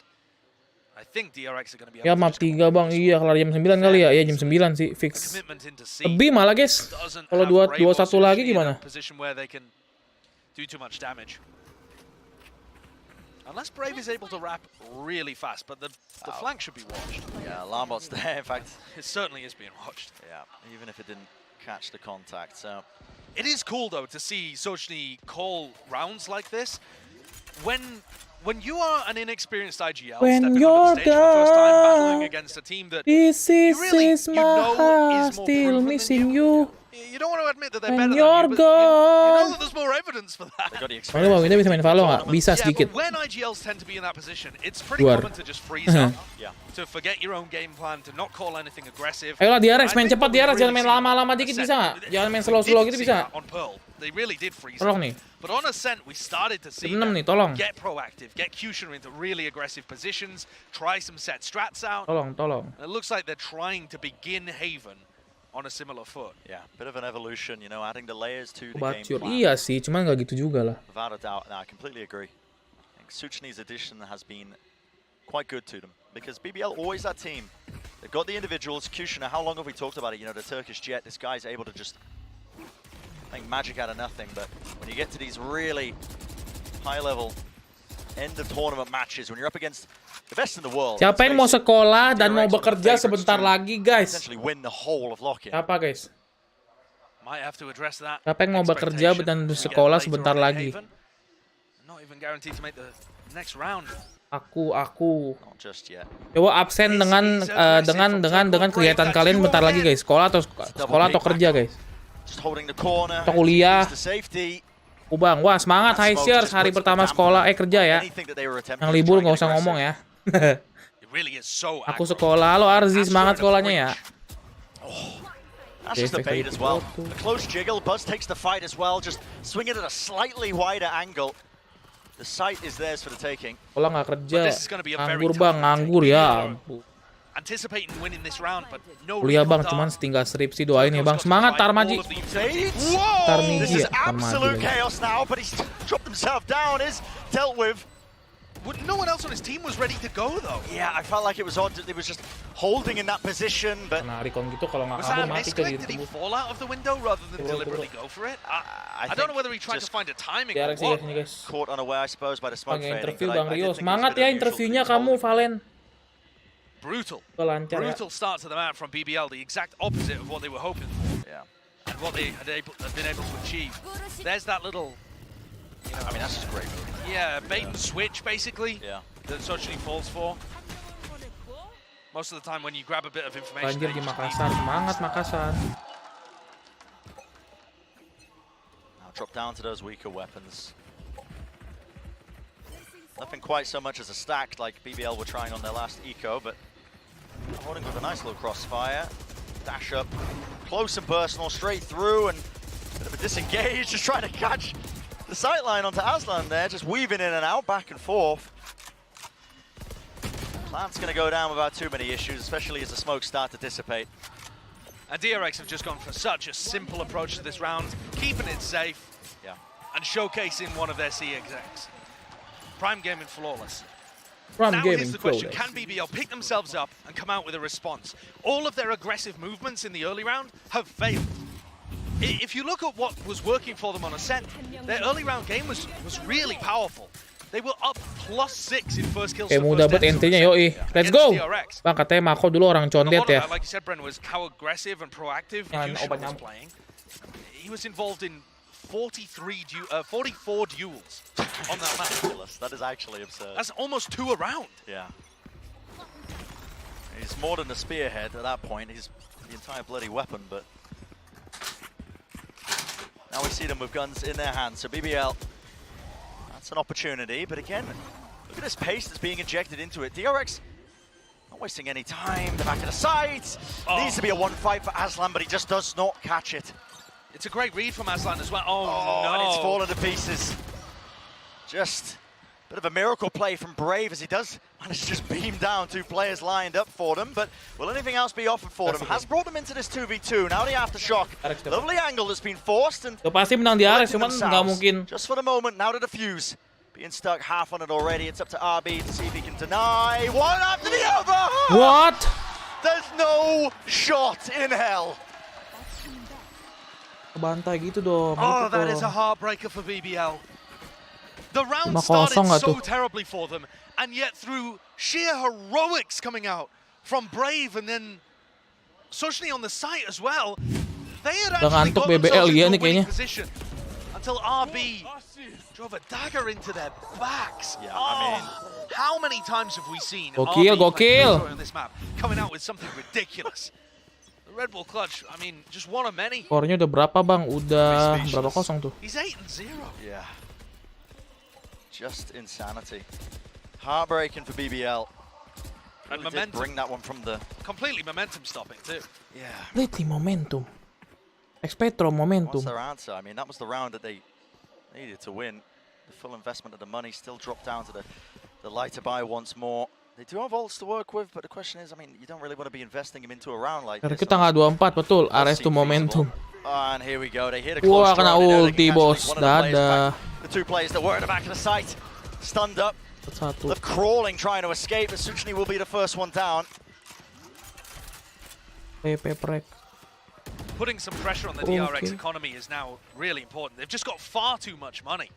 I think DRX are going to be able ya map 3 bang, iya kelar jam 9 kali ya. Iya jam 9 sih fix. Lebih malah guys. Kalau 2-1 lagi gimana? Unless Brave is able to wrap really fast, but the flank should be watched. Yeah, Alarmbot's there, in fact. It certainly is being watched. Yeah, even if it didn't catch the contact, so... It is cool, though, to see Sojni call rounds like this. When you are an inexperienced IGL When stepping you're onto the stage for the first time, battling gone, against a team that this is my heart, is more still proven missing than you. You don't want to admit that they're When better you're than you, but you gone. know that there's more evidence for that. They got the Bang, bang, kita bisa main Valo nggak? Bisa Yeah, sedikit. but when IGLs tend to be in that position, it's pretty Luar. common to just freeze up, Yeah. to forget your own game plan, to not call anything aggressive. Ayolah DRX, main I think cepat what we DRX, jangan really main see lama-lama on dikit Ascent, bisa nggak? Jangan main they slow-slow didn't gitu see bisa that on Pearl. They really did freeze Tolong up. nih. But on Ascent, we started to see 6 them nih, tolong. get proactive, get Q-Shooter into really aggressive positions, try some set strats out. Tolong. And it looks like they're trying to begin Haven on a similar foot. Yeah, bit of an evolution, you know, adding the layers to the game Bacur. plan. Iya sih, cuman nggak gitu juga lah. Without a doubt, no, I completely agree. I think Suchni's addition has been quite good to them because BBL always that team. They've got the individuals. Kushner, how long have we talked about it? You know, the Turkish jet. This guy's able to just make magic out of nothing. But when you get to these really high-level end of tournament matches, when you're up against the best in the world. Siapa yang mau sekolah dan mau bekerja sebentar lagi, guys? Essentially win the whole of lock-in. Siapa, guys? Might have to address that. Siapa yang mau bekerja dan sekolah sebentar lagi? Not even guaranteed to make the next round. Aku. Not just yet. Coba absen dengan kegiatan kalian bentar lagi, guys. Sekolah atau kerja, guys. Just holding the corner. Atau kuliah. The safety. Bang, wah semangat High Shares hari pertama sekolah kerja ya. Yang libur nggak usah ngomong ya. Aku sekolah, lo Arzi semangat sekolahnya ya. That's just the bait as well. A close jiggle, Buzz takes the fight as well, just swing it at a slightly wider angle. The sight is theirs for the taking. Sekolah nggak kerja, nganggur bang, nganggur ya. Kuliah bang, cuman setinggal skripsi, doain ya bang. Semangat Tarmaji. This is absolute chaos now, but he's dropped himself down, is dealt with. No one else on his team was ready to go though. Yeah, I felt like it was odd. It was just holding in that position, but nah, Recon gitu kalau nggak kabur mati ke did he fall out of the window rather than deliberately go for it? I don't know whether he tried to find a timing or what. Caught unaware, I suppose, by the smoke fading. Interview Bang Rio, semangat ya interviewnya kamu, Valen. Brutal. Lancar, brutal start to the map from BBL, the exact opposite of what they were hoping for. Yeah. And what they had been able to achieve. There's that little... You know, I mean, that's just great movie. Yeah, bait and switch, basically, that Sochni falls for. Most of the time when you grab a bit of information... Banjir di Makassar, semangat Makassar. Now drop down to those weaker weapons. Nothing quite so much as a stack like BBL were trying on their last eco, but holding with a nice little crossfire. Dash up, close and personal, straight through, and a bit of a disengage, just trying to catch the sightline onto Aslan there, just weaving in and out, back and forth. Plant's going to go down without too many issues, especially as the smokes start to dissipate. And DRX have just gone for such a simple approach to this round, keeping it safe and showcasing one of their C execs. Prime Gaming flawless. Now here's the question, can BBL pick themselves up and come out with a response? All of their aggressive movements in the early round have failed. If you look at what was working for them on Ascent, their early round game was really powerful. They were up +6 in first kills. Mau dapat entry-nya yoi. Let's go. Bang, katanya Mako dulu orang condet ya. Like you said, Bren, was how aggressive and proactive Kushner was playing. He was involved in 44 duels on that map. That is actually absurd. That's almost 2 a round. Yeah. He's more than a spearhead at that point. He's the entire bloody weapon, but now we see them with guns in their hands. So BBL, that's an opportunity. But again, look at this pace that's being injected into it. DRX not wasting any time. The back of the sight. Needs to be a one fight for Aslan, but he just does not catch it. It's a great read from Aslan as well. Oh no. And it's fallen to pieces. Just a bit of a miracle play from Brave as he does manage to just beam down 2 players lined up for them. But will anything else be offered for them? Has brought them into this 2v2. Now the aftershock. Lovely angle that's been forced. And pasti menang di Ares, cuman nggak mungkin. Just for the moment, now to defuse. Being stuck half on it already. It's up to RB to see if he can deny. One after the other! What? There's no shot in hell. Kebantai gitu dong. Oh, that is a heartbreaker for BBL. The round 5-0 started nggak so tuh? terribly for them, and yet through sheer heroics coming out from Brave and then Socially on the site as well, they had actually got themselves into a winning position until RB drove a dagger into their backs. Yeah, I mean, how many times have we seen Gokil, gokil on this map coming out with something ridiculous? The Red Bull Clutch, I mean, just one of many. Skornya udah berapa bang? Udah berapa kosong tuh? He's 8-0. Yeah. Just insanity. Heartbreaking for BBL. And Really momentum. did bring that one from the... Completely momentum stopping too. Yeah. Completely momentum. Expectro momentum. What's their answer? I mean, that was the round that they needed to win. The full investment of the money still dropped down to the lighter buy once more. They do have ults to work with, but the question is, I mean, you don't really want to be investing him into a round like this. Kita nggak 24, betul. Arrest to momentum. And here we go. They hit a close Wah, kena ulti, bos. Dadah. The two players that were at the back of the site, stunned up. Satu. They're crawling, trying to escape. But Suchni will be the first one down. Paperrex. Putting some pressure on the DRX economy is now really important. They've just got far too much money.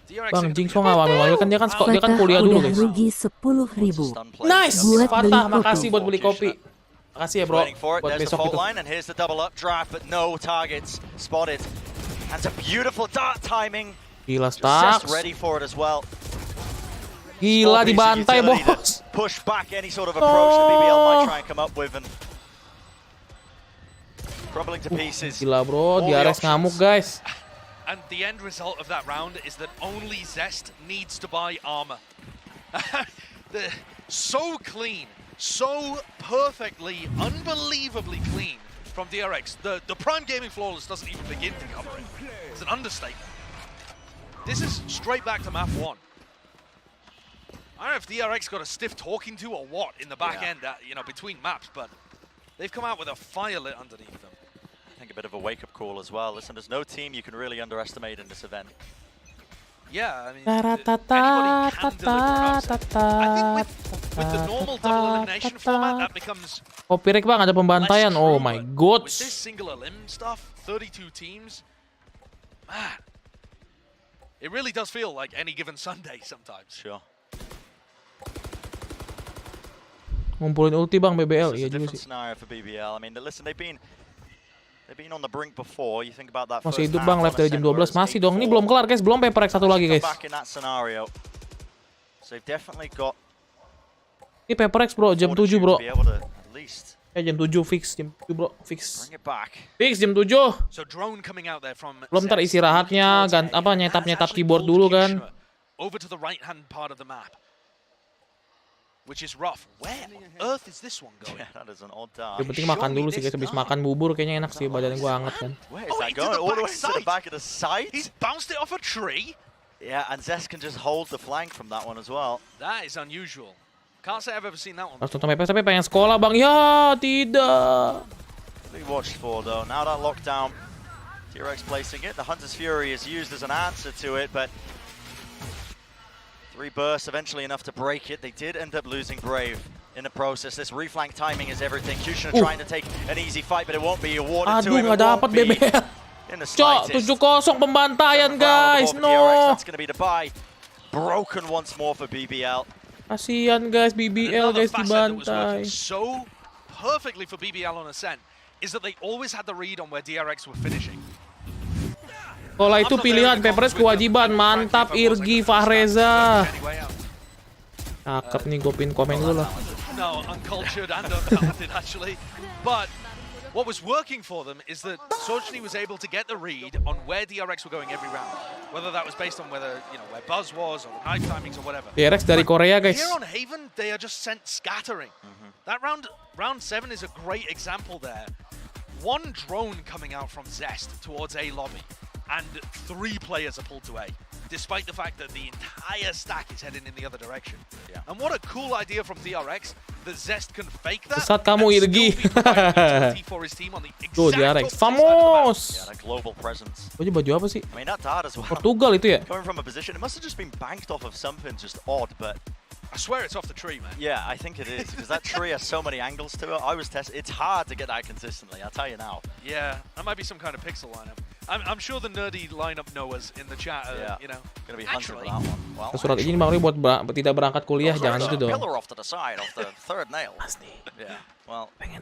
Bang, Jingso nggak ambil kan dia kan kuliah dulu guys. Rugi 10.000. Nice. Buat Fatah, beli makasih kopi. buat beli kopi. Makasih ya bro. Buat There's the besok fault gitu. line, and here's the double up draft, but no targets spotted. That's a beautiful dart timing. Gila Just Stax. ready for it as well. Gila dibantai bos. Push back any sort of approach that BBL might try and come up with, and crumbling to pieces. Gila bro, DRX ngamuk guys. And the end result of that round is that only Zest needs to buy armor. So clean, so perfectly, unbelievably clean from DRX. The Prime Gaming Flawless doesn't even begin to cover it. It's an understatement. This is straight back to map 1. I don't know if DRX got a stiff talking to or what in the back end, between maps, but they've come out with a fire lit underneath them. I think a bit of a wake-up call as well. Listen, there's no team you can really underestimate in this event. Yeah, I mean, anybody can deliver an upset. I think with the normal double elimination format, that becomes Copyright bang, ada pembantaian. Oh my god. With this single elim stuff, 32 teams, man, it really does feel like any given Sunday sometimes. Sure. Ngumpulin ulti bang BBL, It's iya a juga different sih. scenario for BBL. I mean, listen, they've been on the brink before. You think about that first Masih hidup half bang, on live a dari set jam where 12. it's Masih dong, ini 8-4. belum kelar guys, belum Paperrex satu lagi guys. Back in that scenario. So they've definitely got Ini Paperrex bro, jam 7 bro. to be able to at least Jam 7 fix, jam 7 bro, fix. bring it back. Fix jam 7. So drone coming out there from Belum ntar istirahatnya, nyetap keyboard dulu kan. Over to the right-hand part of the map, which is rough. Where on earth is this one going? Yeah, that is an odd dart. Yang penting makan dulu sih guys, habis makan bubur kayaknya enak sih, badan gua hangat kan. Where is that into going? the All the way back to the side. back of the site? He's bounced it off a tree. Yeah, and Zest can just hold the flank from that one as well. That is unusual. Can't say I've ever seen that one. Harus nonton Paperrex tapi pengen sekolah bang. Ya tidak. Be watched for though. Now that lockdown, DRX placing it. The Hunter's Fury is used as an answer to it, but 3 bursts eventually enough to break it. They did end up losing Brave in the process. This reflank timing is everything. Kushner trying to take an easy fight, but it won't be awarded to Aduh, him. nggak dapat BBL. In the Cok, slightest. 7-0 pembantaian guys. No. That's going to be the buy. Broken once more for BBL. Kasian guys, BBL Another guys facet that was dibantai. working so perfectly for BBL on Ascent is that they always had the read on where DRX were finishing. Sekolah itu pilihan, Paperrex kewajiban. Mantap Irgi Fahreza. Cakep nih, gue pin komen dulu lah. No, uncultured and untalented actually. But what was working for them is that Sojny was able to get the read on where DRX were going every round. Whether that was based on where Buzz was or the knife timings or whatever. DRX dari Korea guys. Here on Haven, they are just sent scattering. That round 7 is a great example there. One drone coming out from Zest towards A lobby, and 3 players are pulled to A, despite the fact that the entire stack is heading in the other direction. Yeah. And what a cool idea from DRX that Zest can fake that. Sesat kamu, and Irgi. still be providing utility for his team on the Tuh exact DRX, opposite side of the map. famos. Yeah, that global presence. Baju baju apa sih? I mean, that dart as well. Portugal itu ya? Coming from a position, it must have just been banked off of something just odd, but I swear it's off the tree, man. yeah, I think it is, because that tree has so many angles to it. I was testing. It's hard to get that consistently, I'll tell you now. Yeah, that might be some kind of pixel lineup. I'm sure the nerdy lineup knowers in the chat are, you know, gonna be hunting for actually. that one. Well, Surat izin Bang Ri buat tidak berangkat kuliah, jangan itu dong. pillar off to the side of the third nail. Pasti. Yeah. Well, Pengen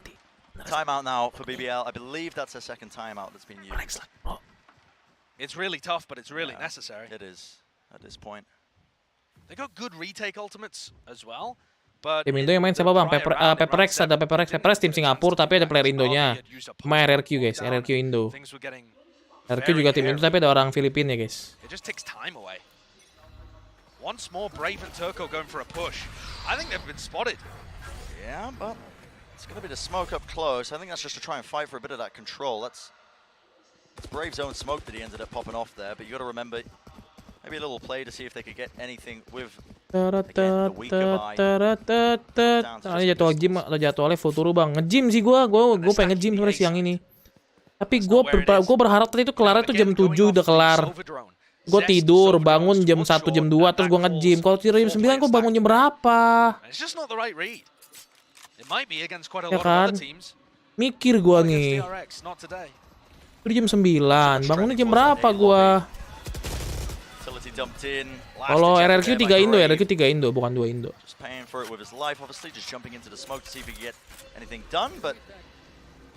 timeout now for BBL. I believe that's the second timeout that's been used. It's really tough, but it's really necessary. It is at this point. They got good retake ultimates as well. But Tim Indo yang main siapa Bang? Paperrex, ada Paperrex tim Singapura tapi ada player Indonya. Cuma RRQ guys, RRQ Indo. RRQ juga tim Indo tapi ada orang Filipina ya guys. It just takes time away. Once more, Brave and Turco going for a push. I think they've been spotted. Yeah, but it's going to be the smoke up close. I think that's just to try and fight for a bit of that control. That's Brave's own smoke that he ended up popping off there, but you got to remember maybe a little play to see if they could get anything with Ini jadwalnya Futuro Bang. Nge-gym sih gue pengen nge-gym sebenarnya siang ini. Tapi gue berharap tadi itu kelarnya tuh jam 7 udah kelar. Gue tidur, bangun jam 1, jam 2, terus gue nge-gym. Kalau tidur jam 9 gue bangun jam berapa? Ya kan? Mikir gue nih. Tidur jam 9, bangunnya jam berapa gue? Kalau RRQ 3 Indo, RRQ 3 Indo, bukan 2 Indo. Just paying for it with his life, obviously, just jumping into the smoke to see if he can get anything done, but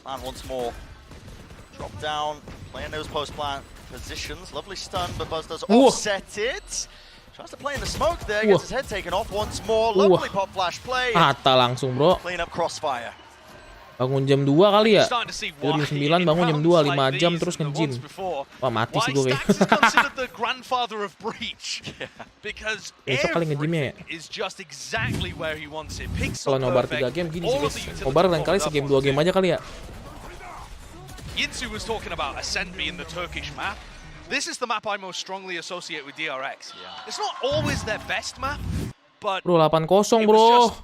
plan once more. Drop down, playing those post-plant positions. Lovely stun, but Buzz does offset it. Tries to play in the smoke there, gets his head taken off once more. Lovely pop flash play. Rata langsung, bro. Clean up crossfire. Bangun jam 2 kali ya? Tidur jam 9, bangun jam 2, 5 jam terus nge-gym. Wah mati sih gue kayaknya. Besok kali nge-gymnya ya? Kalau nobar 3 game gini sih guys. Nobar lain kali se-game 2 game aja kali ya. Yinsu was talking about Ascend Me in the Turkish map. This is the map I most strongly associate with DRX. It's not always their best map, but bro 8-0 bro.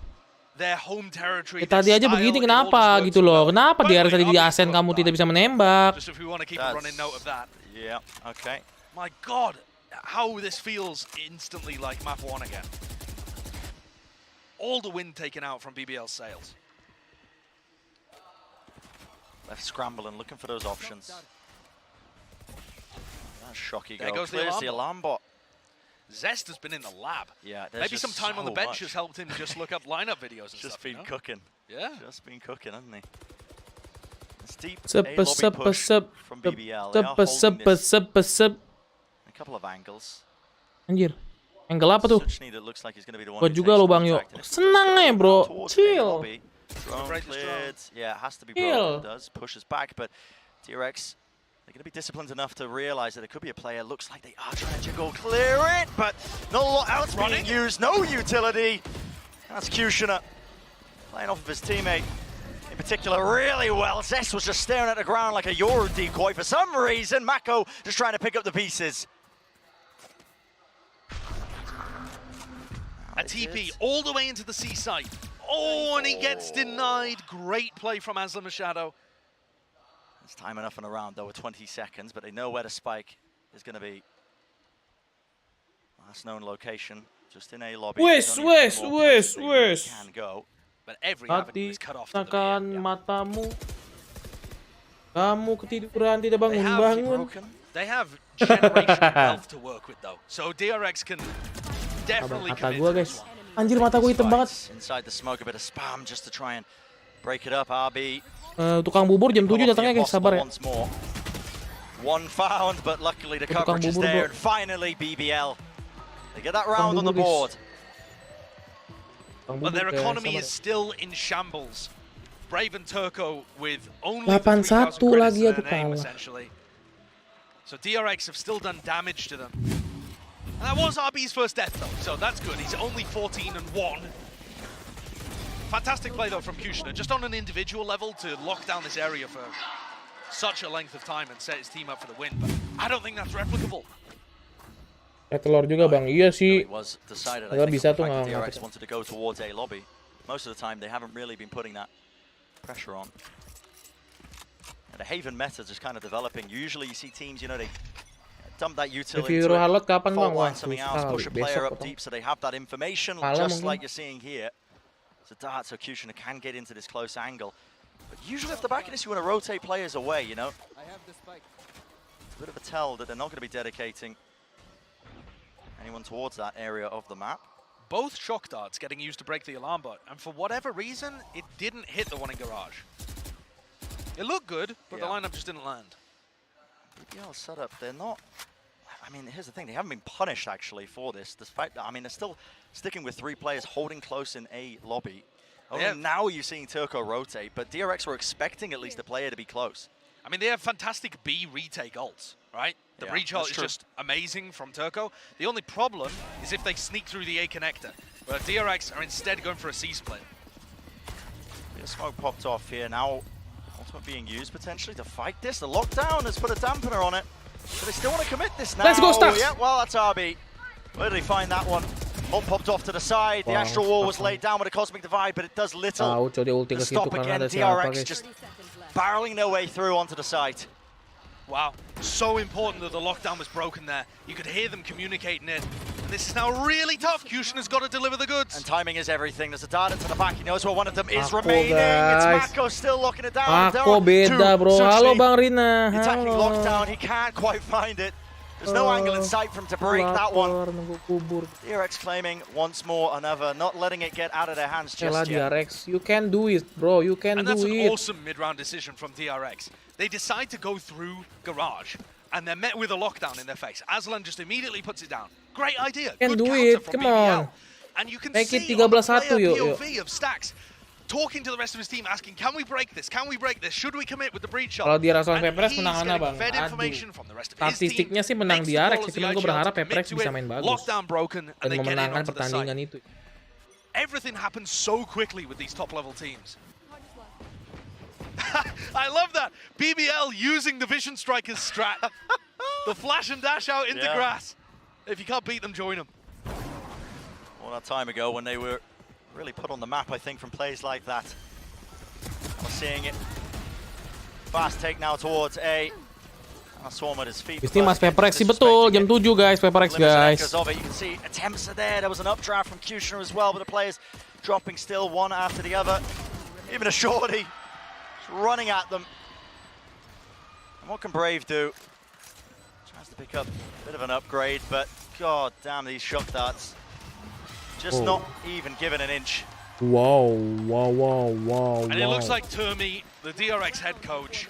Their home territory. Tadi aja begini kenapa gitu loh? Kenapa di area tadi di Asen kamu tidak bisa menembak? Yeah, okay. My God, how this feels instantly like map 1 again. All the wind taken out from BBL's sails. Left scrambling, looking for those options. That's shocky. There goes the alarm bot. Zest has been in the lab. Yeah, maybe some time on the bench has helped him just look up lineup videos and just stuff. Been cooking. Yeah. Just been cooking, hasn't he? It's deep Sep from BBL. They are holding this. A couple of angles. Anjir. Angle apa tuh? Looks like he's going to be the one. Buat juga lo Bang Yo. Senang ya bro. Chill. Drone cleared. Yeah, it has to be broken. It does. Pushes back, but DRX, they're going to be disciplined enough to realize that it could be a player. Looks like they are trying to go clear it, but not a lot else being used. No utility. That's Kushner playing off of his teammate in particular really well. Zest was just staring at the ground like a Yoru decoy for some reason. Mako just trying to pick up the pieces. A TP all the way into the seaside. Oh, and he gets denied. Great play from Aslam Machado. It's time enough in a round, though, with 20 seconds, but they know where the spike is going to be. Last known location, just in a lobby. Wes. Can go. But every avenue is cut off to the matamu. Kamu ketiduran tidak bangun. They have generational health to work with, though. So DRX can definitely commit to this one. Anjir mata gue hitam banget. Inside the smoke, a bit of spam just to try and break it up. RB. Tukang bubur jam 7 datangnya guys, sabar ya. One found, but luckily the coverage is there. And finally BBL, they get that round on the board. But their economy is still in shambles. Brave and Turco with only 8-1 lagi ya name, essentially. So DRX have still done damage to them. And that was RB's first death though, so that's good. He's only 14-1. Fantastic play though from Kushner, just on an individual level to lock down this area for such a length of time and set his team up for the win. But I don't think that's replicable. Telur juga Bang, iya sih. Agak bisa tuh DRX wanted to go towards A lobby. Most of the time they haven't really been putting that pressure on. And the Haven meta just kind of developing. Usually you see teams, you know, they dump that utility into it, fault line something else, push a player up deep so they have that information, just like you're seeing here. So Dart, so Kushner can get into this close angle. But usually off the back of this, you want to rotate players away, you know? a bit of a tell that they're not going to be dedicating anyone towards that area of the map. Both shock darts getting used to break the alarm bot, and for whatever reason, it didn't hit the one in garage. It looked good, but the lineup just didn't land. BBL setup, they're not... I mean, here's the thing, they haven't been punished actually for this, despite that. I mean, they're still sticking with 3 players holding close in a lobby. Only now you're seeing Turco rotate, but DRX were expecting at least a player to be close. I mean, they have fantastic B retake ults, right? The breach ult is just amazing from Turco. The only problem is if they sneak through the A connector, where DRX are instead going for a C split. The smoke popped off here. Now, ultimate being used potentially to fight this. The lockdown has put a dampener on it. But they still want to commit this now. Let's go, Stacks! Yeah, well, that's RB. Where did he find that one? Ult popped off to the side. The astral wall was laid down with a cosmic divide, but it does little to stop again. DRX just barreling their way through onto the site. Wow, so important that the lockdown was broken there. You could hear them communicating it. And this is now really tough. Cushion has got to deliver the goods. And timing is everything. There's a data to the back. He knows where one of them is remaining. It's Mako still locking it down. Ako beda, bro. Halo, Bang Rina. Attacking lockdown. He can't quite find it. There's no angle in sight for him to break that one. DRX claiming once more another, not letting it get out of their hands just yet. DRX, you can do it, bro. You can do it. And that's an awesome mid-round decision from DRX. They decide to go through Garage, and they're met with a lockdown in their face. Aslan just immediately puts it down. Great idea. Can Good do counter it. from Come BBL. on. And you can Make it see on the player 13-1, yuk. POV of Stacks talking to the rest of his team, asking, can we break this? Can we break this? Should we commit with the breach shot? Kalau dia rasa And Paperrex he's menang mana, getting Bang? fed Aduh. information from the rest of his team. Statistiknya sih menang Makes the call DRX, as the cuman gue IGL berharap to commit Paperrex to bisa it. main bagus Lockdown broken, and dan they get in memenangkan onto the site. pertandingan itu. Everything happens so quickly with these top-level teams. I love that. BBL using the Vision Strikers strat. The flash and dash out into grass. If you can't beat them, join them. All that time ago when they were really put on the map, I think, from plays like that. We're seeing it. Fast take now towards A. Swarm at his feet. Ini Mas Paperrex sih betul, jam 7 guys, Paperrex guys. You can see attempts are there. There was an updraft from Kushner as well, but the players dropping still one after the other. Even a shorty running at them. And what can Brave do? Tries to pick up a bit of an upgrade, but god damn these shock darts. Just not even given an inch. Wow. And it looks like Termi, the DRX head coach,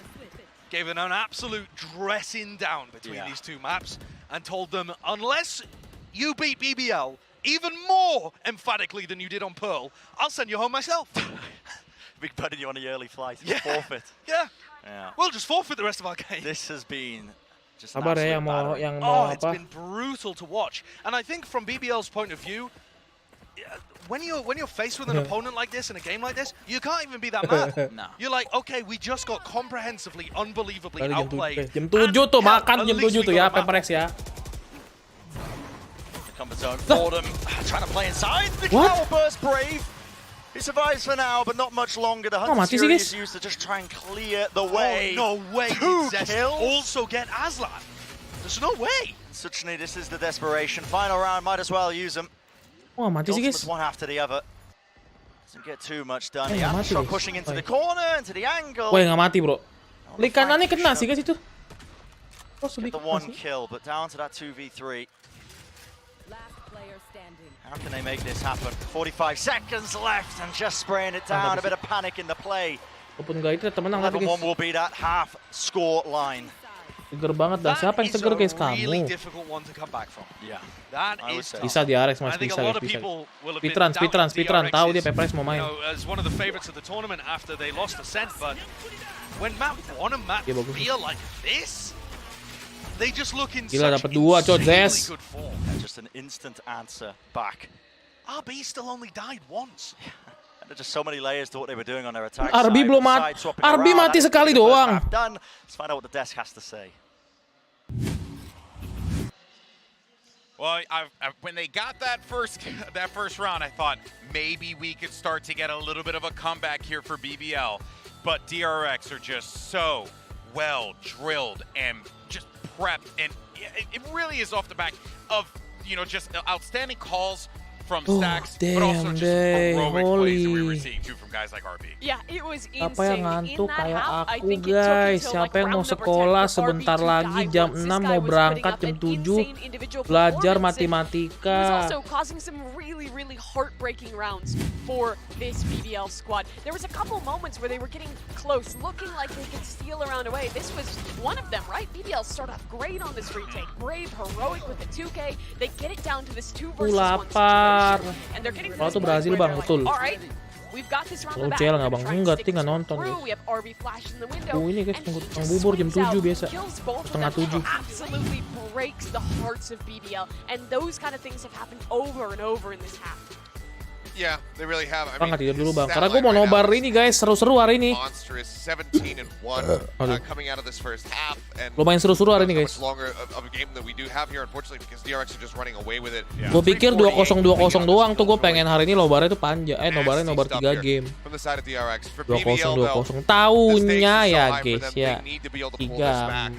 gave them an absolute dressing down between these two maps and told them, unless you beat BBL even more emphatically than you did on Pearl, I'll send you home myself. Big putting you on the early flight. Forfeit. Yeah. We'll just forfeit the rest of our game. This has been just Sabar ya yang mau it's been brutal to watch. And I think from BBL's point of view, when you're faced with an opponent like this in a game like this, you can't even be that mad. No. You're like, okay, we just got comprehensively, unbelievably outplayed. Jam 7 tuh, makan jam 7 tuh ya, Paperrex ya. The comfort zone for them. Trying to play inside. The cowl burst Brave. He survives for now, but not much longer. The Hunter Fury is used to just try and clear the way. Oh, no way. 2 kills. Also get Aslan. There's no way. Suchny, this is the desperation. Final round, might as well use them. Wah, mati sih guys. One after the other. Doesn't get too much done. Shot pushing into the corner, into the angle. Wah, nggak mati bro. Klik kanannya kena sih guys itu. Oh, the 1 kill, but down to that 2v3. How can they make this happen? 45 seconds left and just spraying it down. A bit of panic in the play. Walaupun nggak itu tetap menang tapi guys. 11-1 will be that half score line. Seger banget dah. Siapa yang seger guys? Kamu. Bisa DRX mas, bisa guys, bisa. Speedrun, tahu dia Paperrex mau main. As one of the favorites of the tournament after they lost Ascent, but when map 1 and map feel like this, they just look in Gila, such dapat 2 Cod Zes. Good form. Just an instant answer back. RB still only died once. There's just so many layers to what they were doing on their attack. RB belum mati. RB mati sekali doang. Let's find out what the desk has to say. Well, when they got that first round, I thought maybe we could start to get a little bit of a comeback here for BBL. But DRX are just so well drilled and just prepped, and it really is off the back of just outstanding calls from Stacks, but also just heroic plays that we were seeing too from guys like RB. Yeah, it was Siapa yang insane. ngantuk In that kayak half, I aku think it took guys? until, Siapa like, yang mau round number 10 sekolah for sebentar RB to lagi die jam once this 6 guy mau was berangkat putting jam up an 7 insane individual belajar performance, and he was matematika. also causing some really heartbreaking rounds for this BBL squad. There was a couple moments where they were getting close, looking like they could steal a round away. This was one of them, right? BBL start off great on this retake. Brave, heroic with the 2K. They get it down to this 2 versus 1 lapar. situation. And they're getting Kalau tuh Brazil bang, betul. alright, we've got this round Lo back. cel We're nggak gonna bang? try and Enggak, stick tinggal this one nonton. through. We have RB flash in the window. Ini guys and he tunggu just bubur jam swings 7 out, biasa. kills both of Setengah them, 7. absolutely breaks the hearts of BBL. And those kind of things have happened over and over in this half. Yeah, they really have. I Bang, nggak tidur dulu bang. stat Karena gue line mau right now nobar is ini guys, seru-seru hari ini. monstrous, 17-1 Aduh. coming out of this first half, and Lumayan seru-seru hari ini guys. much longer of a game that we do have here, unfortunately, because DRX are just running away with it. Gue pikir 2-0 doang tuh, gue pengen hari ini nobarnya tuh panjang. Nobar 3 game. From the side of DRX. For 2-0 BBL, though, 2-0. Tahunnya the stakes ya are so high for guys them, ya. they need to be able to pull this 3. back.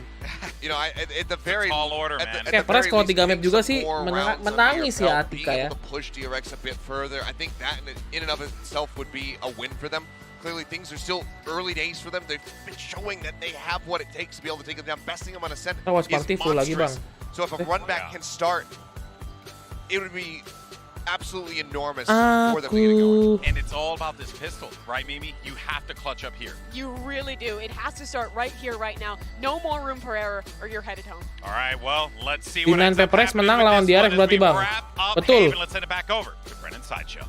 You know, at the very Tall order, man. at the Paperrex very kalau least, 3 map getting juga some sih more rounds under menangis your ya belt, Atika being ya. able to push DRX a bit further, I think that in and of itself would be a win for them. Clearly, things are still early days for them. They've been showing that they have what it takes to be able to take them down. Besting them on ascent Awas is party full lagi bang. monstrous. So if a run back can start, it would be absolutely enormous for them to get it going. And it's all about this pistol, right, Mimi? You have to clutch up here. You really do. It has to start right here, right now. No more room for error, or you're headed home. All right, well, let's see Di what main ends up Paperrex happening menang with lawan this DRX one as berarti we bang. wrap up Betul. Haven. Let's send it back over to Brennan Sideshow.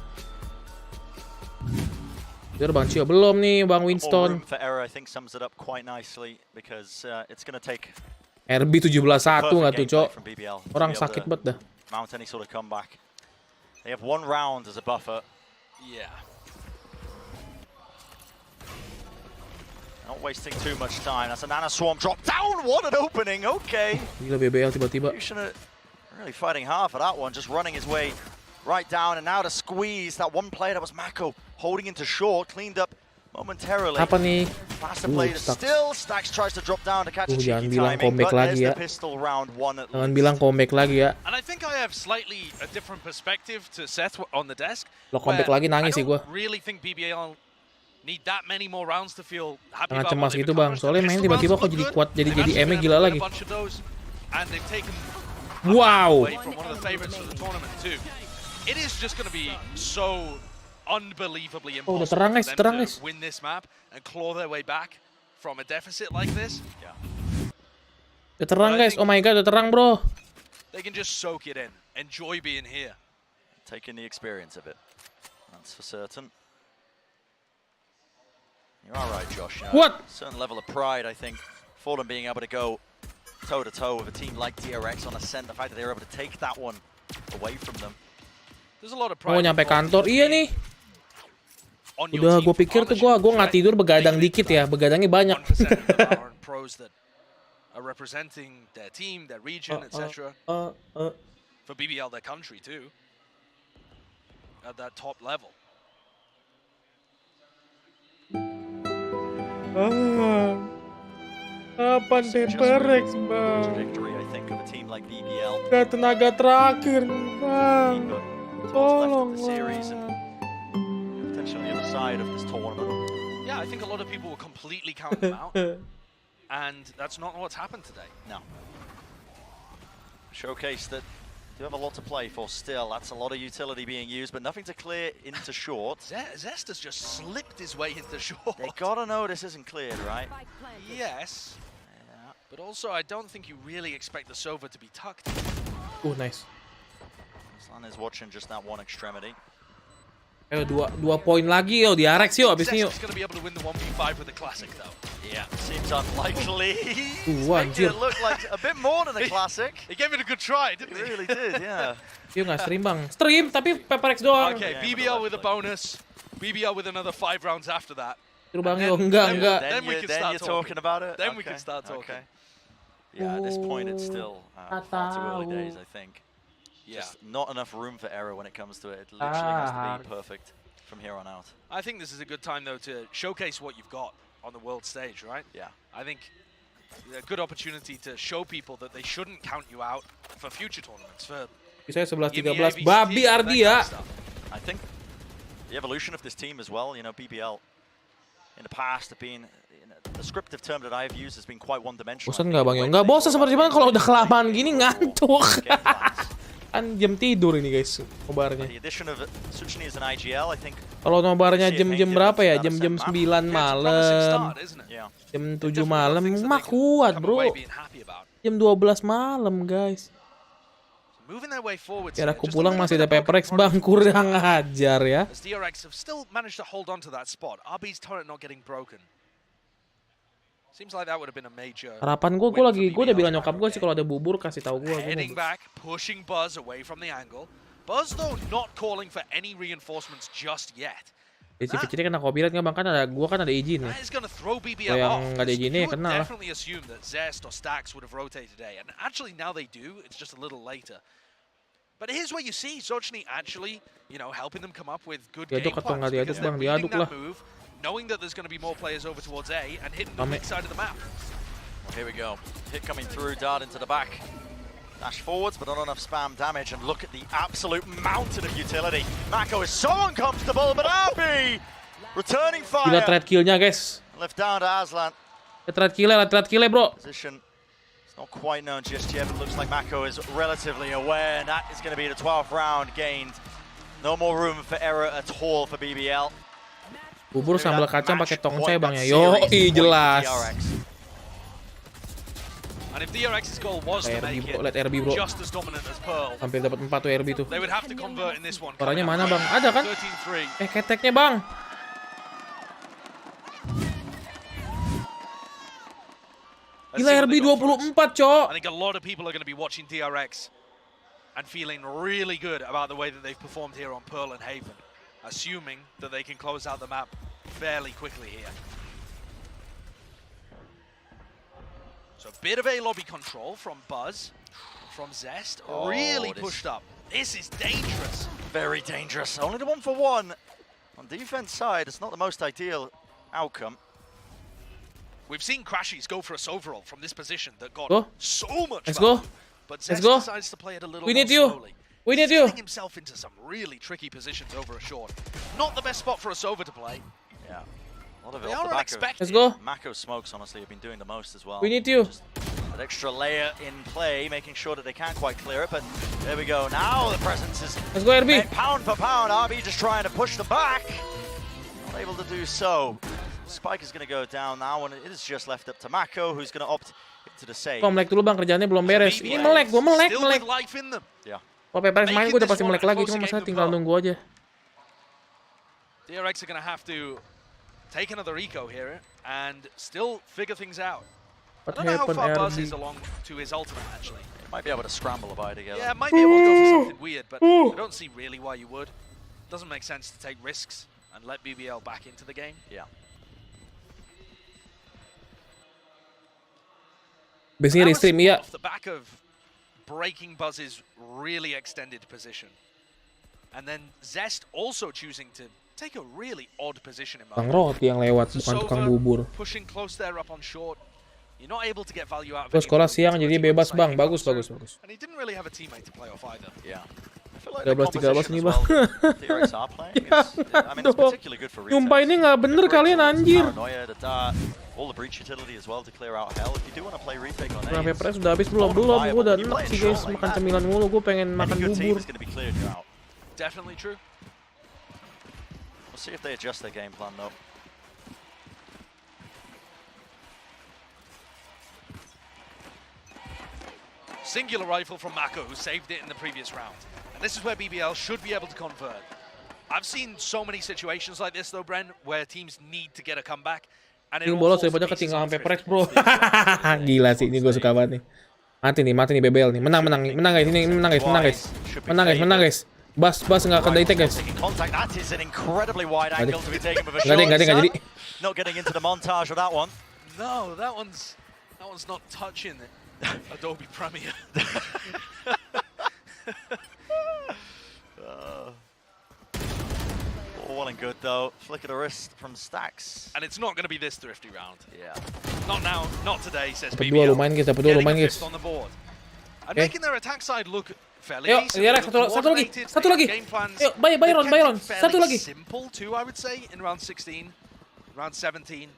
Biar bang Cio belum nih bang More Winston. room for error, I think, sums it up quite nicely because it's going to take RB 17-1 nggak tuh cok. from BBL to Orang be able sakit to banget dah. mount any sort of comeback. They have 1 round as a buffer. Yeah. Not wasting too much time. That's a Nana Swarm drop down. What an opening. Okay. Gila BBL tiba-tiba. Fusion really fighting hard for that one, just running his way right down, and now to squeeze that one player that was Mako holding into short, cleaned up momentarily. Apa nih? Faster play to Stacks. still. Stacks tries to drop down to catch a Jangan cheeky bilang timing, comeback but lagi there's ya. the pistol round 1 at Jangan least. bilang comeback lagi ya. And I think I have slightly a different perspective to Seth on the desk. Lo comeback where lagi nangis I sih gua. don't really think BBL need that many more rounds to feel happy Jangan about cemas what they've gitu bang. accomplished. Soalnya The main pistol tiba-tiba rounds kok look jadi good. kuat, jadi They've actually ME been gila able to lagi. win a bunch of those, and they've taken Wow. away from one of the favorites for the tournament too. It is just going to be so unbelievably Oh, udah impossible terang guys, for terang them guys. to win this map and claw their way back from a deficit like this. Udah terang guys. Oh my god, udah terang bro. They can just soak it in, enjoy being here. Taking the experience of it. That's for certain. You're all right, Josh. You know, What? Certain level of pride, I think, for them being able to go toe-to-toe with a team like DRX on Ascent. The fact that they were able to take that one away from them. There's a lot of Mau pride nyampe involved kantor. Iya nih. on your Udah team gue for pikir tuh partnerships, gue nggak right? tidur begadang Making it dikit to ya. that Begadangnya banyak. 1% of the Valorant pros that are representing their team, their region, etc. For BBL, their country too. At that top level. Kapan Paperrex bang? Trajectory, I think, of a team like BBL. Gak tenaga terakhir nih bang. But Tolong left of the series and potentially on the side of this tournament. Yeah, I think a lot of people will completely count them out. And that's not what's happened today. No. Showcase that do have a lot to play for still. That's a lot of utility being used, but nothing to clear into short. Zest has just slipped his way into short. They gotta know this isn't cleared, right? Yes. Yeah. But also, I don't think you really expect the Sova to be tucked. Nice. Slan is watching just that one extremity. Ayo dua poin lagi yo di RX yuk abis ini yuk. Zest is going to be able to win the 1v5 with the Classic though. Yeah, seems unlikely. Anjir. Making it look like a bit more than a classic. He gave it a good try, didn't He he? really did, yeah. Yuk nggak stream bang. Stream tapi Paperrex doang. Okay, Yeah, BBL but with a bonus. BBL with another 5 rounds after that. Terus bang And yo then- enggak then- enggak. Then we can start you're talking about it? Then we Okay, can start talking. Okay. Yeah, at this point it's still far too early days, I think. Yeah. Just not enough room for error when it comes to it. It literally has to be perfect from here on out. I think this is a good time though to showcase what you've got on the world stage, right? Yeah. I think a good opportunity to show people that they shouldn't count you out for future tournaments, for Bisa 11-13. Babi Ardia. I think the evolution of this team as well, you know, BBL in the past have been, the descriptive term that I've used has been quite one-dimensional. Bosan nggak Bang Yo? Nggak bosan seperti kalau udah kelamaan gini ngantuk. Kan jam tidur ini guys, nobarnya. Kalau nobarnya jam-jam berapa ya? Jam-jam 9 malam, jam 7 malam, mah kuat bro. Jam 12 malam guys. Biar aku pulang masih ada Paperrex bang, kurang ajar ya. Harapan gue udah bilang nyokap gue sih kalau ada bubur kasih tahu gue. Ciri-ciri kena copyright nggak bang? Kan ada gue kan ada izin ya. Kalau yang nggak ada izinnya ya kena lah. But here's where you see Zochny actually, you know, helping them come up with good game plans because they're reading that move, knowing that there's going to be more players over towards A and hitting the weak side of the map. Well, here we go. Hit coming through, dart into the back. Dash forwards, but not enough spam damage. And look at the absolute mountain of utility. Mako is so uncomfortable, but Abi returning fire. Gila trade killnya guys. Left down to Aslan. Trade kill bro. Position. Not quite known just yet, but looks like Mako is relatively aware, and that is going to be the 12th round gained. No more room for error at all for BBL. Bubur sambal kacang pakai tongsai bang ya. Yo, jelas. And if DRX's goal was to make it just as dominant as Pearl, hampir dapat 4 tuh RB tuh. They would have to convert in this one. Suaranya mana bang? Ada kan? Keteknya bang. Gila RB 24 cok. I think a lot of people are going to be watching DRX and feeling really good about the way that they've performed here on Pearl and Haven, assuming that they can close out the map fairly quickly here. So a bit of a lobby control from Buzz, from Zest, really pushed up. This is dangerous. Very dangerous. Only the 1-for-1. On defense side, it's not the most ideal outcome. We've seen Crashies go for a Sovereign from this position that got so much value. But Zest decides to play it a little more slowly. We need you. Getting himself into some really tricky positions over a short. Not the best spot for a Sova to play. Yeah. A lot of it they off are the back unexpected. Let's go. Mako smokes, honestly, have been doing the most as well. We need you. Just that extra layer in play, making sure that they can't quite clear it, but there we go. Now the presence is... Let's go, RB. Pound for pound, RB just trying to push them back. Not able to do so. Spike is going to go down now, and it is just left up to Mako, who's going to opt to the save. Melek dulu bang, kerjaannya belum beres. Ini melek, gua melek. Yeah. Kalau Paperrex main, gua udah pasti melek lagi, cuma masalah tinggal nunggu aja. DRX are going to have to take another eco here and still figure things out. I don't know how far Buzz is along to his ultimate, actually. Might be able to scramble a bit together. Yeah, might be able to go for something weird, but I don't see really why you would. Doesn't make sense to take risks and let BBL back into the game. Yeah. Biasanya restream, iya. Off the back of breaking Buzz's really extended position. And then Zest also choosing to take a really odd position in Bang Roti yang lewat, bukan tukang bubur. Pushing close there up on short. You're not able to get value out of it. Sekolah siang jadi bebas bang, bagus. And he didn't really have a teammate to play off either. Yeah. 13-13 nih bang. Nyumpah ini nggak bener kalian anjir. Paperrex udah habis belum? Belum, gue udah enak sih guys, makan cemilan mulu, gue pengen makan bubur. Definitely true. We'll see if they adjust their game plan though. Singular rifle from Mako, who saved it in the previous round. And this is where BBL should be able to convert. I've seen so many situations like this though, Bren, where teams need to get a comeback. Ini bolos daripada ketinggalan Paperrex bro. Gila sih, ini gue suka banget nih. Mati nih BBL nih. Menang guys, ini menang guys. Bas nggak akan dari guys. Nggak jadi. Not getting into the montage of that one. No, that one's not touching it. Adobe Premiere. Well and good though. Flick of the wrist from Stacks. And it's not going to be this thrifty round. Yeah. Not now, not today, says BBL. Dapat dua lumayan guys. on the board. And making their attack side look fairly Yuk, decent. DRX satu lagi. Yuk, Byron. Satu lagi. Simple too, I would say, in round 16, round 17,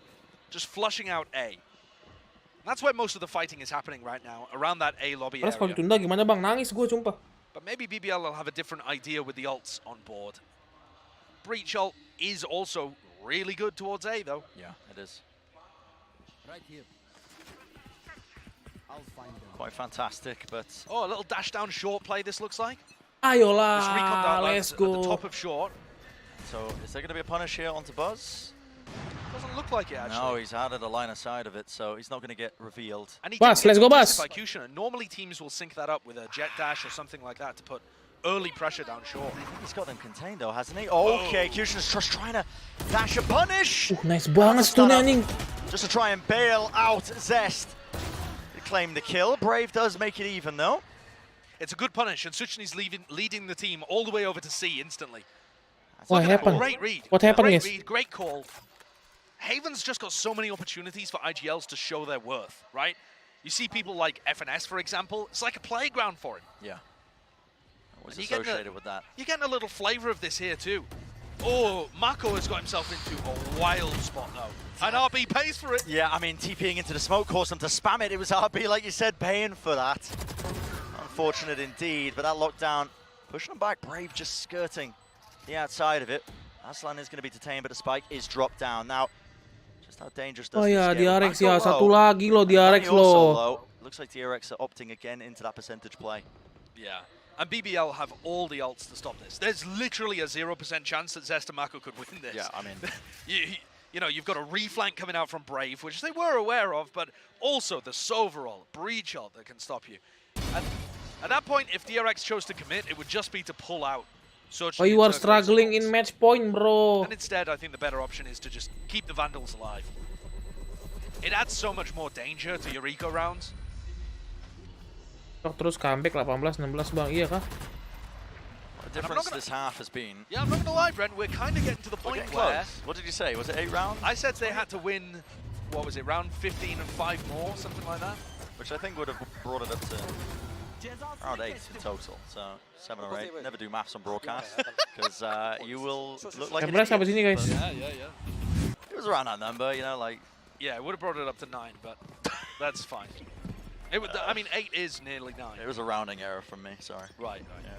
just flushing out A. That's where most of the fighting is happening right now, around that A lobby Terus kalau area. ditunda gimana bang? Nangis gue sumpah. But maybe BBL will have a different idea with the ults on board. Breach ult is also really good towards A though. Yeah, it is. Right here. I'll find them. Quite fantastic, but Oh, a little dash down short play this looks like. Ayolah, Just recon down let's at the go. top of short. so is there going to be a punish here onto Buzz? Doesn't look like it actually. No, he's added a line of sight of it, so he's not going to get revealed. And he Bas, didn't let's get go, to Bas. by Kushner. Normally teams will sync that up with a jet dash or something like that to put early pressure down short. I think he's got them contained though, hasn't he? Okay, Kushner's just trying to dash a punish. Nice banget stunnya anjing. Just to try and bail out Zest. He claimed the kill. Brave does make it even though. It's a good punish, and Suchni's leading the team all the way over to C instantly. What happened? Great read. What happened Great is? read, great call. Haven's just got so many opportunities for IGLs to show their worth, right? You see people like FNS, for example. It's like a playground for him. Yeah. What's And you get associated with that? You're getting a little flavor of this here too. Oh, Mako has got himself into a wild spot though. And RB pays for it. Yeah, I mean, TPing into the smoke caused them to spam it. It was RB, like you said, paying for that. Unfortunate indeed, but that lockdown pushing them back. Brave just skirting the outside of it. Aslan is going to be detained, but the spike is dropped down. Now, just how dangerous does Oh this ya, get? DRX Mako ya, low, satu lagi loh and DRX Money also loh. low. Looks like DRX are opting again into that percentage play. Yeah. And BBL have all the ults to stop this. There's literally a 0% chance that Zest and Mako could win this. Yeah, I mean... you know, you've got a reflank coming out from Brave, which they were aware of, but also the Sovereign Breach ult that can stop you. And at that point, if DRX chose to commit, it would just be to pull out. Oh, you are struggling in match point, bro. And instead, I think the better option is to just keep the Vandals alive. It adds so much more danger to your eco rounds. Terus comeback 18-16 bang, iya kah? What a difference this half has been. Yeah, I'm not gonna lie, Brent. We're kind of getting to the We're point getting where... close. What did you say? Was it 8 rounds? I said they had to win, what was it, round 15 and 5 more, something like that? Which I think would have brought it up to round 8 in total. So 7 or 8. Never do maths on broadcast because you will look like an FNS sampai idiot. sini guys. It was around that number, you know, like... Yeah, it would have brought it up to 9, but that's fine. It would, I mean, 8 is nearly 9. It was a rounding error from me, sorry. Right. Yeah.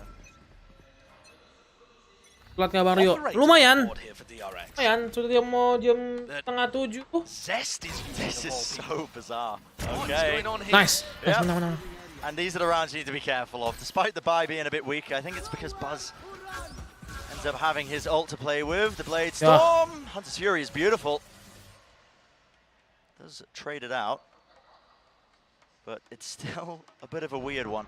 Telat nggak Bang Rio? Operator Lumayan. board here for DRX. Lumayan, sudah dia mau jam setengah 7. Zest is This is so bizarre. What is Okay. going on here? Nice. Yep. Menang. And these are the rounds you need to be careful of. Despite the buy being a bit weak, I think it's because Buzz ends up having his ult to play with. The Blade Storm. Hunter's Fury is beautiful. Does trade it out. But it's still a bit of a weird one.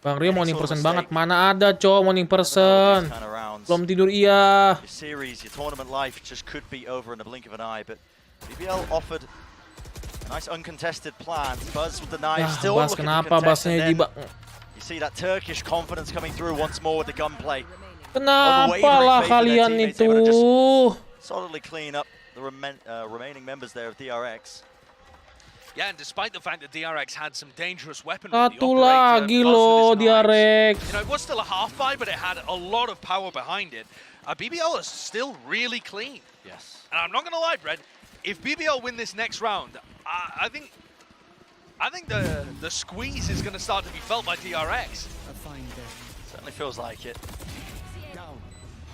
Bang Rio morning person banget. Mana ada cowok morning person. Kind of rounds. Belum tidur iya. Your series, your tournament life just could be over in the blink of an eye. But BBL offered a nice uncontested plan. Buzz with the knife, still Bas, looking to kenapa contest. Basnya And then di you see that Turkish confidence coming through once more with the gunplay. Kenapa lah kalian itu? Solidly clean up the remaining members there of DRX. Yeah, and despite the fact that DRX had some dangerous weaponry, Satu lagi loh DRX. You know, it was still a half buy, but it had a lot of power behind it. BBL is still really clean. Yes. And I'm not going to lie, Brett, if BBL win this next round, I think the squeeze is going to start to be felt by DRX. Certainly feels like it.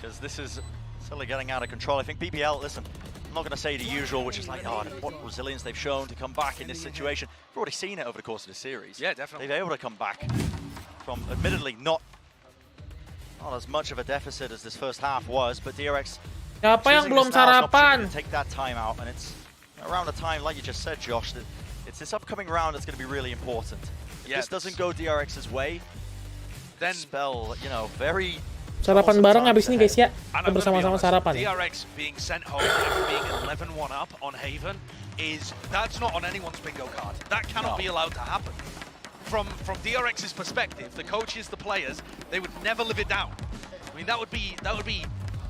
Because this is certainly getting out of control. I think BBL, listen, I'm not going to say the usual, which is like, oh, what resilience they've shown to come back in this situation. We've already seen it over the course of the series. Yeah, definitely. They've been able to come back from, admittedly, not as much of a deficit as this first half was, but DRX Siapa yang belum sarapan? take that time out, and it's around the time, like you just said, Josh, that it's this upcoming round that's going to be really important. If this doesn't go DRX's way, then spell, you know, very... Sarapan bareng habis ini guys ya. Kita bersama-sama sarapan. DRX being sent home after being 11-1 up on Haven that's not on anyone's bingo card. That cannot be allowed to happen. From DRX's perspective, the coaches, the players, they would never live it down. I mean, that would be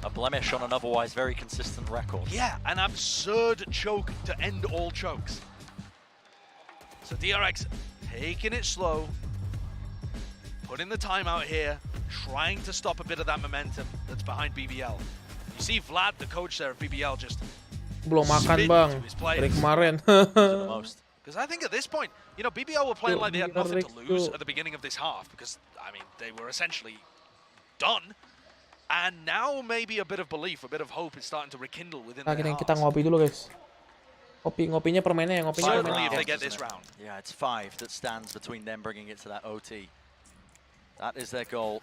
a blemish on an otherwise very consistent record. Yeah, an absurd choke to end all chokes. So DRX taking it slow, putting the time out here, trying to stop a bit of that momentum that's behind BBL. You see Vlad, the coach there of BBL, just belum makan bang dari kemarin. Because I think at this point, you know, BBL were playing like they had nothing to lose at the beginning of this half, because I mean they were essentially done, and now maybe a bit of belief, a bit of hope is starting to rekindle within their hearts. Kita ngopi dulu guys. Ngopinya permennya ya, ngopinya Certainly if they get this round. Yeah, it's 5 that stands between them bringing it to that OT. That is their goal.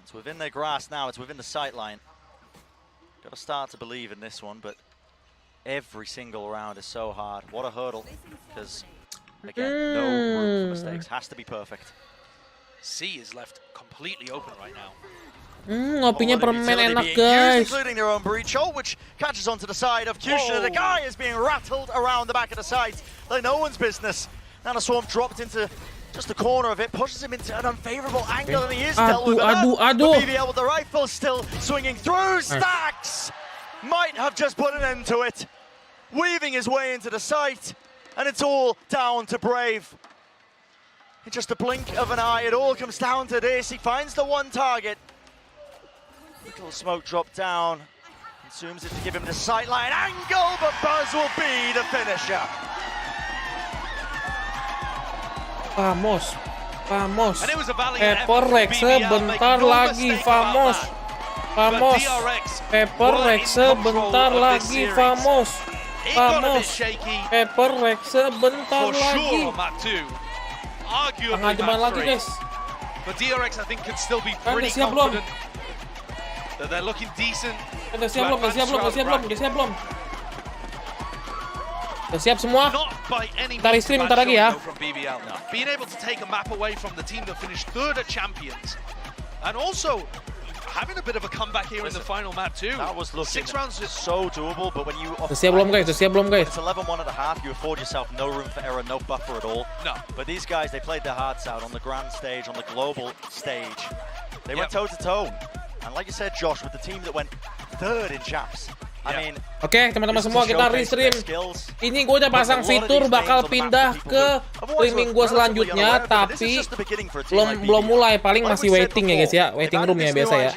It's within their grasp now. It's within the sight line. Got to start to believe in this one, but every single round is so hard. What a hurdle. Because, again, no room for mistakes. Has to be perfect. C is left completely open right now. Ngopinya permen enak guys. Including their own breach ult, which catches onto the side of Kushner. The guy is being rattled around the back of the site like no one's business. Now the swarm dropped into just the corner of it, pushes him into an unfavorable angle, and he is dealt with enough. BBL with the rifle still swinging through. Stacks might have just put an end to it. Weaving his way into the site, and it's all down to Brave. In just a blink of an eye, it all comes down to this. He finds the one target. Little smoke drop down, consumes it to give him the sightline angle, but Buzz will be the finisher. Vamos. And it was a valiant effort Paperrex from BBL, sebentar make no lagi, mistake about vamos. that. Vamos. But DRX Paperrex sebentar lagi, vamos. It got a bit Vamos. shaky Paperrex sebentar for lagi. sure on map 2. Arguably Tengah jaman map lagi 3. guys. But DRX I think could still be Kan pretty udah siap belum? confident that they're looking decent. Udah siap belum? Udah siap belum? Udah siap semua? Not by any Ntar means stream bad ntar lagi ya. showing, though, from BBL. Being able to take a map away from the team that finished 3rd at Champions, and also having a bit of a comeback here in the final map too. That was looking 6 rounds is so doable, but when you Udah siap belum guys? It's 11-1 at the half, you afford yourself no room for error, no buffer at all. No. But these guys, they played their hearts out on the grand stage, on the global stage. They went toe-to-toe. And like you said, Josh, with the team that went 3rd in Champs, I mean, Oke, teman-teman semua, kita restream. Ini gue udah pasang fitur bakal pindah ke streaming gue selanjutnya, tapi belum mulai, paling masih waiting ya guys ya, waiting room ya biasa ya.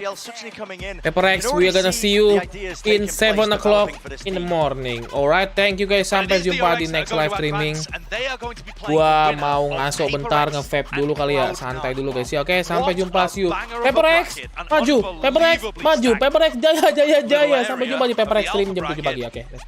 HyperX, we are gonna see you in 7 o'clock in the morning. Alright, thank you guys, sampai jumpa di next live streaming. Gua mau ngaso bentar, nge-vape dulu kali ya, santai dulu guys ya. Oke, sampai jumpa, see you. HyperX, maju, HyperX, maju, HyperX jaya, sampai jumpa di HyperX stream jam 7 pagi. Oke, let's go.